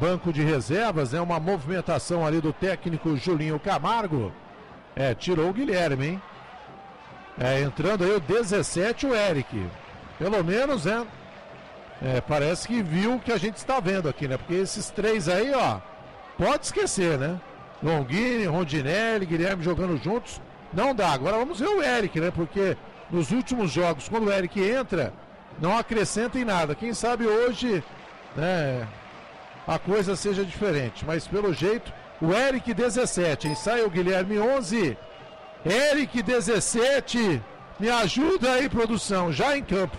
Speaker 1: banco de reservas, né? Uma movimentação ali do técnico Julinho Camargo. Tirou o Guilherme, hein? Entrando aí o 17, o Eric. Pelo menos, né? Parece que viu o que a gente está vendo aqui, né? Porque esses três aí, ó, pode esquecer, né? Longini, Rondinelli, Guilherme jogando juntos, não dá. Agora vamos ver o Eric, né? Porque nos últimos jogos, quando o Eric entra, não acrescenta em nada. Quem sabe hoje, né, a coisa seja diferente. Mas pelo jeito, o Eric 17, hein? Sai o Guilherme 11. Eric 17. Me ajuda aí, produção, já em campo.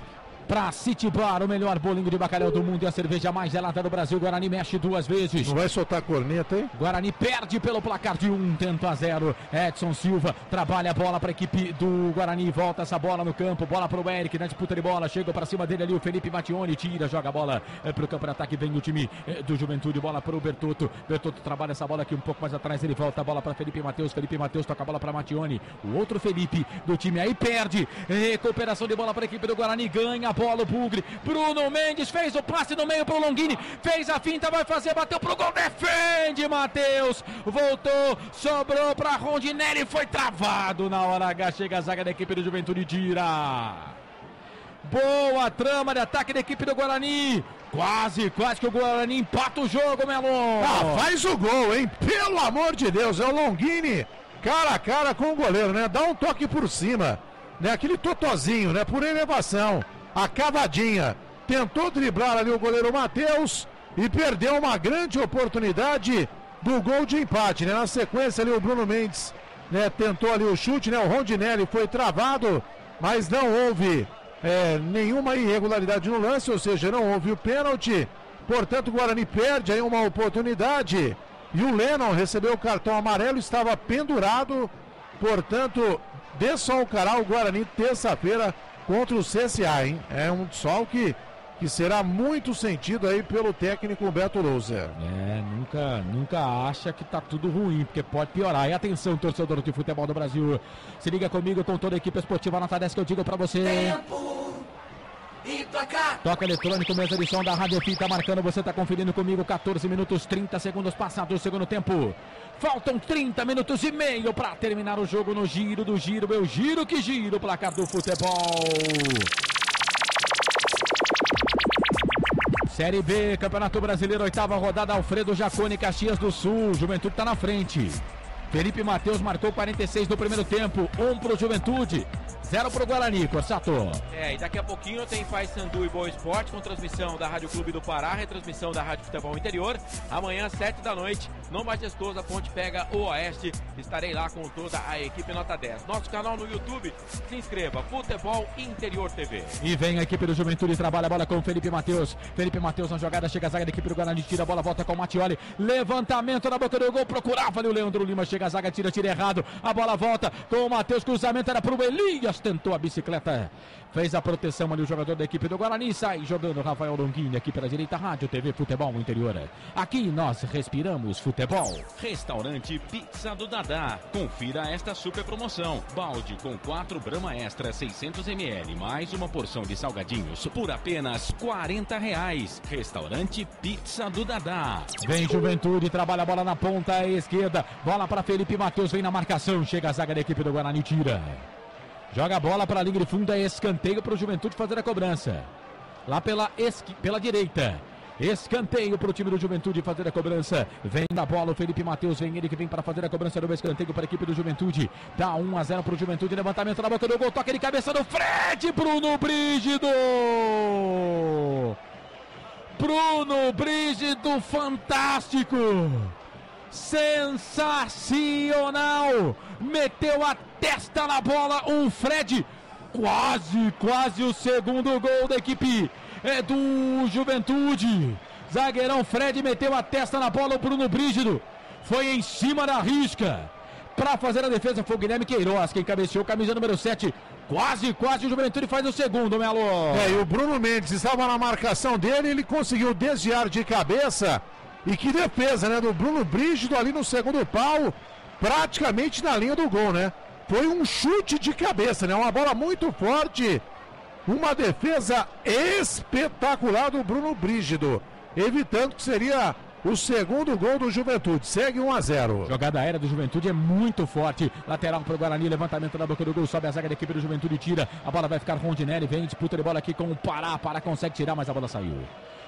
Speaker 3: Pra City Bar, o melhor bolinho de bacalhau do mundo e a cerveja mais gelada do Brasil. Guarani mexe 2 vezes.
Speaker 1: Não vai soltar a corneta, hein?
Speaker 3: Guarani perde pelo placar de 1-0. Edson Silva trabalha a bola para a equipe do Guarani. Volta essa bola no campo. Bola para o Eric na disputa de bola. Chega para cima dele ali o Felipe Mattioni. Tira, joga a bola para o campo de ataque. Vem o time do Juventude. Bola para o Bertotto. Bertotto trabalha essa bola aqui um pouco mais atrás. Ele volta a bola para Felipe Matheus. Felipe Matheus toca a bola para Mattioni. O outro Felipe do time aí perde. Recuperação de bola para a equipe do Guarani. Ganha a bola o Bugre. Bruno Mendes fez o passe no meio pro Longini, fez a finta, vai fazer, bateu pro gol, defende Matheus, voltou, sobrou pra Rondinelli, foi travado na hora H, chega a zaga da equipe do Juventude, tira. Boa trama de ataque da equipe do Guarani, quase que o Guarani empata o jogo, Melon.
Speaker 1: Faz o gol, hein, pelo amor de Deus, é o Longini, cara a cara com o goleiro, né, dá um toque por cima, né, aquele totozinho, né, por elevação. A cavadinha, tentou driblar ali o goleiro Matheus e perdeu uma grande oportunidade do gol de empate, né? Na sequência ali o Bruno Mendes, né, tentou ali o chute, né? O Rondinelli foi travado, mas não houve nenhuma irregularidade no lance, ou seja, não houve o pênalti. Portanto, o Guarani perde aí uma oportunidade e o Lennon recebeu o cartão amarelo, estava pendurado, portanto, desfalcará o Guarani terça-feira contra o CSA, hein? É um sol que será muito sentido aí pelo técnico Humberto Louser.
Speaker 3: Nunca acha que tá tudo ruim, porque pode piorar. E atenção, torcedor de futebol do Brasil, se liga comigo com toda a equipe esportiva nota 10 que eu digo pra você.
Speaker 6: Tempo e placar.
Speaker 3: Toca eletrônico, mesa de som da Rádio F, tá marcando, você tá conferindo comigo, 14 minutos, 30 segundos passados do segundo tempo. Faltam 30 minutos e meio para terminar o jogo no giro do giro. Eu giro que giro o placar do futebol. Série B, Campeonato Brasileiro, 8ª rodada, Alfredo Jaconi, Caxias do Sul. Juventude tá na frente. Felipe Matheus marcou 46 no primeiro tempo. 1 pro Juventude, 0 pro Guarani, Corsato.
Speaker 2: E daqui a pouquinho tem Paysandu e Boa Esporte com transmissão da Rádio Clube do Pará, retransmissão da Rádio Futebol Interior. Amanhã, 7 da noite, no Majestoso, a Ponte pega o Oeste. Estarei lá com toda a equipe nota 10. Nosso canal no YouTube, se inscreva, Futebol Interior TV.
Speaker 3: E vem a equipe do Juventude, trabalha a bola com o Felipe Matheus. Felipe Matheus na jogada, chega a zaga da equipe do Guarani, tira a bola, volta com o Mattioli. Levantamento na boca do gol, procurava ali o Leandro Lima, chega a zaga, tira errado. A bola volta com o Matheus, cruzamento era pro Elias, tentou a bicicleta, fez a proteção ali o jogador da equipe do Guarani, sai jogando Rafael Longini aqui pela direita, Rádio TV Futebol Interior. Aqui nós respiramos futebol.
Speaker 10: Restaurante Pizza do Dadá. Confira esta super promoção. Balde com 4 Brahma Extra 600 ml, mais uma porção de salgadinhos por apenas R$40. Restaurante Pizza do Dadá.
Speaker 3: Vem Juventude, trabalha a bola na ponta esquerda, bola para Felipe Matheus, vem na marcação, chega a zaga da equipe do Guarani, tira. Joga a bola para a linha de fundo, é escanteio para o Juventude fazer a cobrança. Lá pela direita. Escanteio para o time do Juventude fazer a cobrança. Vem da bola o Felipe Matheus, vem ele que vem para fazer a cobrança do escanteio para a equipe do Juventude. Dá 1-0 para o Juventude, levantamento na boca do gol, toque de cabeça do Fred, Bruno Brígido. Bruno Brígido, fantástico. Sensacional. Meteu a testa na bola, um Fred, quase o segundo gol da equipe do Juventude. Zagueirão Fred meteu a testa na bola, o Bruno Brígido foi em cima da risca para fazer a defesa. Foi o Guilherme Queiroz quem cabeceou, camisa número 7. Quase o Juventude faz o segundo, Melo.
Speaker 1: E o Bruno Mendes estava na marcação dele, ele conseguiu desviar de cabeça. E que defesa, né, do Bruno Brígido ali no segundo pau, praticamente na linha do gol, né? Foi um chute de cabeça, né? Uma bola muito forte. Uma defesa espetacular do Bruno Brígido, evitando que seria o segundo gol do Juventude. Segue 1-0.
Speaker 3: Jogada aérea do Juventude é muito forte. Lateral para o Guarani, levantamento na boca do gol, sobe a zaga da equipe do Juventude, tira. A bola vai ficar Rondinelli, vem, disputa de bola aqui com o Pará. Pará consegue tirar, mas a bola saiu.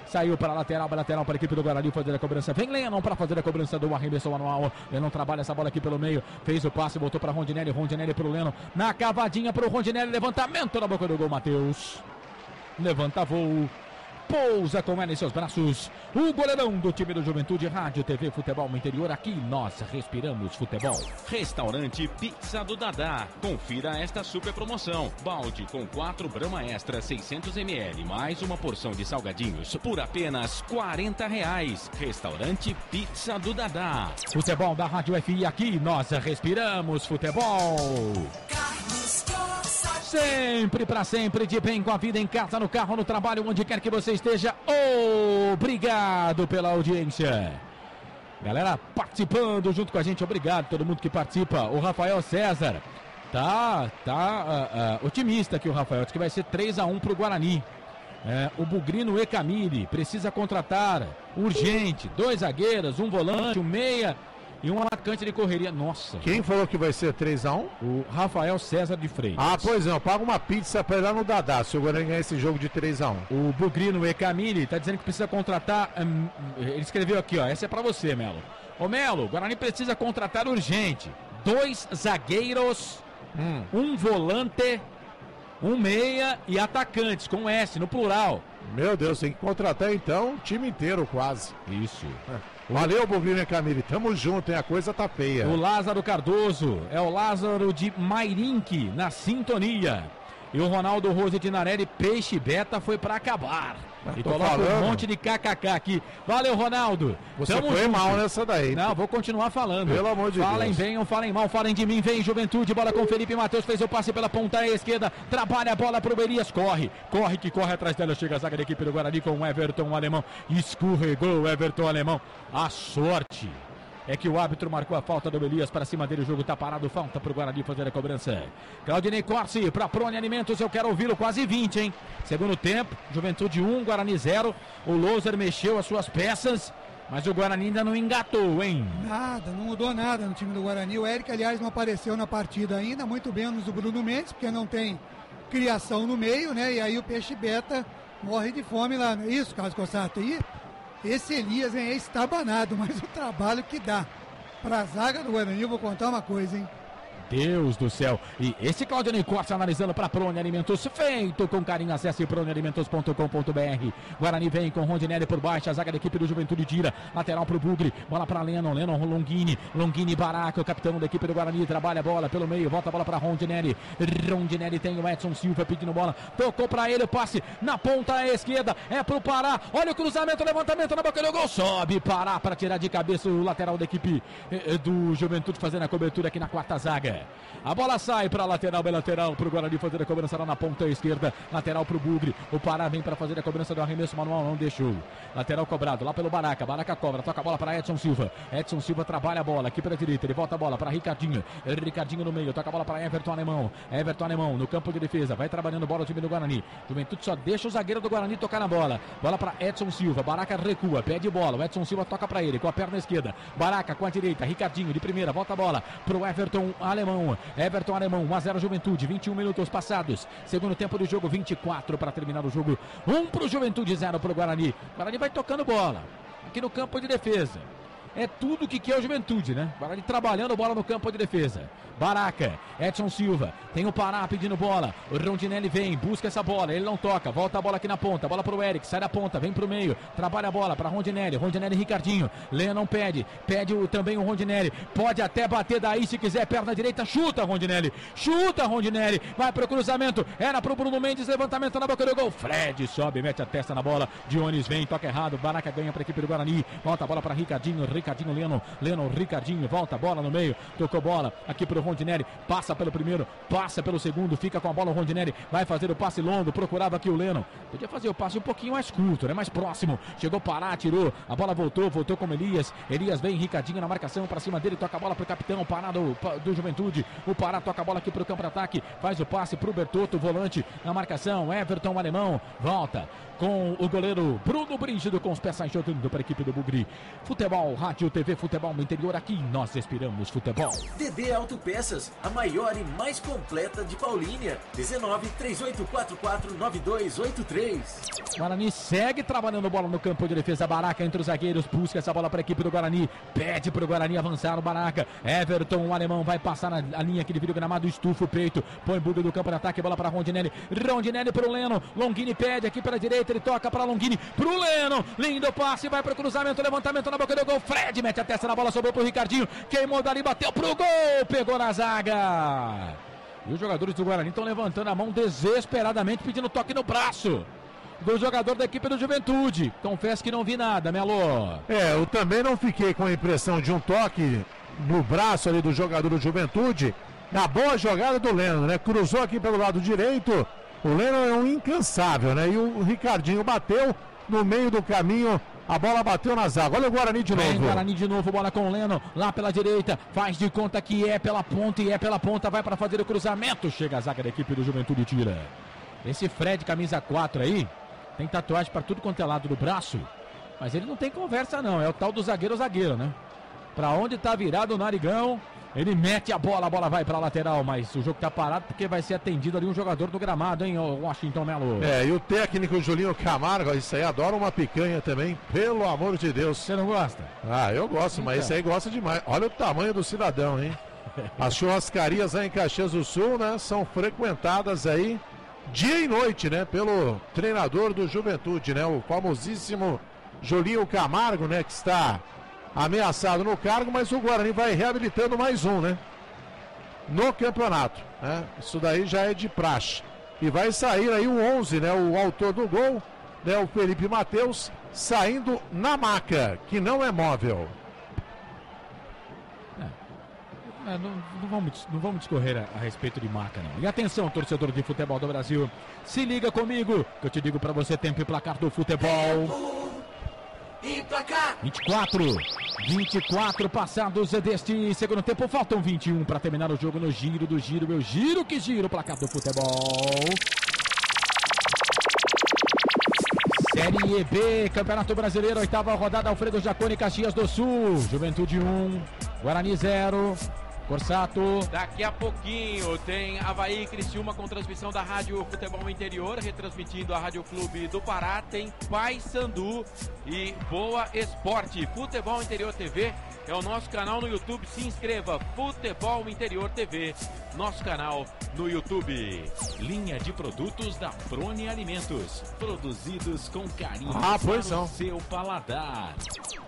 Speaker 3: Saiu para a lateral para a equipe do Guarani fazer a cobrança. Vem Lennon para fazer a cobrança do arremesso manual. Lennon trabalha essa bola aqui pelo meio. Fez o passe, voltou para Rondinelli. Rondinelli para o Lennon. Na cavadinha para o Rondinelli. Levantamento na boca do gol, Matheus. Levanta voo. Pousa com ela em seus braços. O goleirão do time do Juventude, Rádio TV Futebol no Interior. Aqui nós respiramos futebol.
Speaker 10: Restaurante Pizza do Dadá. Confira esta super promoção. Balde com 4 Brahma Extra 600 ml, mais uma porção de salgadinhos por apenas R$40. Restaurante Pizza do Dadá.
Speaker 3: Futebol da Rádio FI. Aqui nós respiramos futebol. Sempre para sempre, de bem com a vida, em casa, no carro, no trabalho, onde quer que você esteja. Obrigado pela audiência. Galera participando junto com a gente, obrigado a todo mundo que participa. O Rafael César tá otimista aqui, o Rafael, diz que vai ser 3-1 pro Guarani. O Bugrino e Camille precisa contratar urgente, 2 zagueiros, um volante, um meia e um atacante de correria. Nossa.
Speaker 1: Quem falou que vai ser 3-1?
Speaker 3: O Rafael César de Freitas.
Speaker 1: Ah, pois não. Paga uma pizza pra ir lá no Dadá, se o Guarani ganhar esse jogo de 3-1.
Speaker 3: O Bugrino e Camille tá dizendo que precisa contratar. Ele escreveu aqui, ó. Essa é pra você, Melo. Ô, Melo, o Guarani precisa contratar urgente 2 zagueiros, um volante, um meia e atacantes, com S no plural.
Speaker 1: Meu Deus, tem que contratar então o time inteiro quase.
Speaker 3: Isso.
Speaker 1: Valeu, Bugrino e Camille. Tamo junto, hein? A coisa tá feia.
Speaker 3: O Lázaro Cardoso é o Lázaro de Mairinque na sintonia. E o Ronaldo Rose de Narelli, Peixe Beta foi pra acabar. E coloca um monte de kkk aqui. Valeu, Ronaldo.
Speaker 1: Você foi mal nessa daí.
Speaker 3: Não, vou continuar falando.
Speaker 1: Pelo amor de Deus.
Speaker 3: Falem, venham, falem mal, falem de mim. Vem Juventude, bola com Felipe Matheus. Fez o passe pela ponta esquerda. Trabalha a bola pro Elias. Corre que corre atrás dela. Chega a zaga da equipe do Guarani com o Everton, o alemão. Escorregou o Everton, alemão. A sorte é que o árbitro marcou a falta do Elias para cima dele. O jogo tá parado, falta pro Guarani fazer a cobrança. Claudinei Corsi para Prone Alimentos. Eu quero ouvi-lo, quase 20, hein? Segundo tempo, Juventude 1, Guarani 0. O Loser mexeu as suas peças, mas o Guarani ainda não engatou, hein?
Speaker 4: Nada, não mudou nada no time do Guarani. O Eric, aliás, não apareceu na partida ainda, muito menos o Bruno Mendes, porque não tem criação no meio, né? E aí o Peixe Beta morre de fome lá. Isso, Carlos Cossato. E esse Elias, hein, é estabanado, mas o trabalho que dá pra zaga do Guarani, eu vou contar uma coisa, hein?
Speaker 3: Deus do céu. E esse Claudinei Costa analisando para Prone Alimentos, feito com carinho. Acesse pronealimentos.com.br. Guarani vem com Rondinelli por baixo, a zaga da equipe do Juventude tira, lateral pro Bugre, bola para Lennon Longini Baraca, o capitão da equipe do Guarani, trabalha a bola pelo meio, volta a bola para Rondinelli tem o Edson Silva pedindo bola, tocou para ele, o passe na ponta esquerda, é pro Pará, olha o cruzamento, levantamento na boca do gol, sobe Pará para tirar de cabeça o lateral da equipe do Juventude fazendo a cobertura aqui na quarta zaga. A bola sai para lateral, bem lateral para o Guarani fazer a cobrança lá na ponta esquerda. Lateral para o Bugre. O Pará vem para fazer a cobrança do arremesso manual, não deixou. Lateral cobrado lá pelo Baraca. Baraca cobra, toca a bola para Edson Silva. Edson Silva trabalha a bola aqui pela direita. Ele volta a bola para Ricardinho. Ricardinho no meio, toca a bola para Everton Alemão. Everton Alemão no campo de defesa. Vai trabalhando bola o time do Guarani. Juventude só deixa o zagueiro do Guarani tocar na bola. Bola para Edson Silva. Baraca recua, pede bola. O Edson Silva toca para ele com a perna esquerda. Baraca com a direita. Ricardinho de primeira, volta a bola para o Everton Alemão. Alemão. Everton Alemão, 1-0 Juventude, 21 minutos passados. Segundo tempo do jogo, 24 para terminar o jogo. 1 pro Juventude, 0 pro Guarani. Guarani vai tocando bola aqui no campo de defesa. É tudo que quer o Juventude, né? Guarani trabalhando bola no campo de defesa. Baraca, Edson Silva, tem o Pará pedindo bola. O Rondinelli vem, busca essa bola, ele não toca, volta a bola aqui na ponta, bola pro Eric, sai da ponta, vem pro meio, trabalha a bola para Rondinelli, Rondinelli Ricardinho, Lennon pede também o Rondinelli, pode até bater daí se quiser, perna direita, chuta Rondinelli, vai pro cruzamento, era pro Bruno Mendes, levantamento na boca do gol, Fred sobe, mete a testa na bola, Dionis vem, toca errado, Baraca ganha pra equipe do Guarani, volta a bola pra Ricardinho, Lennon, Ricardinho, volta a bola no meio, tocou bola aqui pro Rondinelli, passa pelo primeiro, passa pelo segundo, fica com a bola o Rondinelli, vai fazer o passe longo, procurava aqui o Lennon, podia fazer o passe um pouquinho mais curto, né, mais próximo, chegou Pará, tirou, a bola voltou com Elias vem, Ricardinho na marcação, pra cima dele, toca a bola pro capitão, Pará do Juventude, o Pará toca a bola aqui pro campo de ataque, faz o passe pro Bertotto, volante na marcação, Everton Alemão, volta com o goleiro Bruno Brígido com os pés jogando para a equipe do Bugri. Futebol, rádio, TV, futebol no interior, aqui nós respiramos futebol.
Speaker 9: DD Autopeças, a maior e mais completa de Paulínia. 19-3844-9283.
Speaker 3: Guarani segue trabalhando bola no campo de defesa. Baraca entre os zagueiros, busca essa bola para a equipe do Guarani, pede para o Guarani avançar no Baraca. Everton, o alemão, vai passar na linha que divide o gramado, estufa o peito, põe bug do campo de ataque, bola para Rondinelli para o Leno, Longini pede aqui pela direita, ele toca para Longini, pro Leno, lindo passe, vai pro cruzamento, levantamento na boca do gol, Fred mete a testa na bola, sobrou pro Ricardinho, queimou dali, bateu pro gol, pegou na zaga. E os jogadores do Guarani estão levantando a mão desesperadamente, pedindo toque no braço do jogador da equipe do Juventude. Confesso que não vi nada, Melo.
Speaker 1: Eu também não fiquei com a impressão de um toque no braço ali do jogador do Juventude. Na boa jogada do Leno, né? Cruzou aqui pelo lado direito. O Leno é um incansável, né? E o Ricardinho bateu no meio do caminho. A bola bateu na zaga. Olha o Guarani de novo.
Speaker 3: Vem Guarani de novo, bola com o Leno, lá pela direita, faz de conta que é pela ponta, vai para fazer o cruzamento. Chega a zaga da equipe do Juventude e tira. Esse Fred, camisa 4 aí, tem tatuagem para tudo quanto é lado do braço, mas ele não tem conversa não, é o tal do zagueiro, né? Para onde tá virado o narigão, ele mete a bola vai para a lateral, mas o jogo tá parado porque vai ser atendido ali um jogador do gramado, hein, Washington Melo.
Speaker 1: E o técnico Julinho Camargo, isso aí, adora uma picanha também, pelo amor de Deus.
Speaker 3: Você não gosta?
Speaker 1: Eu gosto, mas esse aí gosta demais. Olha o tamanho do cidadão, hein? As churrascarias aí em Caxias do Sul, né, são frequentadas aí dia e noite, né, pelo treinador do Juventude, né, o famosíssimo Julinho Camargo, né, que está ameaçado no cargo, mas o Guarani vai reabilitando mais um, né, no campeonato, né, isso daí já é de praxe. E vai sair aí o 11, né, o autor do gol, né, o Felipe Matheus, saindo na maca, que não é móvel.
Speaker 3: Não vamos discorrer a respeito de maca, não. E atenção, torcedor de futebol do Brasil, se liga comigo, que eu te digo pra você, tempo e placar do futebol.
Speaker 6: E placar.
Speaker 3: 24 passados deste segundo tempo, faltam 21 para terminar o jogo no giro do giro, meu giro que giro, placar do futebol. Série B, Campeonato Brasileiro, 8ª rodada, Alfredo Jaconi, Caxias do Sul, Juventude 1, Guarani 0. Corsato.
Speaker 2: Daqui a pouquinho tem Avaí e Criciúma com transmissão da Rádio Futebol Interior, retransmitindo a Rádio Clube do Pará. Tem Paysandu e Boa Esporte. Futebol Interior TV é o nosso canal no YouTube. Se inscreva, Futebol Interior TV, nosso canal no YouTube.
Speaker 10: Linha de produtos da Prone Alimentos, produzidos com carinho
Speaker 1: para
Speaker 10: o seu paladar.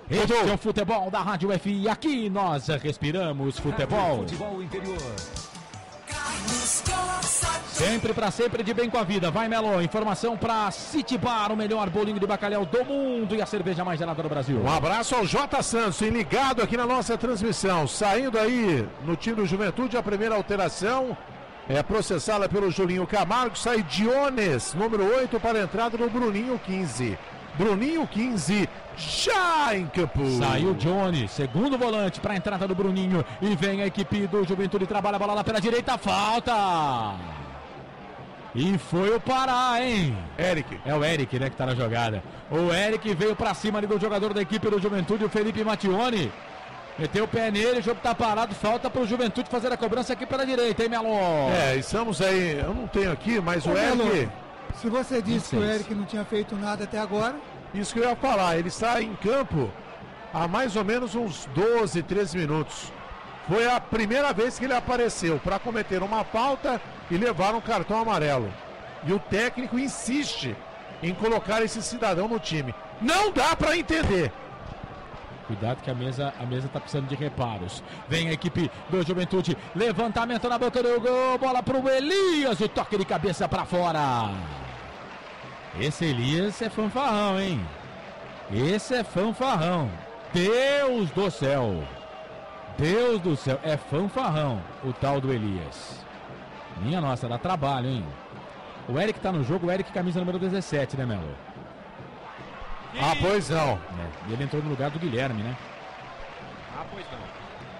Speaker 3: Este é o futebol da Rádio FI. Aqui nós respiramos futebol.
Speaker 10: Futebol Interior.
Speaker 3: Sempre pra sempre, de bem com a vida. Vai, Melo. Informação pra City Bar, o melhor bolinho de bacalhau do mundo e a cerveja mais gelada do Brasil.
Speaker 1: Um abraço ao J. Santos, ligado aqui na nossa transmissão. Saindo aí no time do Juventude, a primeira alteração é processada pelo Julinho Camargo. Sai Dionis, número 8, para a entrada do Bruninho 15. Bruninho 15 já em campo.
Speaker 3: Saiu Johnny, segundo volante para a entrada do Bruninho. E vem a equipe do Juventude, trabalha a bola lá pela direita, falta. E foi o Pará, hein?
Speaker 1: Eric.
Speaker 3: É o Eric, né, que tá na jogada. O Eric veio para cima ali do jogador da equipe do Juventude, o Felipe Mattioni. Meteu o pé nele, o jogo tá parado, falta pro Juventude fazer a cobrança aqui pela direita, hein, Melo?
Speaker 1: Estamos aí, eu não tenho aqui, mas o Eric...
Speaker 4: Melo, se você disse que o Eric não tinha feito nada até agora...
Speaker 1: Isso que eu ia falar, ele está em campo há mais ou menos uns 12, 13 minutos. Foi a primeira vez que ele apareceu para cometer uma falta e levar um cartão amarelo. E o técnico insiste em colocar esse cidadão no time. Não dá para entender.
Speaker 3: Cuidado que a mesa tá precisando de reparos. Vem a equipe do Juventude. Levantamento na boca do gol. Bola pro Elias. O toque de cabeça para fora. Esse Elias é fanfarrão, hein? Esse é fanfarrão. Deus do céu. Deus do céu. É fanfarrão o tal do Elias. Minha nossa, dá trabalho, hein? O Eric tá no jogo. O Eric camisa número 17, né, Melo?
Speaker 1: Pois não.
Speaker 3: E ele entrou no lugar do Guilherme, né?
Speaker 2: Pois não.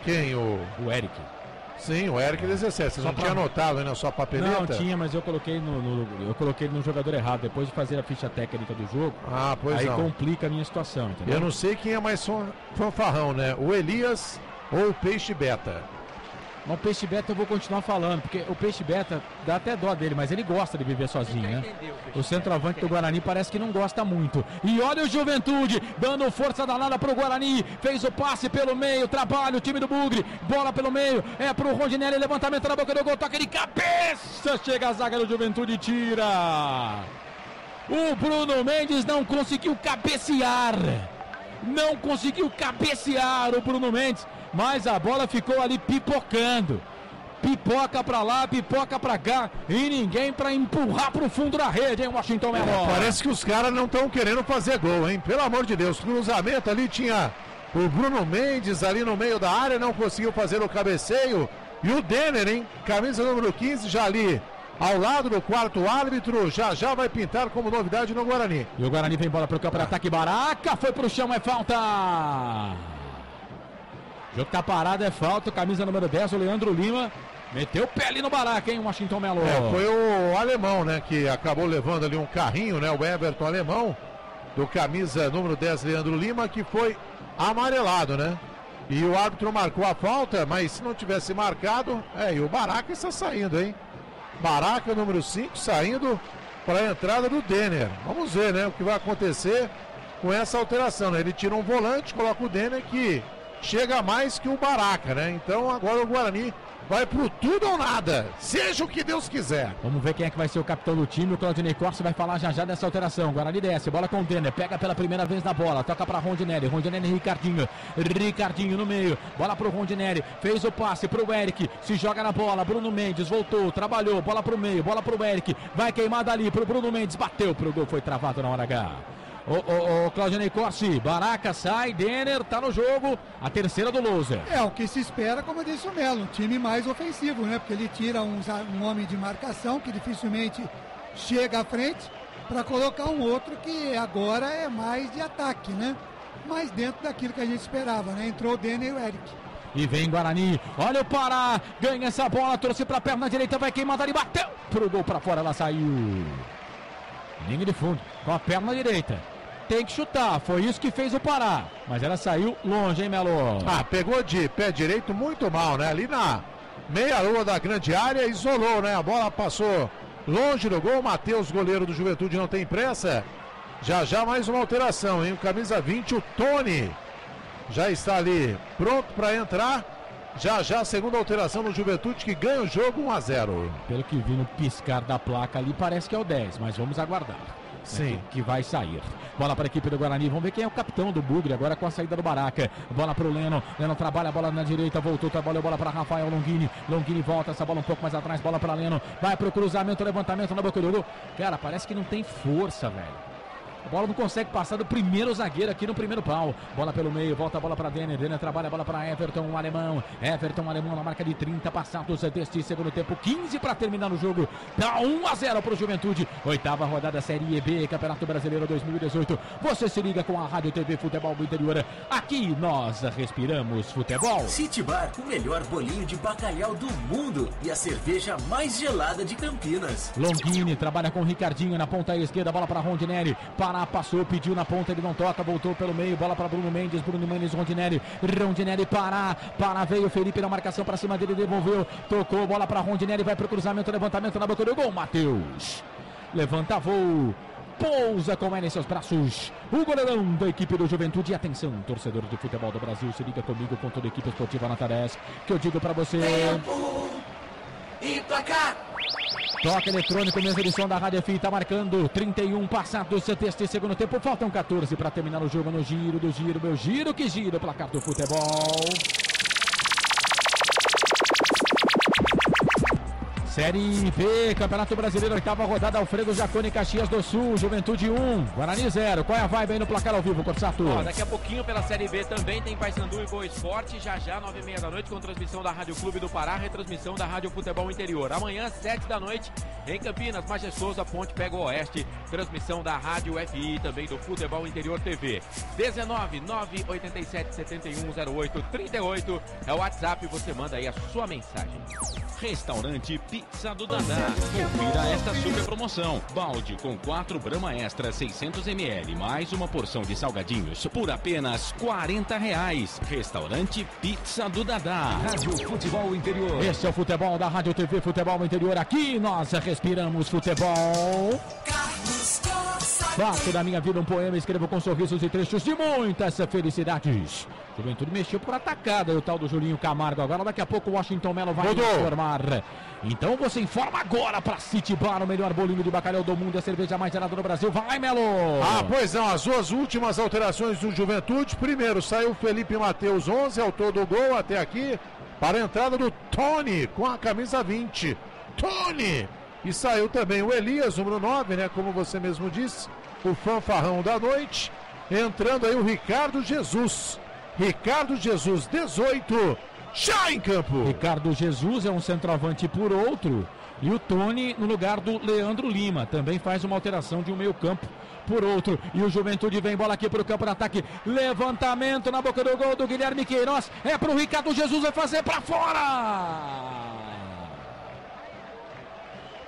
Speaker 1: Quem?
Speaker 3: O Eric.
Speaker 1: Sim, o Eric 17. Vocês não tinham anotado aí na sua papeleta?
Speaker 3: Não, tinha, mas eu coloquei eu coloquei no jogador errado. Depois de fazer a ficha técnica do jogo,
Speaker 1: pois
Speaker 3: aí
Speaker 1: não.
Speaker 3: Complica a minha situação, entendeu?
Speaker 1: Eu não sei quem é mais fanfarrão, né? O Elias ou o Peixe Beta?
Speaker 3: Mas o Peixe Beta eu vou continuar falando, porque o Peixe Beta dá até dó dele, mas ele gosta de viver sozinho, né? O centroavante do Guarani parece que não gosta muito. E olha o Juventude, dando força danada pro Guarani, fez o passe pelo meio, trabalha o time do Bugre, bola pelo meio, é pro Rondinelli, levantamento na boca do gol, toque de cabeça, chega a zaga do Juventude e tira. O Bruno Mendes não conseguiu cabecear. Não conseguiu cabecear o Bruno Mendes, mas a bola ficou ali pipocando. Pipoca pra lá, pipoca pra cá e ninguém pra empurrar pro fundo da rede, hein, Washington Melo?
Speaker 1: Parece que os caras não estão querendo fazer gol, hein? Pelo amor de Deus, cruzamento ali tinha o Bruno Mendes ali no meio da área, não conseguiu fazer o cabeceio. E o Denner, hein? Camisa número 15 já ali ao lado do quarto árbitro, já vai pintar como novidade no Guarani.
Speaker 3: E o Guarani vem bola pro campo de ataque, Baraca, foi pro chão, é falta. O jogo tá parado, é falta, camisa número 10, o Leandro Lima, meteu o pé ali no Baraca, hein, Washington Melo.
Speaker 1: Foi o alemão, né, que acabou levando ali um carrinho, né, o Everton alemão, do camisa número 10, Leandro Lima, que foi amarelado, né. E o árbitro marcou a falta, mas se não tivesse marcado, e o Baraca está saindo, hein. Baraca, número 5, saindo para a entrada do Denner. Vamos ver, né, o que vai acontecer com essa alteração, né? Ele tira um volante, coloca o Denner que chega mais que o Baraca, né? Então agora o Guarani vai pro tudo ou nada, seja o que Deus quiser.
Speaker 3: Vamos ver quem é que vai ser o capitão do time. O Claudinei Corsi vai falar já dessa alteração. Guarani desce, bola com o Denner, pega pela primeira vez na bola, toca pra Rondinelli, Ricardinho no meio, bola pro Rondinelli, fez o passe pro Eric, se joga na bola, Bruno Mendes voltou, trabalhou, bola pro meio, bola pro Eric, vai queimada ali pro Bruno Mendes, bateu pro gol, foi travado na hora H. O Claudinei Corsi, Baraca sai, Denner tá no jogo, a terceira do Louser.
Speaker 4: O que se espera, como disse o Melo, um time mais ofensivo, né? Porque ele tira um homem de marcação que dificilmente chega à frente para colocar um outro que agora é mais de ataque, né? Mas dentro daquilo que a gente esperava, né? Entrou o Denner e o Eric.
Speaker 3: E vem Guarani, olha o Pará, ganha essa bola, trouxe pra perna direita, vai queimar ali, bateu pro gol pra fora, ela saiu. Linha de fundo, com a perna direita. Tem que chutar, foi isso que fez o Pará. Mas ela saiu longe, hein, Melo?
Speaker 1: Pegou de pé direito muito mal, né? Ali na meia-lua da grande área, isolou, né? A bola passou longe do gol. Matheus, goleiro do Juventude, não tem pressa. Já mais uma alteração, hein? O camisa 20, o Tony, já está ali pronto para entrar. Já a segunda alteração no Juventude, que ganha o jogo 1-0.
Speaker 3: Pelo que vi no piscar da placa ali, parece que é o 10, mas vamos aguardar.
Speaker 1: Sim.
Speaker 3: Que vai sair. Bola para a equipe do Guarani. Vamos ver quem é o capitão do Bugre agora com a saída do Baraca. Bola para o Leno. Leno trabalha a bola na direita. Voltou, trabalhou a bola para Rafael Longini. Longini volta essa bola um pouco mais atrás. Bola para Leno. Vai para o cruzamento, levantamento na boca do gol. Cara, parece que não tem força, velho. A bola não consegue passar do primeiro zagueiro aqui no primeiro pau. Bola pelo meio, volta a bola para Denner. Denner trabalha a bola para Everton, o alemão. Everton, alemão, na marca de 30 passados deste segundo tempo. 15 para terminar o jogo. Dá 1-0 para o Juventude. 8ª rodada Série B, Campeonato Brasileiro 2018. Você se liga com a Rádio TV Futebol do Interior. Aqui nós respiramos futebol.
Speaker 9: City Bar, o melhor bolinho de bacalhau do mundo e a cerveja mais gelada de Campinas.
Speaker 3: Longini trabalha com o Ricardinho na ponta esquerda. Bola para Rondinelli. Para Pará, passou, pediu na ponta, ele não toca, voltou pelo meio, bola para Bruno Mendes, Rondinelli, Pará, veio Felipe na marcação para cima dele, devolveu, tocou, bola para Rondinelli, vai pro cruzamento, levantamento na boca do gol, Matheus. Levanta voo, pousa com ela em seus braços, o goleirão da equipe do Juventude. E atenção, torcedor de futebol do Brasil, se liga comigo com toda a equipe esportiva Nota 10, que eu digo para você.
Speaker 6: Tempo e placar.
Speaker 3: Toque eletrônico, mesma edição da Rádio FM, tá marcando 31 passados deste segundo tempo, faltam 14 para terminar o jogo no giro do giro, meu giro que gira o placar do futebol. Série B, Campeonato Brasileiro, oitava rodada, Alfredo Jaconi, Caxias do Sul, Juventude 1, Guarani 0. Qual é a vibe aí no placar ao vivo, Corsato?
Speaker 2: Daqui a pouquinho pela Série B também tem Paysandu e Boa Esporte, já 9h30 da noite, com transmissão da Rádio Clube do Pará, retransmissão da Rádio Futebol Interior. Amanhã, 7 da noite, em Campinas, Majestoso, Ponte Pega Oeste, transmissão da Rádio FI, também do Futebol Interior TV. 19 987 71 08 38 é o WhatsApp, você manda aí a sua mensagem.
Speaker 10: Restaurante Pizza do Dadá. Confira esta super promoção. Balde com 4 Brahma Extra 600 ml, mais uma porção de salgadinhos por apenas R$40. Restaurante Pizza do Dadá.
Speaker 3: Rádio Futebol Interior. Este é o futebol da Rádio TV Futebol Interior. Aqui nós respiramos futebol. Faço da minha vida um poema, escrevo com sorrisos e trechos de muitas felicidades. Juventude mexeu por atacada, o tal do Julinho Camargo. Agora daqui a pouco o Washington Melo vai informar. Então você informa agora para City Bar, o melhor bolinho de bacalhau do mundo, a cerveja mais gelada do Brasil. Vai, Melo!
Speaker 1: Pois não, as duas últimas alterações do Juventude. Primeiro, saiu Felipe Matheus, 11, autor do gol até aqui, para a entrada do Tony, com a camisa 20. Tony! E saiu também o Elias, número 9, né? Como você mesmo disse, o fanfarrão da noite. Entrando aí o Ricardo Jesus. Ricardo Jesus, 18, já em campo.
Speaker 3: Ricardo Jesus é um centroavante por outro. E o Tony no lugar do Leandro Lima. Também faz uma alteração de um meio campo por outro. E o Juventude vem, bola aqui para o campo de ataque. Levantamento na boca do gol do Guilherme Queiroz. É para o Ricardo Jesus, vai fazer para fora.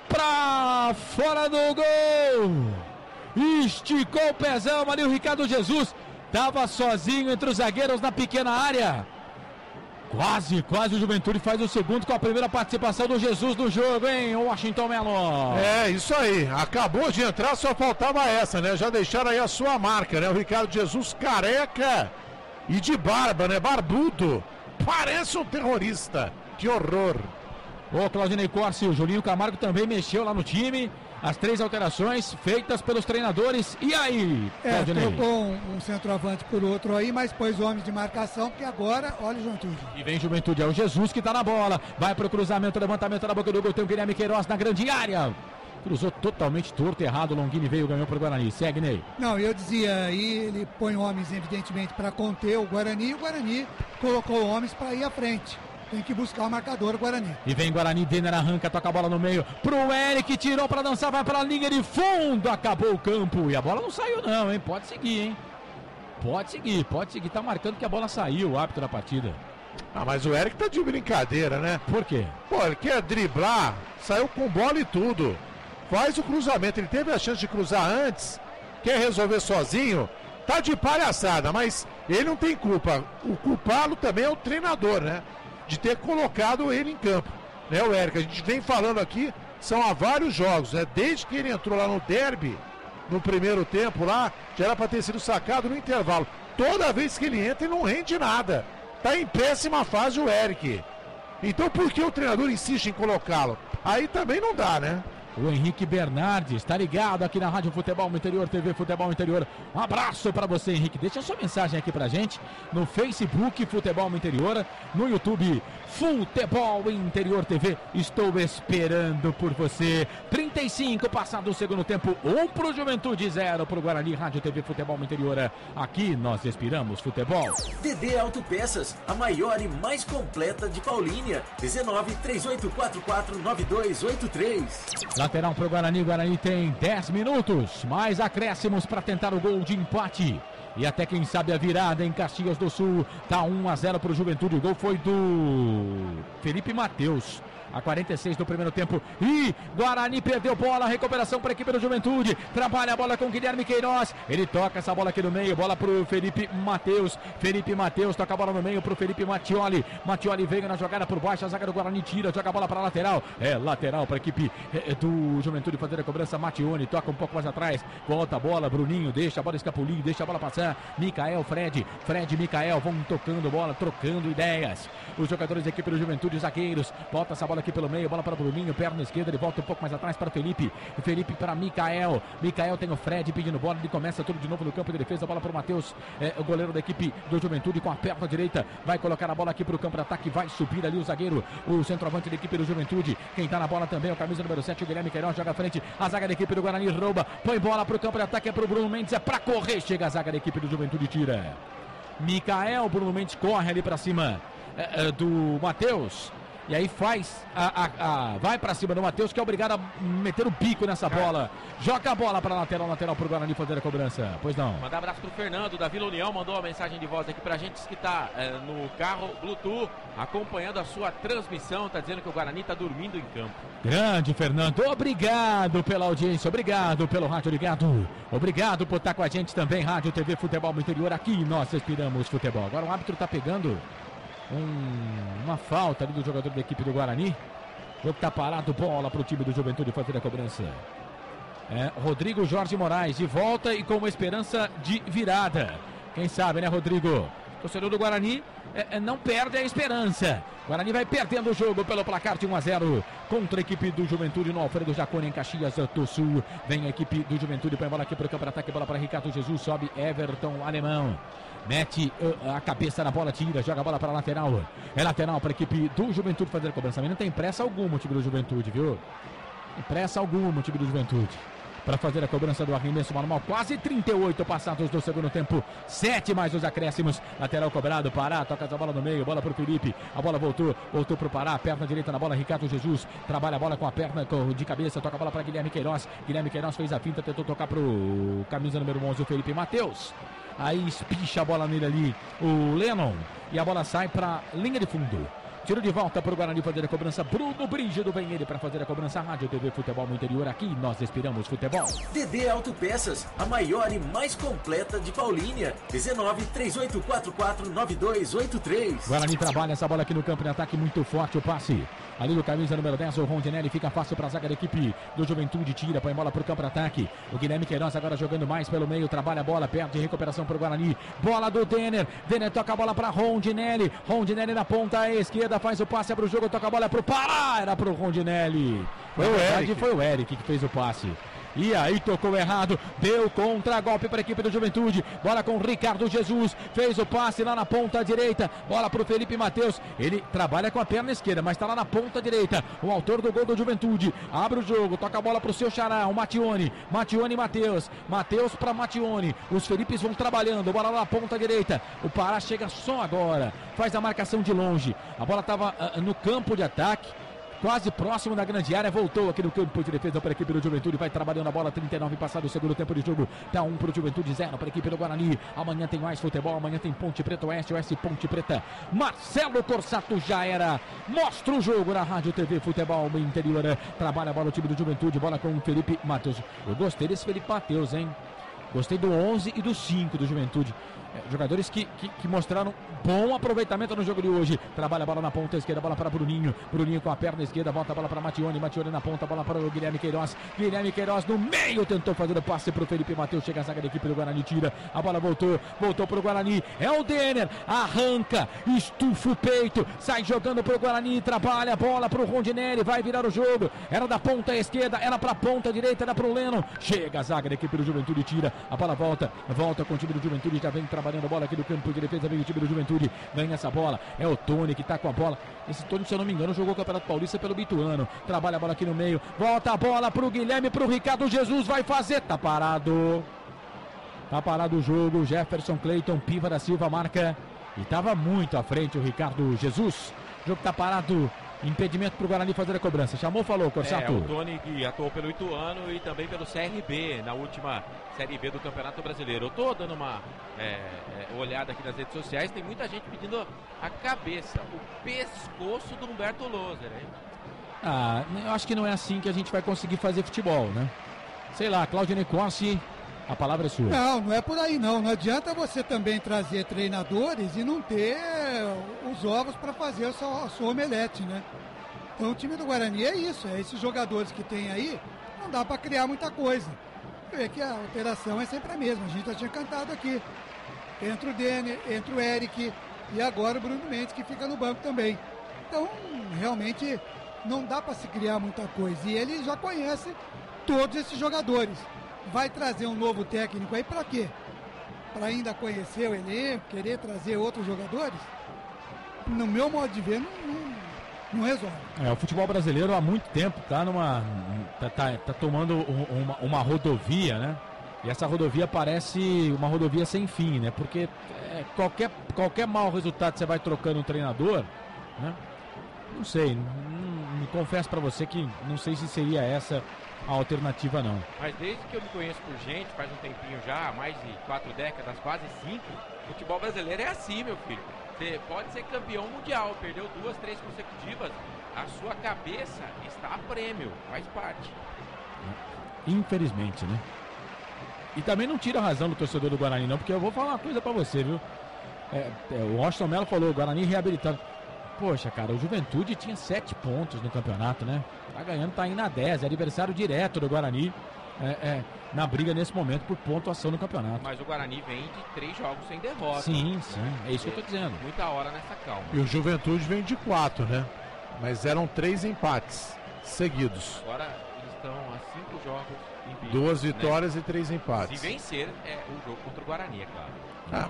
Speaker 3: Para fora do gol. Esticou o pezão ali o Ricardo Jesus. Tava sozinho entre os zagueiros na pequena área. Quase o Juventude faz o segundo com a primeira participação do Jesus no jogo, hein, Washington Melo?
Speaker 1: É, isso aí. Acabou de entrar, só faltava essa, né? Já deixaram aí a sua marca, né? O Ricardo Jesus careca e de barba, né? Barbudo. Parece um terrorista. Que horror.
Speaker 3: Ô, Claudinei Corsi, o Julinho Camargo também mexeu lá no time. As 3 alterações feitas pelos treinadores. E aí,
Speaker 4: trocou um centroavante por outro aí, mas pôs homens de marcação, porque agora, olha o Juventude.
Speaker 3: E vem Juventude, é o Jesus que tá na bola. Vai pro cruzamento, levantamento na boca do gol. Tem o Guilherme Queiroz na grande área. Cruzou totalmente torto, errado. Longini veio, ganhou pro Guarani. Segue, Ney.
Speaker 4: Não, eu dizia aí, ele põe homens, evidentemente, para conter o Guarani. E o Guarani colocou homens para ir à frente. Tem que buscar o marcador, o Guarani.
Speaker 3: E vem Guarani, Denner arranca, toca a bola no meio pro Eric, tirou pra dançar, vai pra linha de fundo, acabou o campo. E a bola não saiu não, hein? Pode seguir, hein? Pode seguir. Tá marcando que a bola saiu, o árbitro da partida.
Speaker 1: Mas o Eric tá de brincadeira, né?
Speaker 3: Por quê?
Speaker 1: Pô, ele quer driblar, saiu com bola e tudo. Faz o cruzamento, ele teve a chance de cruzar antes, quer resolver sozinho, tá de palhaçada, mas ele não tem culpa. O culpado também é o treinador, né? De ter colocado ele em campo, né, o Eric? A gente vem falando aqui, são há vários jogos, né? Desde que ele entrou lá no derby, no primeiro tempo lá, já era para ter sido sacado no intervalo. Toda vez que ele entra, ele não rende nada. Tá em péssima fase o Eric. Então por que o treinador insiste em colocá-lo? Aí também não dá, né?
Speaker 3: O Henrique Bernardes está ligado aqui na Rádio Futebol Interior, TV Futebol Interior. Um abraço para você, Henrique. Deixa a sua mensagem aqui pra gente no Facebook Futebol Interior, no YouTube Futebol Interior TV. Estou esperando por você. 35 passado o segundo tempo, 1 pro Juventude, 0 pro Guarani. Rádio TV Futebol Interior. Aqui nós respiramos futebol.
Speaker 9: DD Autopeças, a maior e mais completa de Paulínia. 19 3844 9283.
Speaker 3: Lateral pro Guarani, Guarani tem 10 minutos, mais acréscimos para tentar o gol de empate. E até quem sabe a virada em Caxias do Sul. Tá 1-0 pro Juventude, o gol foi do Felipe Matheus. a 46 do primeiro tempo. E Guarani perdeu bola, recuperação para a equipe do Juventude. Trabalha a bola com Guilherme Queiroz. Ele toca essa bola aqui no meio, bola para o Felipe Matheus. Felipe Matheus toca a bola no meio para o Felipe Mattioli. Mattioli veio na jogada por baixo, a zaga do Guarani tira, joga a bola para a lateral. É lateral para a equipe do Juventude fazer a cobrança. Mattioli toca um pouco mais atrás, volta a bola, Bruninho deixa a bola escapulir, deixa a bola passar. Mikael, Fred e Mikael vão tocando bola, trocando ideias. Os jogadores da equipe do Juventude, os zagueiros, bota essa bola aqui pelo meio, bola para Bruninho, perna esquerda, ele volta um pouco mais atrás para Felipe para Mikael. Mikael tem o Fred pedindo bola, ele começa tudo de novo no campo de defesa, bola para o Matheus, o goleiro da equipe do Juventude com a perna direita, vai colocar a bola aqui para o campo de ataque, vai subir ali o zagueiro, o centroavante da equipe do Juventude, quem está na bola também é o camisa número 7, o Guilherme Queiroz, joga à frente, a zaga da equipe do Guarani rouba, põe bola para o campo de ataque, é para o Bruno Mendes, é para correr, chega a zaga da equipe do Juventude e tira. Mikael, Bruno Mendes corre ali para cima do Matheus. E aí vai pra cima do Matheus, que é obrigado a meter o bico nessa bola. Joga a bola pra lateral pro Guarani fazer a cobrança. Pois não.
Speaker 2: Mandar um abraço pro Fernando, da Vila União, mandou uma mensagem de voz aqui pra gente, que tá no carro Bluetooth, acompanhando a sua transmissão, tá dizendo que o Guarani tá dormindo em campo.
Speaker 3: Grande Fernando, obrigado pela audiência, obrigado pelo rádio ligado, obrigado por estar com a gente também, Rádio TV Futebol no Interior, aqui nós respiramos futebol. Agora o árbitro tá pegando uma falta ali do jogador da equipe do Guarani. O jogo tá parado, bola pro time do Juventude fazer a cobrança. Rodrigo Jorge Moraes de volta e com uma esperança de virada. Quem sabe, né, Rodrigo? Torcedor do Guarani não perde a esperança. Guarani vai perdendo o jogo pelo placar de 1-0 contra a equipe do Juventude no Alfredo Jaconi, em Caxias do Sul. Vem a equipe do Juventude, põe a bola aqui para o campo de ataque, bola para Ricardo Jesus, sobe Everton Alemão. Mete a cabeça na bola, tira, joga a bola para a lateral. É lateral para a equipe do Juventude fazer a cobrança. Mas não tem pressa alguma o time do Juventude, viu? Tem pressa alguma o time do Juventude para fazer a cobrança do arremesso manual. Quase 38 passados do segundo tempo. 7 mais os acréscimos. Lateral cobrado, Pará, toca a bola no meio, bola para o Felipe. A bola voltou para o Pará, perna direita na bola, Ricardo Jesus. Trabalha a bola com a perna de cabeça, toca a bola para Guilherme Queiroz. Guilherme Queiroz fez a finta, tentou tocar para o camisa número 11, o Felipe Matheus. Aí espicha a bola nele ali, o Lennon. E a bola sai para linha de fundo. Tiro de volta para o Guarani fazer a cobrança. Bruno Brígido vem ele para fazer a cobrança. Rádio TV Futebol no Interior, aqui nós respiramos futebol.
Speaker 9: DD Autopeças, a maior e mais completa de Paulínia. 19-3844-9283.
Speaker 3: Guarani trabalha essa bola aqui no campo de ataque, muito forte o passe. Ali do camisa número 10, o Rondinelli fica fácil para a zaga da equipe do Juventude, tira, põe bola para o campo de ataque. O Guilherme Queiroz agora jogando mais pelo meio, trabalha a bola, perde recuperação para o Guarani. Bola do Denner toca a bola para Rondinelli. Rondinelli na ponta esquerda, faz o passe, abre o jogo, toca a bola para o Pará, era para o Rondinelli. Foi o Eric que fez o passe. E aí tocou errado, deu contra-golpe para a equipe do Juventude, bola com Ricardo Jesus, fez o passe lá na ponta direita, bola para o Felipe Matheus, ele trabalha com a perna esquerda, mas está lá na ponta direita, o autor do gol do Juventude, abre o jogo, toca a bola para o seu xará, o Mattioni e Matheus para Mattioni, os Felipes vão trabalhando, bola lá na ponta direita, o Pará chega só agora, faz a marcação de longe, a bola estava no campo de ataque, quase próximo da grande área, voltou aqui no campo de defesa para a equipe do Juventude, vai trabalhando a bola, 39 passado o segundo tempo de jogo, dá 1 para o Juventude, 0 para a equipe do Guarani. Amanhã tem mais futebol, amanhã tem Ponte Preta Oeste Ponte Preta. Marcelo Corsato já era, mostra o jogo na Rádio TV Futebol no Interior, trabalha a bola o time do Juventude, bola com o Felipe Matheus. Eu gostei desse Felipe Matheus, hein? Gostei do 11 e do 5 do Juventude. Jogadores que mostraram bom aproveitamento no jogo de hoje. Trabalha a bola na ponta esquerda, bola para Bruninho. Bruninho com a perna esquerda, volta a bola para Mattioni na ponta, bola para o Guilherme Queiroz. Guilherme Queiroz no meio, tentou fazer o passe para o Felipe Matheus. Chega a zaga da equipe do Guarani, tira. A bola voltou para o Guarani. É o Denner, arranca, estufa o peito, sai jogando para o Guarani. Trabalha a bola para o Rondinelli, vai virar o jogo. Era da ponta esquerda, era para a ponta direita, era para o Lennon. Chega a zaga da equipe do Juventude, tira. A bola volta com o time do Juventude, já vem trabalhando a bola aqui do campo de defesa, vem o time do Juventude, ganha essa bola, é o Tony que tá com a bola, esse Tony, se eu não me engano, jogou o Campeonato Paulista pelo Bituano, trabalha a bola aqui no meio, volta a bola pro Guilherme, pro Ricardo Jesus, vai fazer, tá parado o jogo, Jefferson Cleiton, Piva da Silva marca, e tava muito à frente o Ricardo Jesus, o jogo tá parado. Impedimento para o Guarani fazer a cobrança. Chamou, falou, Corsato.
Speaker 2: O Tony que atuou pelo Ituano e também pelo CRB na última Série B do Campeonato Brasileiro. Eu tô dando uma olhada aqui nas redes sociais. Tem muita gente pedindo a cabeça, o pescoço do Humberto Loser, hein?
Speaker 3: Eu acho que não é assim que a gente vai conseguir fazer futebol, né? Sei lá, Claudinei Cosse, a palavra é sua.
Speaker 4: Não é por aí não. Não adianta você também trazer treinadores e não ter os ovos para fazer a sua omelete, né? Então o time do Guarani é isso, é esses jogadores que tem aí, não dá para criar muita coisa. Vê que a alteração é sempre a mesma, a gente já tinha cantado aqui. Entra o Denner, entra o Eric e agora o Bruno Mendes que fica no banco também. Então, realmente, não dá para se criar muita coisa. E ele já conhece todos esses jogadores. Vai trazer um novo técnico aí para quê? Para ainda conhecer o elenco, querer trazer outros jogadores? No meu modo de ver, não resolve.
Speaker 3: O futebol brasileiro há muito tempo tá tomando uma rodovia, né? E essa rodovia parece uma rodovia sem fim, né? Porque qualquer mau resultado você vai trocando um treinador, né? Não sei, me confesso pra você que não sei se seria essa a alternativa, não.
Speaker 2: Mas desde que eu me conheço por gente, faz um tempinho já, mais de 4 décadas, quase 5, o futebol brasileiro é assim, meu filho. Você pode ser campeão mundial, perdeu 2, 3 consecutivas, a sua cabeça está a prêmio, faz parte.
Speaker 3: Infelizmente, né? E também não tira a razão do torcedor do Guarani, não, porque eu vou falar uma coisa pra você, viu? O Washington Melo falou, o Guarani reabilitando. Poxa, cara, o Juventude tinha 7 pontos no campeonato, né? Tá ganhando, tá indo a 10, é adversário direto do Guarani na briga nesse momento por pontuação no campeonato.
Speaker 2: Mas o Guarani vem de 3 jogos sem derrota.
Speaker 3: Sim, é isso que eu tô dizendo.
Speaker 2: Muita hora nessa calma.
Speaker 1: E o Juventude vem de 4, né? Mas eram 3 empates seguidos.
Speaker 2: Agora eles estão a 5 jogos invictos,
Speaker 1: 2 vitórias,
Speaker 2: né?
Speaker 1: E 3 empates.
Speaker 2: Se vencer, é o jogo contra o Guarani, é claro.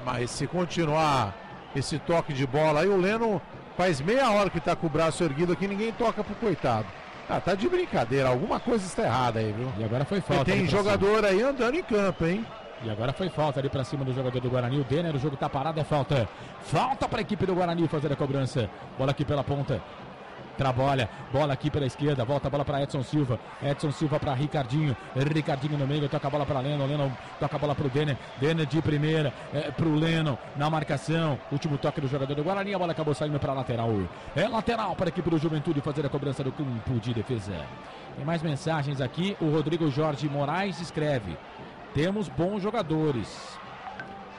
Speaker 1: Mas se continuar esse toque de bola aí, o Leno faz meia hora que tá com o braço erguido aqui, ninguém toca pro coitado. Tá de brincadeira, alguma coisa está errada aí, viu?
Speaker 3: E agora foi falta.
Speaker 1: E tem jogador aí andando em campo, hein?
Speaker 3: E agora foi falta ali pra cima do jogador do Guarani, o Denner, o jogo tá parado, é falta. Falta pra equipe do Guarani fazer a cobrança. Bola aqui pela ponta. Trabalha, bola aqui pela esquerda, volta a bola para Edson Silva para Ricardinho no meio, toca a bola para Leno toca a bola para o Denner de primeira, para o Leno na marcação, último toque do jogador do Guarani, a bola acabou saindo para lateral, lateral para a equipe do Juventude fazer a cobrança do campo de defesa. Tem mais mensagens aqui, o Rodrigo Jorge Moraes escreve, temos bons jogadores.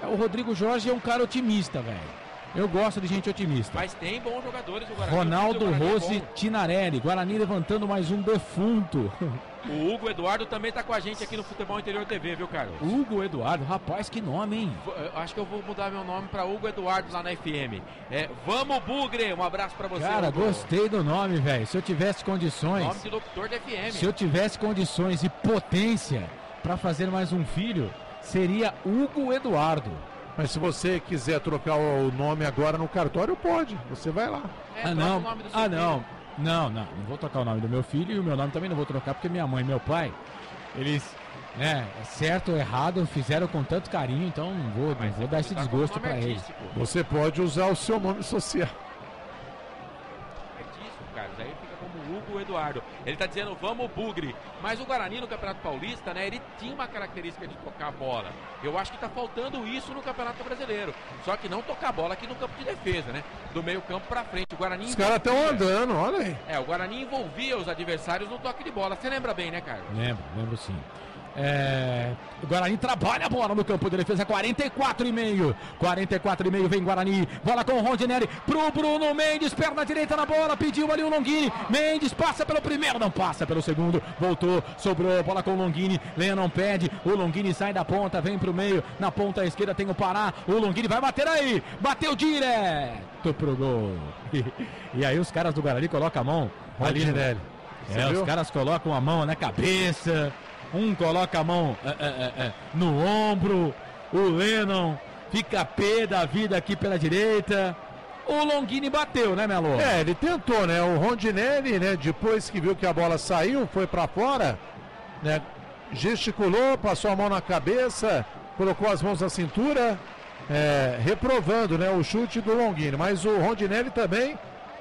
Speaker 3: O Rodrigo Jorge é um cara otimista, velho. Eu gosto de gente otimista.
Speaker 2: Mas tem bons jogadores o Guarani.
Speaker 3: Ronaldo Rose Tinarelli. Guarani levantando mais um defunto.
Speaker 2: O Hugo Eduardo também tá com a gente aqui no Futebol Interior TV, viu, Carlos?
Speaker 3: Hugo Eduardo, rapaz, que nome, hein?
Speaker 2: Acho que eu vou mudar meu nome pra Hugo Eduardo lá na FM. Vamos, Bugre! Um abraço pra você,
Speaker 3: cara,
Speaker 2: Hugo.
Speaker 3: Gostei do nome, velho. Se eu tivesse condições...
Speaker 2: Nome de locutor da FM.
Speaker 3: Se eu tivesse condições e potência pra fazer mais um filho, seria Hugo Eduardo.
Speaker 1: Mas se você quiser trocar o nome agora no cartório, pode. Você vai lá.
Speaker 3: Não vou trocar o nome do meu filho e o meu nome também não vou trocar, porque minha mãe e meu pai, eles, certo ou errado, fizeram com tanto carinho, então não vou dar esse desgosto pra eles.
Speaker 1: Você pode usar o seu nome social.
Speaker 2: Carlos, aí fica como Hugo Eduardo. Ele tá dizendo, vamos, Bugre. Mas o Guarani no Campeonato Paulista, né, ele tinha uma característica de tocar a bola. Eu acho que tá faltando isso no Campeonato Brasileiro. Só que não tocar a bola aqui no campo de defesa, né? Do meio campo pra frente. O Guarani
Speaker 1: Os caras estão andando, olha aí.
Speaker 2: O Guarani envolvia os adversários no toque de bola. Você lembra bem, né, Carlos?
Speaker 3: Lembro sim. O Guarani trabalha a bola no campo de defesa, 44,5 vem Guarani, bola com o Rondinelli pro Bruno Mendes, perna direita na bola, pediu ali o Longini, Mendes passa pelo primeiro, não passa pelo segundo, voltou, sobrou, bola com o Longini, Lennon pede, o Longini sai da ponta, vem pro meio, na ponta esquerda tem o Pará, o Longini vai bater aí, bateu direto pro gol, e aí os caras do Guarani colocam a mão ali,
Speaker 1: Rondinelli.
Speaker 3: Os caras colocam a mão na cabeça. Um coloca a mão no ombro, o Lennon fica pé da vida aqui pela direita. O Longini bateu, né, Melo?
Speaker 1: Ele tentou, né? O Rondinelli, né, depois que viu que a bola saiu, foi pra fora, né? Gesticulou, passou a mão na cabeça, colocou as mãos na cintura, reprovando, né, o chute do Longini. Mas o Rondinelli também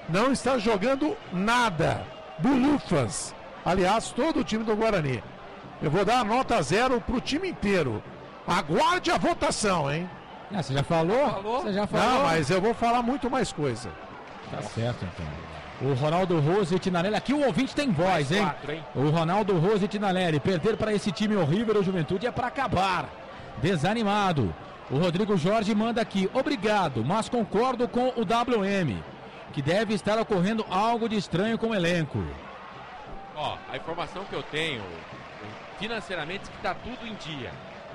Speaker 1: não está jogando nada. Bulufas. Aliás, todo o time do Guarani. Eu vou dar a nota 0 pro time inteiro. Aguarde a votação, hein?
Speaker 3: Você já falou? Você já falou?
Speaker 1: Não, mas eu vou falar muito mais coisa.
Speaker 3: Tá certo, então. O Ronaldo Rose e Tinarelli, aqui o ouvinte tem voz, hein? O Ronaldo Rose e Tinarelli, perder para esse time horrível do Juventude é para acabar. Desanimado. O Rodrigo Jorge manda aqui, obrigado, mas concordo com o WM, que deve estar ocorrendo algo de estranho com o elenco.
Speaker 2: Ó, a informação que eu tenho, financeiramente, é que tá tudo em dia.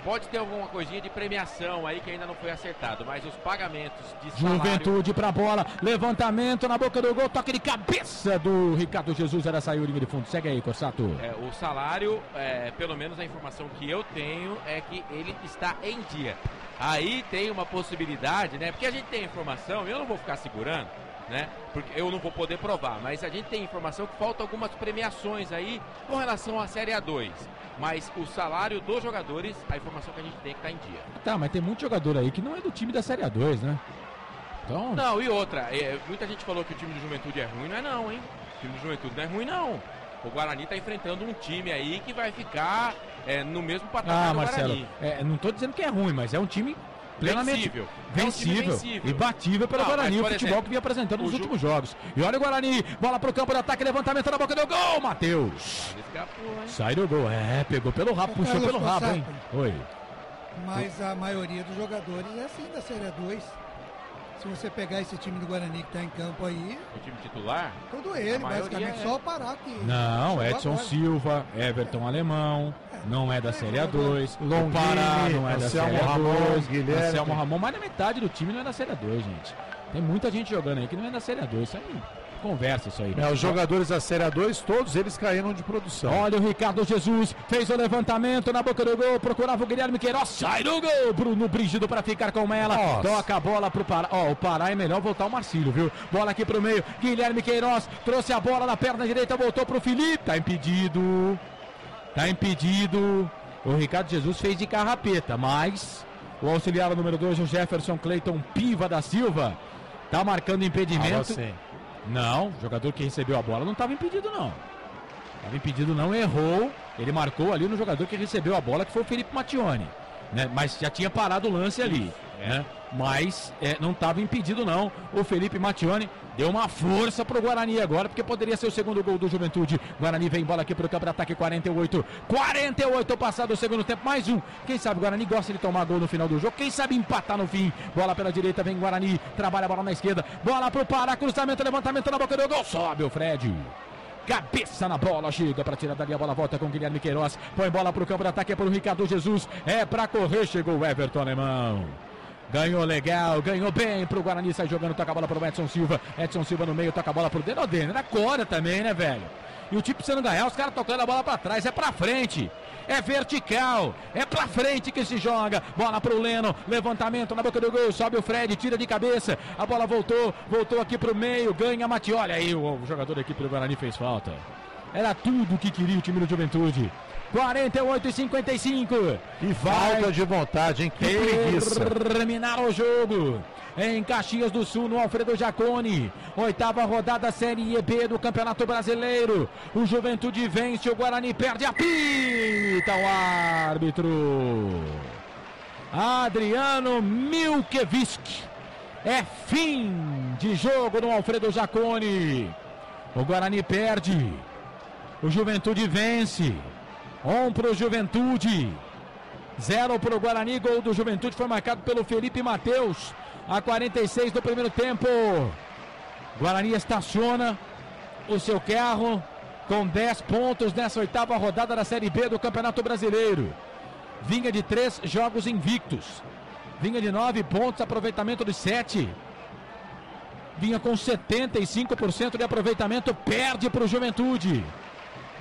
Speaker 2: Pode ter alguma coisinha de premiação aí que ainda não foi acertado, mas os pagamentos de salário...
Speaker 3: Juventude pra bola, levantamento na boca do gol, toque de cabeça do Ricardo Jesus, era saiu linha de fundo. Segue aí, Corsato.
Speaker 2: O salário, pelo menos a informação que eu tenho é que ele está em dia. Aí tem uma possibilidade, né? Porque a gente tem informação, eu não vou ficar segurando, né? Porque eu não vou poder provar, mas a gente tem informação que faltam algumas premiações aí com relação à Série A2. Mas o salário dos jogadores, a informação que a gente tem é que tá em dia.
Speaker 3: Tá, mas tem muito jogador aí que não é do time da Série A2, né? Então...
Speaker 2: Não, e outra, muita gente falou que o time do Juventude é ruim, não é não, hein? O time do Juventude não é ruim, não. O Guarani tá enfrentando um time aí que vai ficar no mesmo patamar do
Speaker 3: Marcelo,
Speaker 2: Guarani.
Speaker 3: Não tô dizendo que é ruim, mas é um time plenamente vencível e batível pelo Guarani, o futebol que vinha apresentando nos últimos jogos. E olha o Guarani, bola pro campo de ataque, levantamento na boca do gol, Matheus. Sai do gol, pegou pelo rabo, puxou pelo rabo, hein? Oi.
Speaker 4: Mas a maioria dos jogadores é assim da Série A2. Se você pegar esse time do Guarani que tá em campo aí...
Speaker 2: O time titular?
Speaker 4: Todo ele, basicamente, só o Pará que...
Speaker 3: Não, Edson Silva, Everton Alemão, não é da Série A2. O Pará não é da Série A2. Guilherme. Anselmo Ramon, mais da metade do time não é da Série A2, gente. Tem muita gente jogando aí que não é da Série A2. Isso aí, conversa isso aí.
Speaker 1: Os jogadores da Série A2, todos eles caíram de produção.
Speaker 3: Olha o Ricardo Jesus, fez o levantamento na boca do gol, procurava o Guilherme Queiroz, sai do gol, Bruno Brígido para ficar com ela. Nossa. Toca a bola pro Pará. O Pará é melhor voltar o Marcílio, viu? Bola aqui pro meio, Guilherme Queiroz trouxe a bola na perna direita, voltou pro Felipe, tá impedido. O Ricardo Jesus fez de carrapeta, mas o auxiliar número 2, o Jefferson Cleiton Piva da Silva, tá marcando impedimento. Não, o jogador que recebeu a bola não estava impedido, não. Errou. Ele marcou ali no jogador que recebeu a bola, que foi o Felipe Mattioni, né? Mas já tinha parado o lance ali, né? Mas não estava impedido, não. O Felipe Mattioni deu uma força pro Guarani agora, porque poderia ser o segundo gol do Juventude. Guarani vem bola aqui pro campo de ataque, 48 passado o segundo tempo, mais um. Quem sabe o Guarani gosta de tomar gol no final do jogo, quem sabe empatar no fim. Bola pela direita, vem Guarani, trabalha a bola na esquerda, bola pro Pará, cruzamento, levantamento na boca do gol, sobe o Fred. Cabeça na bola, chega para tirar dali, a bola volta com Guilherme Queiroz, põe bola pro campo de ataque, é pro Ricardo Jesus, é pra correr, chegou o Everton Alemão. Ganhou legal, ganhou bem pro Guarani, sai jogando, toca a bola pro Edson Silva no meio, toca a bola pro Denodene, na cora também, né, velho? E o time precisando ganhar, os caras tocando a bola pra trás, é pra frente, é vertical, é pra frente que se joga, bola pro Leno, levantamento na boca do gol, sobe o Fred, tira de cabeça, a bola voltou aqui pro meio, ganha Mati, olha aí, o jogador da equipe do Guarani fez falta. Era tudo o que queria o time do Juventude. 48-55.
Speaker 1: E falta de vontade, hein? Que preguiça.
Speaker 3: Terminar o jogo em Caxias do Sul, no Alfredo Jaconi. 8ª rodada Série B do Campeonato Brasileiro. O Juventude vence, o Guarani perde, apita o árbitro Adriano Milkevich. É fim de jogo no Alfredo Jaconi. O Guarani perde, o Juventude vence. 1 pro Juventude, 0 pro Guarani. Gol do Juventude foi marcado pelo Felipe Matheus a 46 do primeiro tempo. Guarani estaciona o seu carro com 10 pontos nessa 8ª rodada da Série B do Campeonato Brasileiro. Vinha de 3 jogos invictos, vinha de 9 pontos, aproveitamento de 7, vinha com 75% de aproveitamento, perde pro Juventude.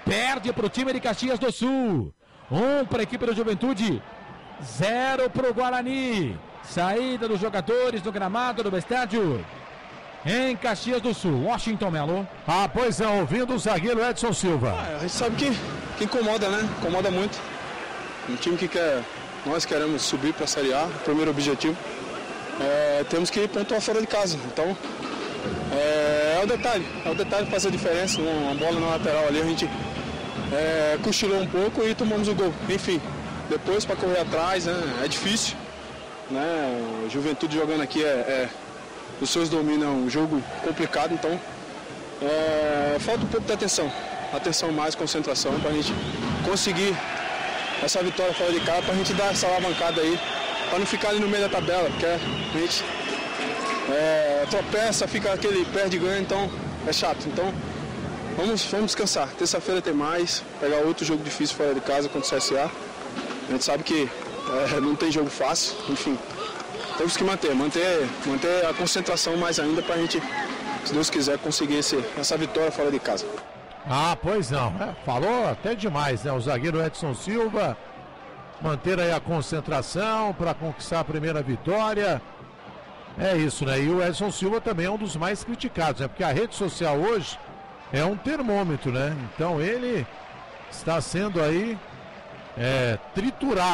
Speaker 3: Perde para o time de Caxias do Sul. 1 para a equipe do Juventude, 0 para o Guarani. Saída dos jogadores do gramado do estádio em Caxias do Sul. Washington Melo.
Speaker 1: Pois é, ouvindo o zagueiro Edson Silva.
Speaker 14: A gente sabe que incomoda, né? Incomoda muito. Um time que nós queremos subir para a Série A, o primeiro objetivo. Temos que pontuar fora de casa. Então, é o detalhe que faz a diferença. Uma bola na lateral ali, a gente cochilou um pouco e tomamos o gol. Enfim, depois para correr atrás, né, é difícil, né? O Juventude jogando aqui os seus dominam um jogo complicado, então falta um pouco de atenção mais, concentração, para a gente conseguir essa vitória fora de casa, para a gente dar essa alavancada aí, para não ficar ali no meio da tabela, porque a gente tropeça, fica aquele perde e ganha, então é chato. Então vamos descansar. Terça-feira tem mais, pegar outro jogo difícil fora de casa contra o CSA. A gente sabe que não tem jogo fácil, enfim. Temos que manter a concentração mais ainda para a gente, se Deus quiser, conseguir essa vitória fora de casa.
Speaker 1: Ah, pois não. Falou até demais, né? O zagueiro Edson Silva manter aí a concentração para conquistar a primeira vitória. É isso, né? E o Edson Silva também é um dos mais criticados, né? Porque a rede social hoje é um termômetro, né? Então ele está sendo aí triturado.